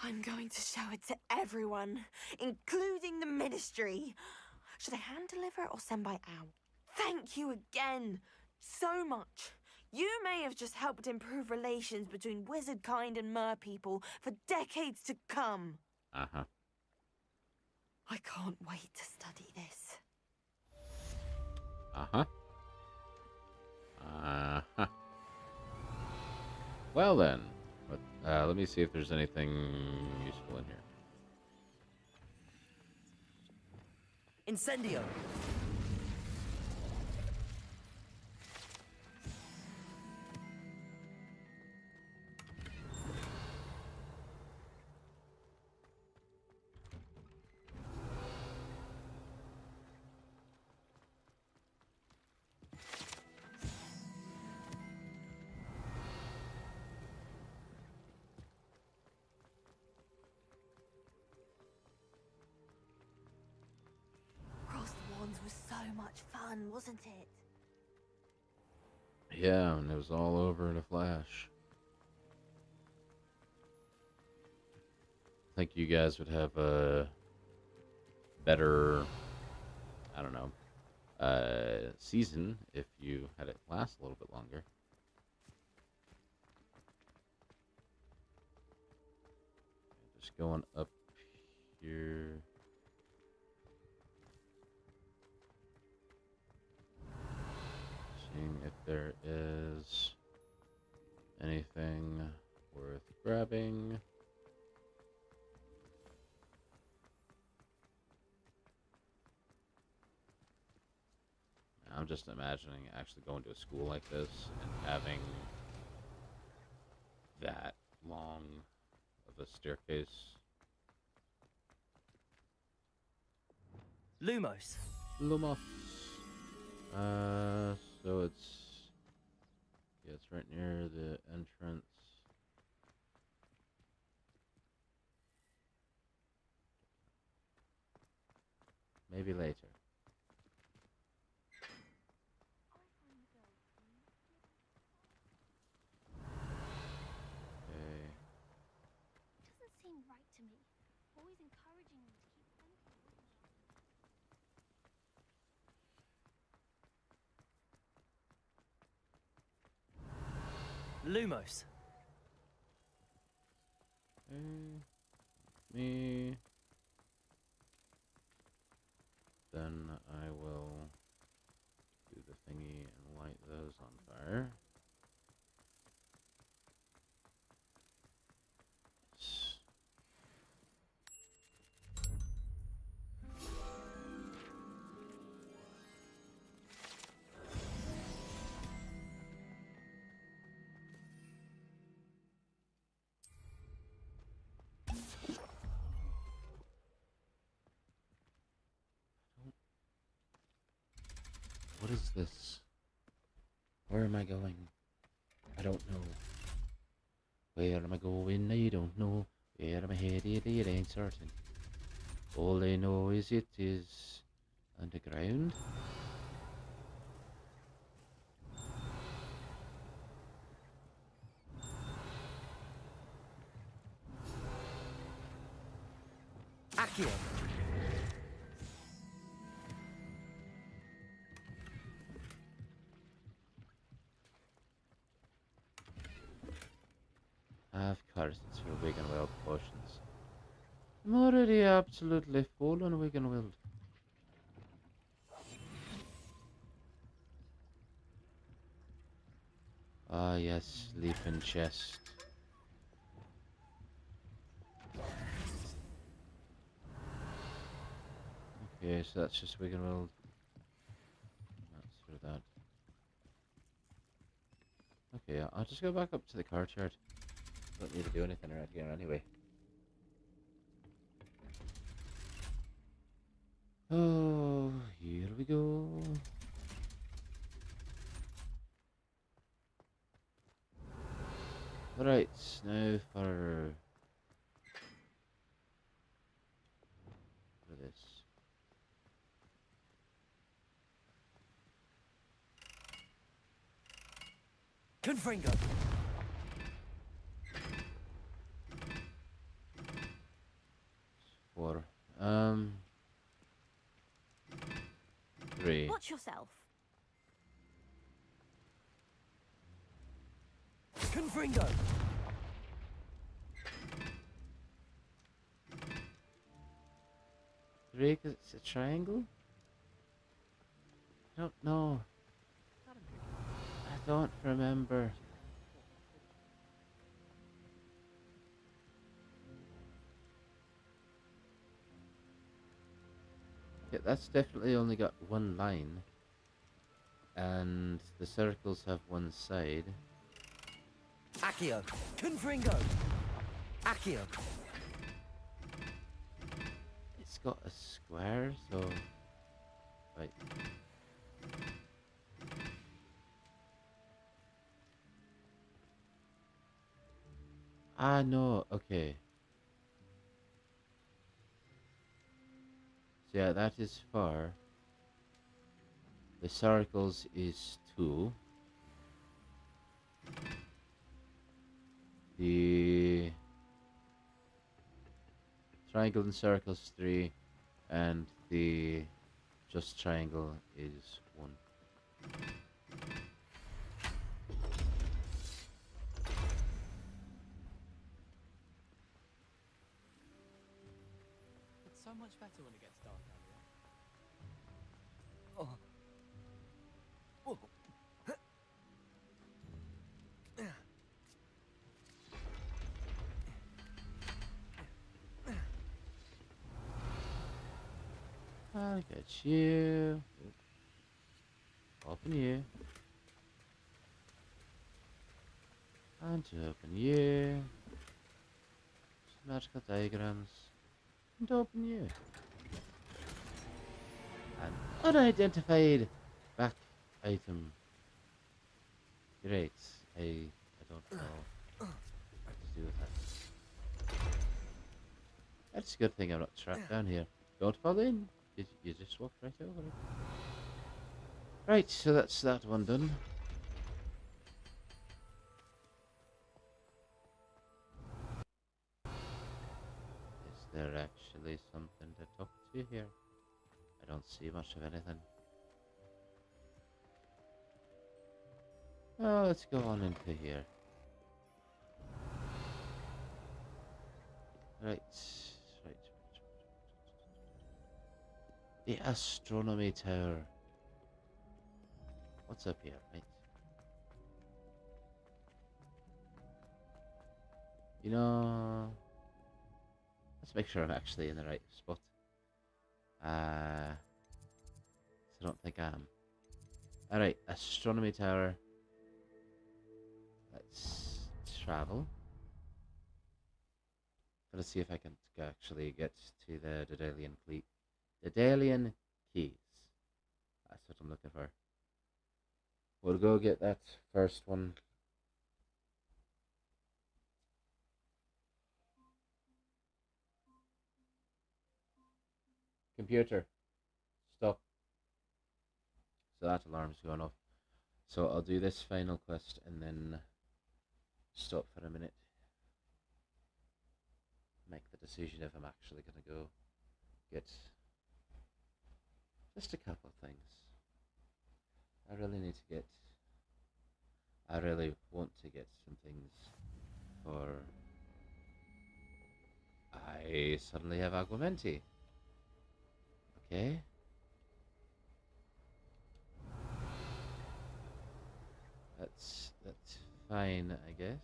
I'm going to show it to everyone, including the Ministry. Should I hand deliver it or send by owl? Thank you again so much. You may have just helped improve relations between wizard kind and mer people for decades to come. Uh-huh. I can't wait to study this. Uh-huh. Uh-huh. Well then, let me see if there's anything useful in here. Incendio! Crossed Wands was so much fun, wasn't it? Yeah, and it was all over in a flash. I think you guys would have a better, I don't know, season if you had it last a little bit longer. Just going up here. Seeing if there is anything worth grabbing. I'm just imagining actually going to a school like this and having that long of a staircase. Lumos. Lumos. So it's, yeah, it's right near the entrance. Maybe later. Okay. It doesn't seem right to me. Always encouraging me to keep thinking, Lumos. Me. Then I will do the thingy and light those on fire. What is this? Where am I going? I don't know. Where am I going? I don't know. Where am I headed? It ain't certain. All I know is it is underground. Accio. Of course, it's for Wiggenweld potions. I'm already absolutely full on Wiggenweld. Ah, yes, sleeping chest. Okay, so that's just Wiggenweld. That's for that. Okay, I'll just go back up to the courtyard. Don't need to do anything around here anyway. Oh, here we go. Right, now for this. Confringo. Four. 3. Watch yourself. Confringo. 3 because it's a triangle? I don't know. I don't remember. Yeah, that's definitely only got one line. And the circles have one side. Accio. Confringo. Accio. It's got a square, so... Right. Ah, no, okay. So yeah, that is 4. The circles is 2. The triangle and circles 3, and the just triangle is 1. It's so much better when it gets dark out here. Oh. Whoa. I got you. Open you. And to open you. Magical diagrams. And open you. An unidentified back item. Great. I don't know what to do with that. That's a good thing I'm not trapped down here. Don't fall in. You just walk right over it. Right, so that's that one done. Is there actually something to talk to here? I don't see much of anything. Oh, let's go on into here. Right. The astronomy tower. What's up here, right? You know, let's make sure I'm actually in the right spot. So I don't think I am. Alright, astronomy tower. Let's travel. Let's see if I can actually get to the Daedalian fleet. Daedalian keys. That's what I'm looking for. We'll go get that first one. Computer, stop. So that alarm's going off. So I'll do this final quest and then stop for a minute. Make the decision if I'm actually going to go get just a couple of things. I really want to get some things for... I suddenly have Aguamenti. Okay. That's fine, I guess.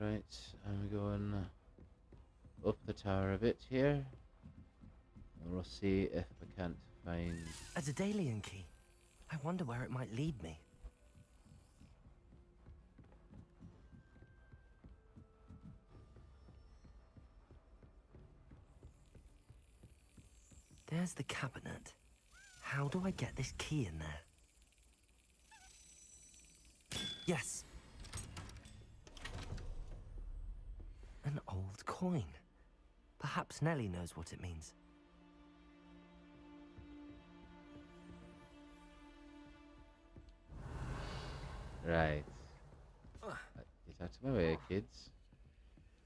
Alright, I'm going up the tower a bit here. And we'll see if we can't find... A Daedalian key. I wonder where it might lead me. There's the cabinet. How do I get this key in there? Yes! An old coin. Perhaps Nellie knows what it means. Right. Get out of my way, kids.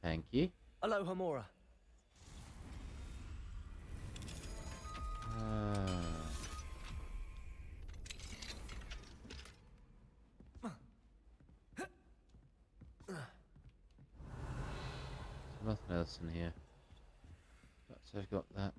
Thank you. Aloha, Mora. There's nothing else in here. But I've got that.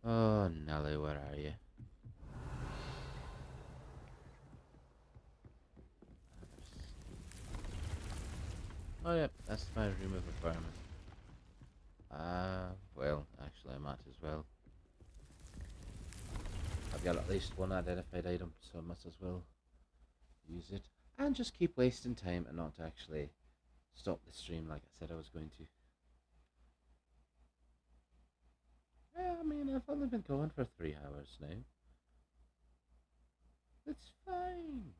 Oh, Nelly, where are you? Oh, yep, that's my room of requirement. Well, actually, I might as well. I've got at least one identified item, so I must as well use it. And just keep wasting time and not actually stop the stream like I said I was going to. Yeah, I mean, I've only been going for 3 hours now. It's fine.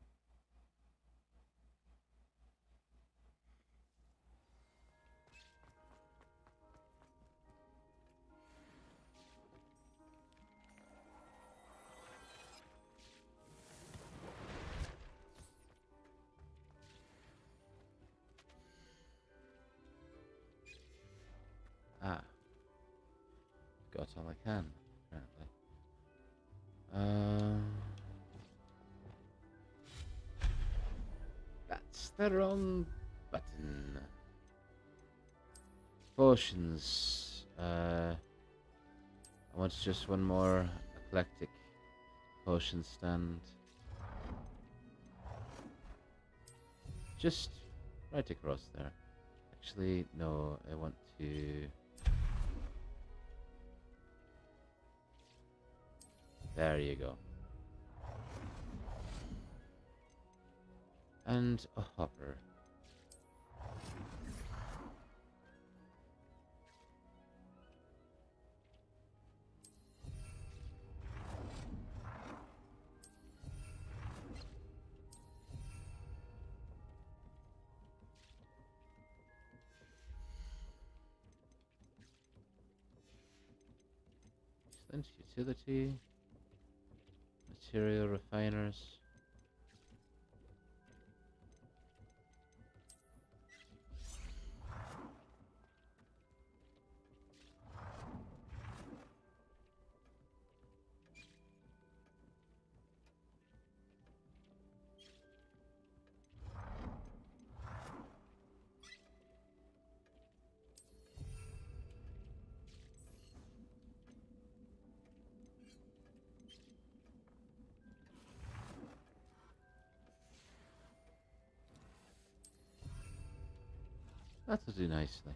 Ah. Got all I can, apparently. That's the wrong button. Potions. I want just one more eclectic potion stand. Just right across there. Actually, no, I want to... There you go. And a hopper. Excellent. Utility. Material refiners. That'll do nicely.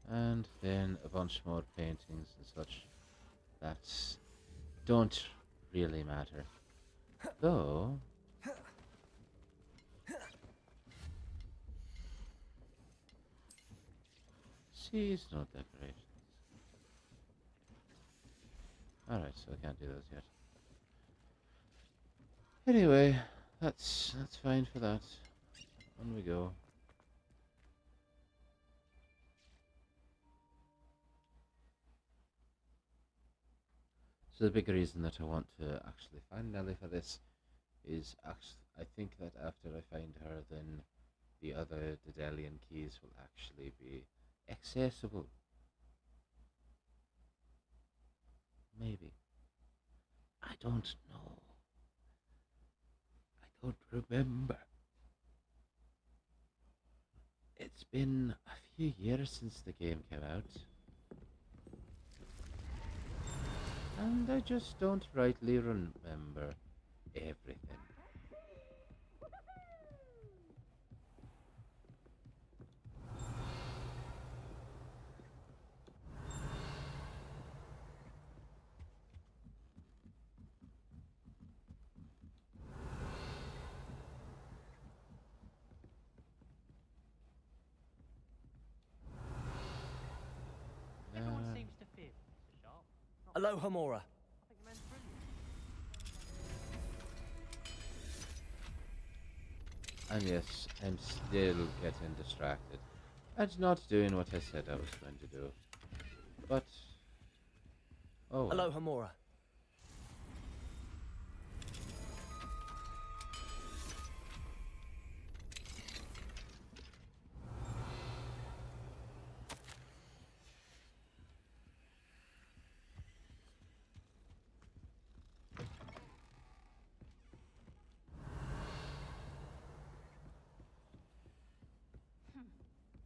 And then a bunch more paintings and such that don't really matter. Though... seasonal decorations. Alright, so I can't do those yet. Anyway, that's fine for that. On we go. So the big reason that I want to actually find Nellie for this is I think that after I find her, then the other Daedalian keys will actually be accessible. Maybe. I don't know. I don't remember. It's been a few years since the game came out. And I just don't rightly remember everything. Aloha Mora. And yes, I'm still getting distracted. And not doing what I said I was going to do. But... oh well. Aloha Mora.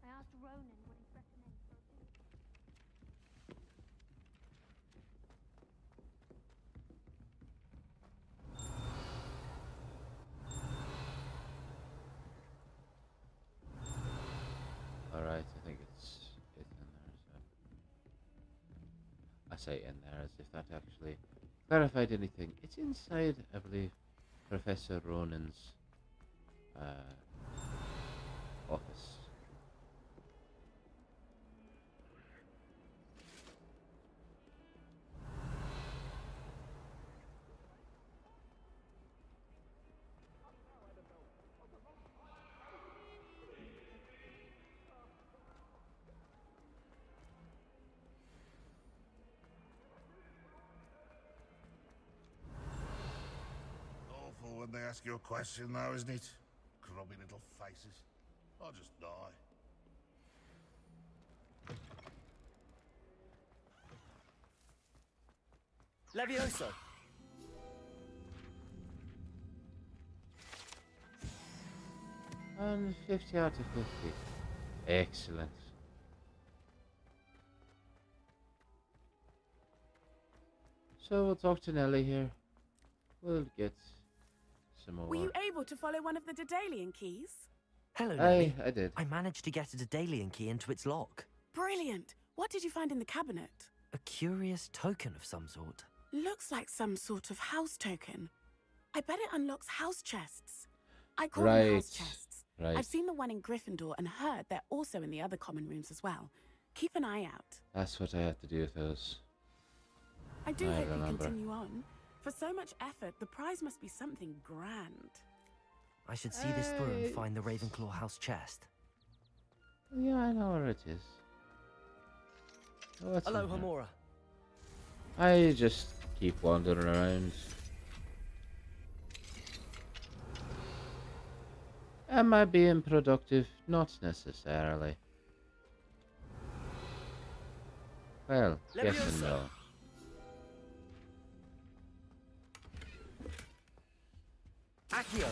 I asked Ronan what he'd recommend for a book. Alright, I think it's in there, so... I say in there as if that actually clarified anything. It's inside, I believe, Professor Ronan's office. Awful when they ask you a question, though, isn't it? Grubby little faces. I'll just die. Levioso. And 50 out of 50. Excellent. So we'll talk to Nelly here. We'll get some more. Were you able to follow one of the Daedalian keys? Hello, Nelly. I did. I managed to get a Daedalian key into its lock. Brilliant. What did you find in the cabinet? A curious token of some sort. Looks like some sort of house token. I bet it unlocks house chests. I call them house chests. Right. I've seen the one in Gryffindor and heard they're also in the other common rooms as well. Keep an eye out. That's what I had to do with those. I do hope you remember. continue on. For so much effort, the prize must be something grand. I should see this through and find the Ravenclaw house chest. Yeah, I know where it is. Oh, what's in Aloha here? Mora. I just keep wandering around. Am I being productive? Not necessarily. Well, yes and no. Accio.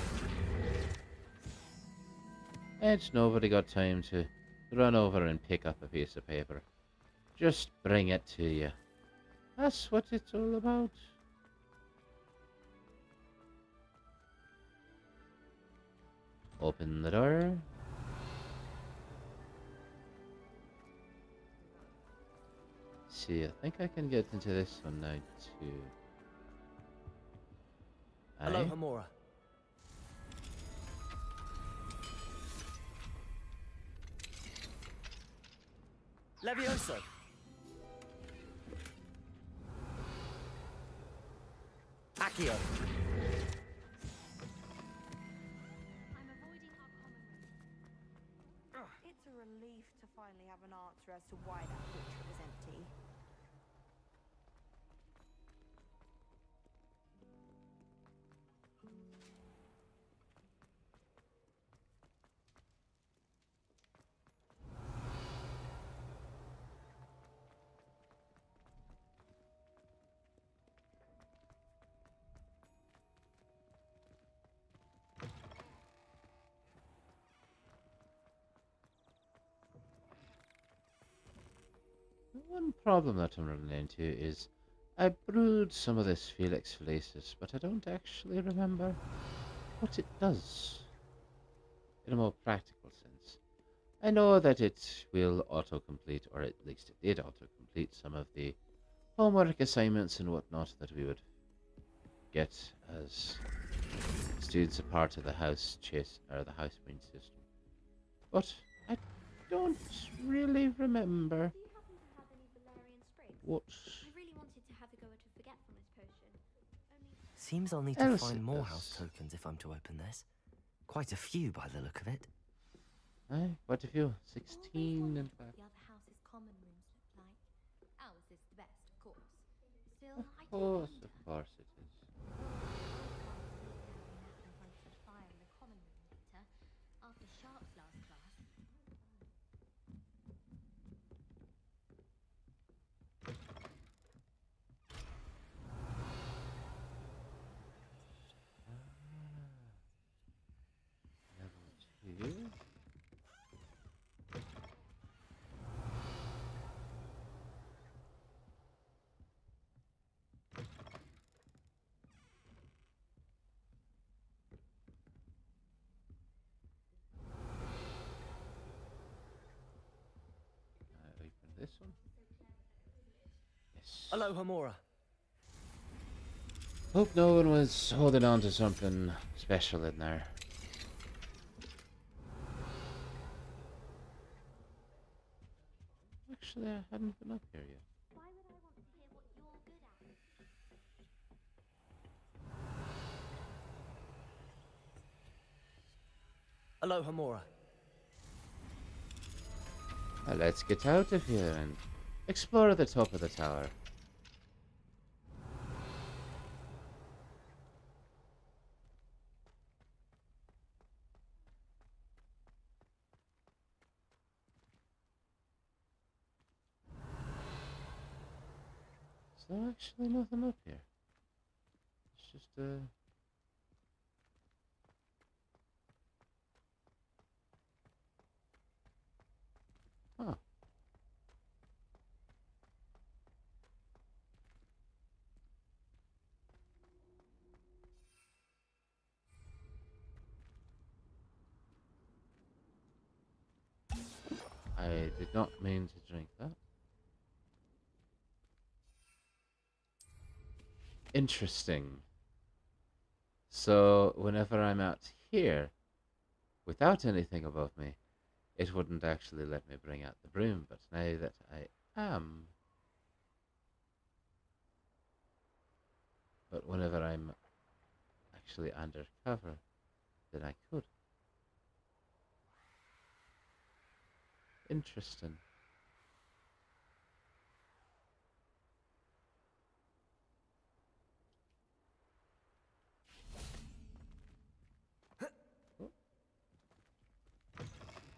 Ain't nobody got time to run over and pick up a piece of paper. Just bring it to you. That's what it's all about. Open the door. See, I think I can get into this one now too. Aloha Mora. Levioso. Accio. It's a relief to finally have an answer as to why that portrait was empty. One problem that I'm running into is I brewed some of this Felix Felicis, but I don't actually remember what it does in a more practical sense. I know that it will autocomplete, or at least it did autocomplete some of the homework assignments and whatnot that we would get as students a part of the house chase or the house brain system. But I don't really remember what. I really wanted to have a Seems I'll need to find more house tokens if I'm to open this. Quite a few by the look of it. Aye, quite a few. 16 in fact. The other house's common rooms look like. Ours is the best, of course. Still, Of I do course wonder. it is. Fire in the common room later, after Sharp's last class. Level 2. Open this one. Yes. Hello, Hamura. Hope no one was holding on to something special in there. Actually, I hadn't been up here yet. Why would I want to hear what you're good at? Hello, Hamura. Well, let's get out of here and explore the top of the tower. Is there actually nothing up here? It's just Huh. I did not mean to drink that. Interesting. So, whenever I'm out here, without anything above me, it wouldn't actually let me bring out the broom, but now that I am... But whenever I'm actually undercover, then I could. Interesting.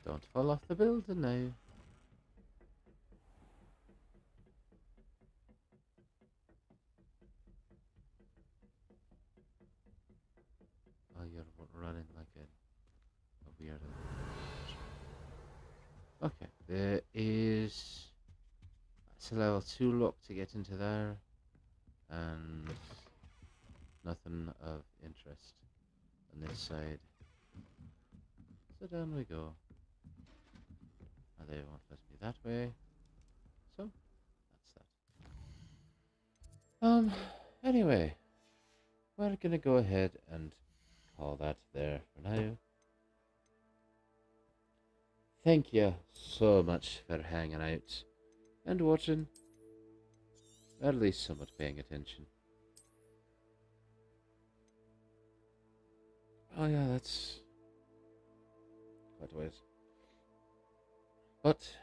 Don't fall off the building now. Oh, you're running like a weirdo. Okay, there is... It's a level 2 lock to get into there. And nothing of interest on this side. So down we go. And they won't let me that way. So, that's that. Anyway. We're gonna go ahead and call that there for now. Thank you so much for hanging out and watching. Or at least somewhat paying attention. Oh yeah, that's quite a ways. But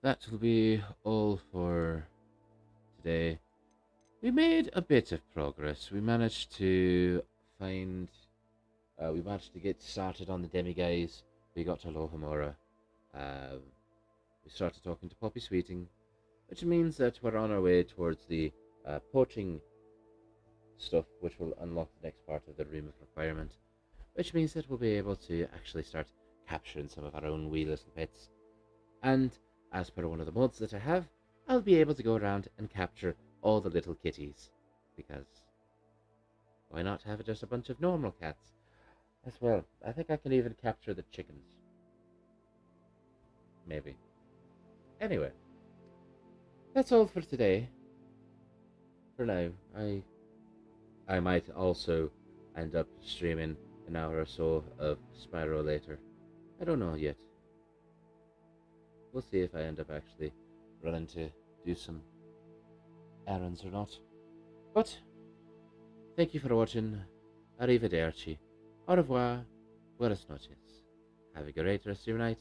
that will be all for today. We made a bit of progress. We managed to find... we managed to get started on the demi-guys. We got to Lohomora. We started talking to Poppy Sweeting, which means that we're on our way towards the poaching stuff, which will unlock the next part of the Room of Requirement, which means that we'll be able to actually start capturing some of our own wee little pets. And as per one of the mods that I have, I'll be able to go around and capture all the little kitties, because why not have just a bunch of normal cats as well? I think I can even capture the chickens. Maybe. Anyway, that's all for today. For now, I might also end up streaming an hour or so of Spyro later. I don't know yet. We'll see if I end up actually running to do some errands or not. But Thank you for watching. Arrivederci. Au revoir. Buenas noches. Have a great rest of your night.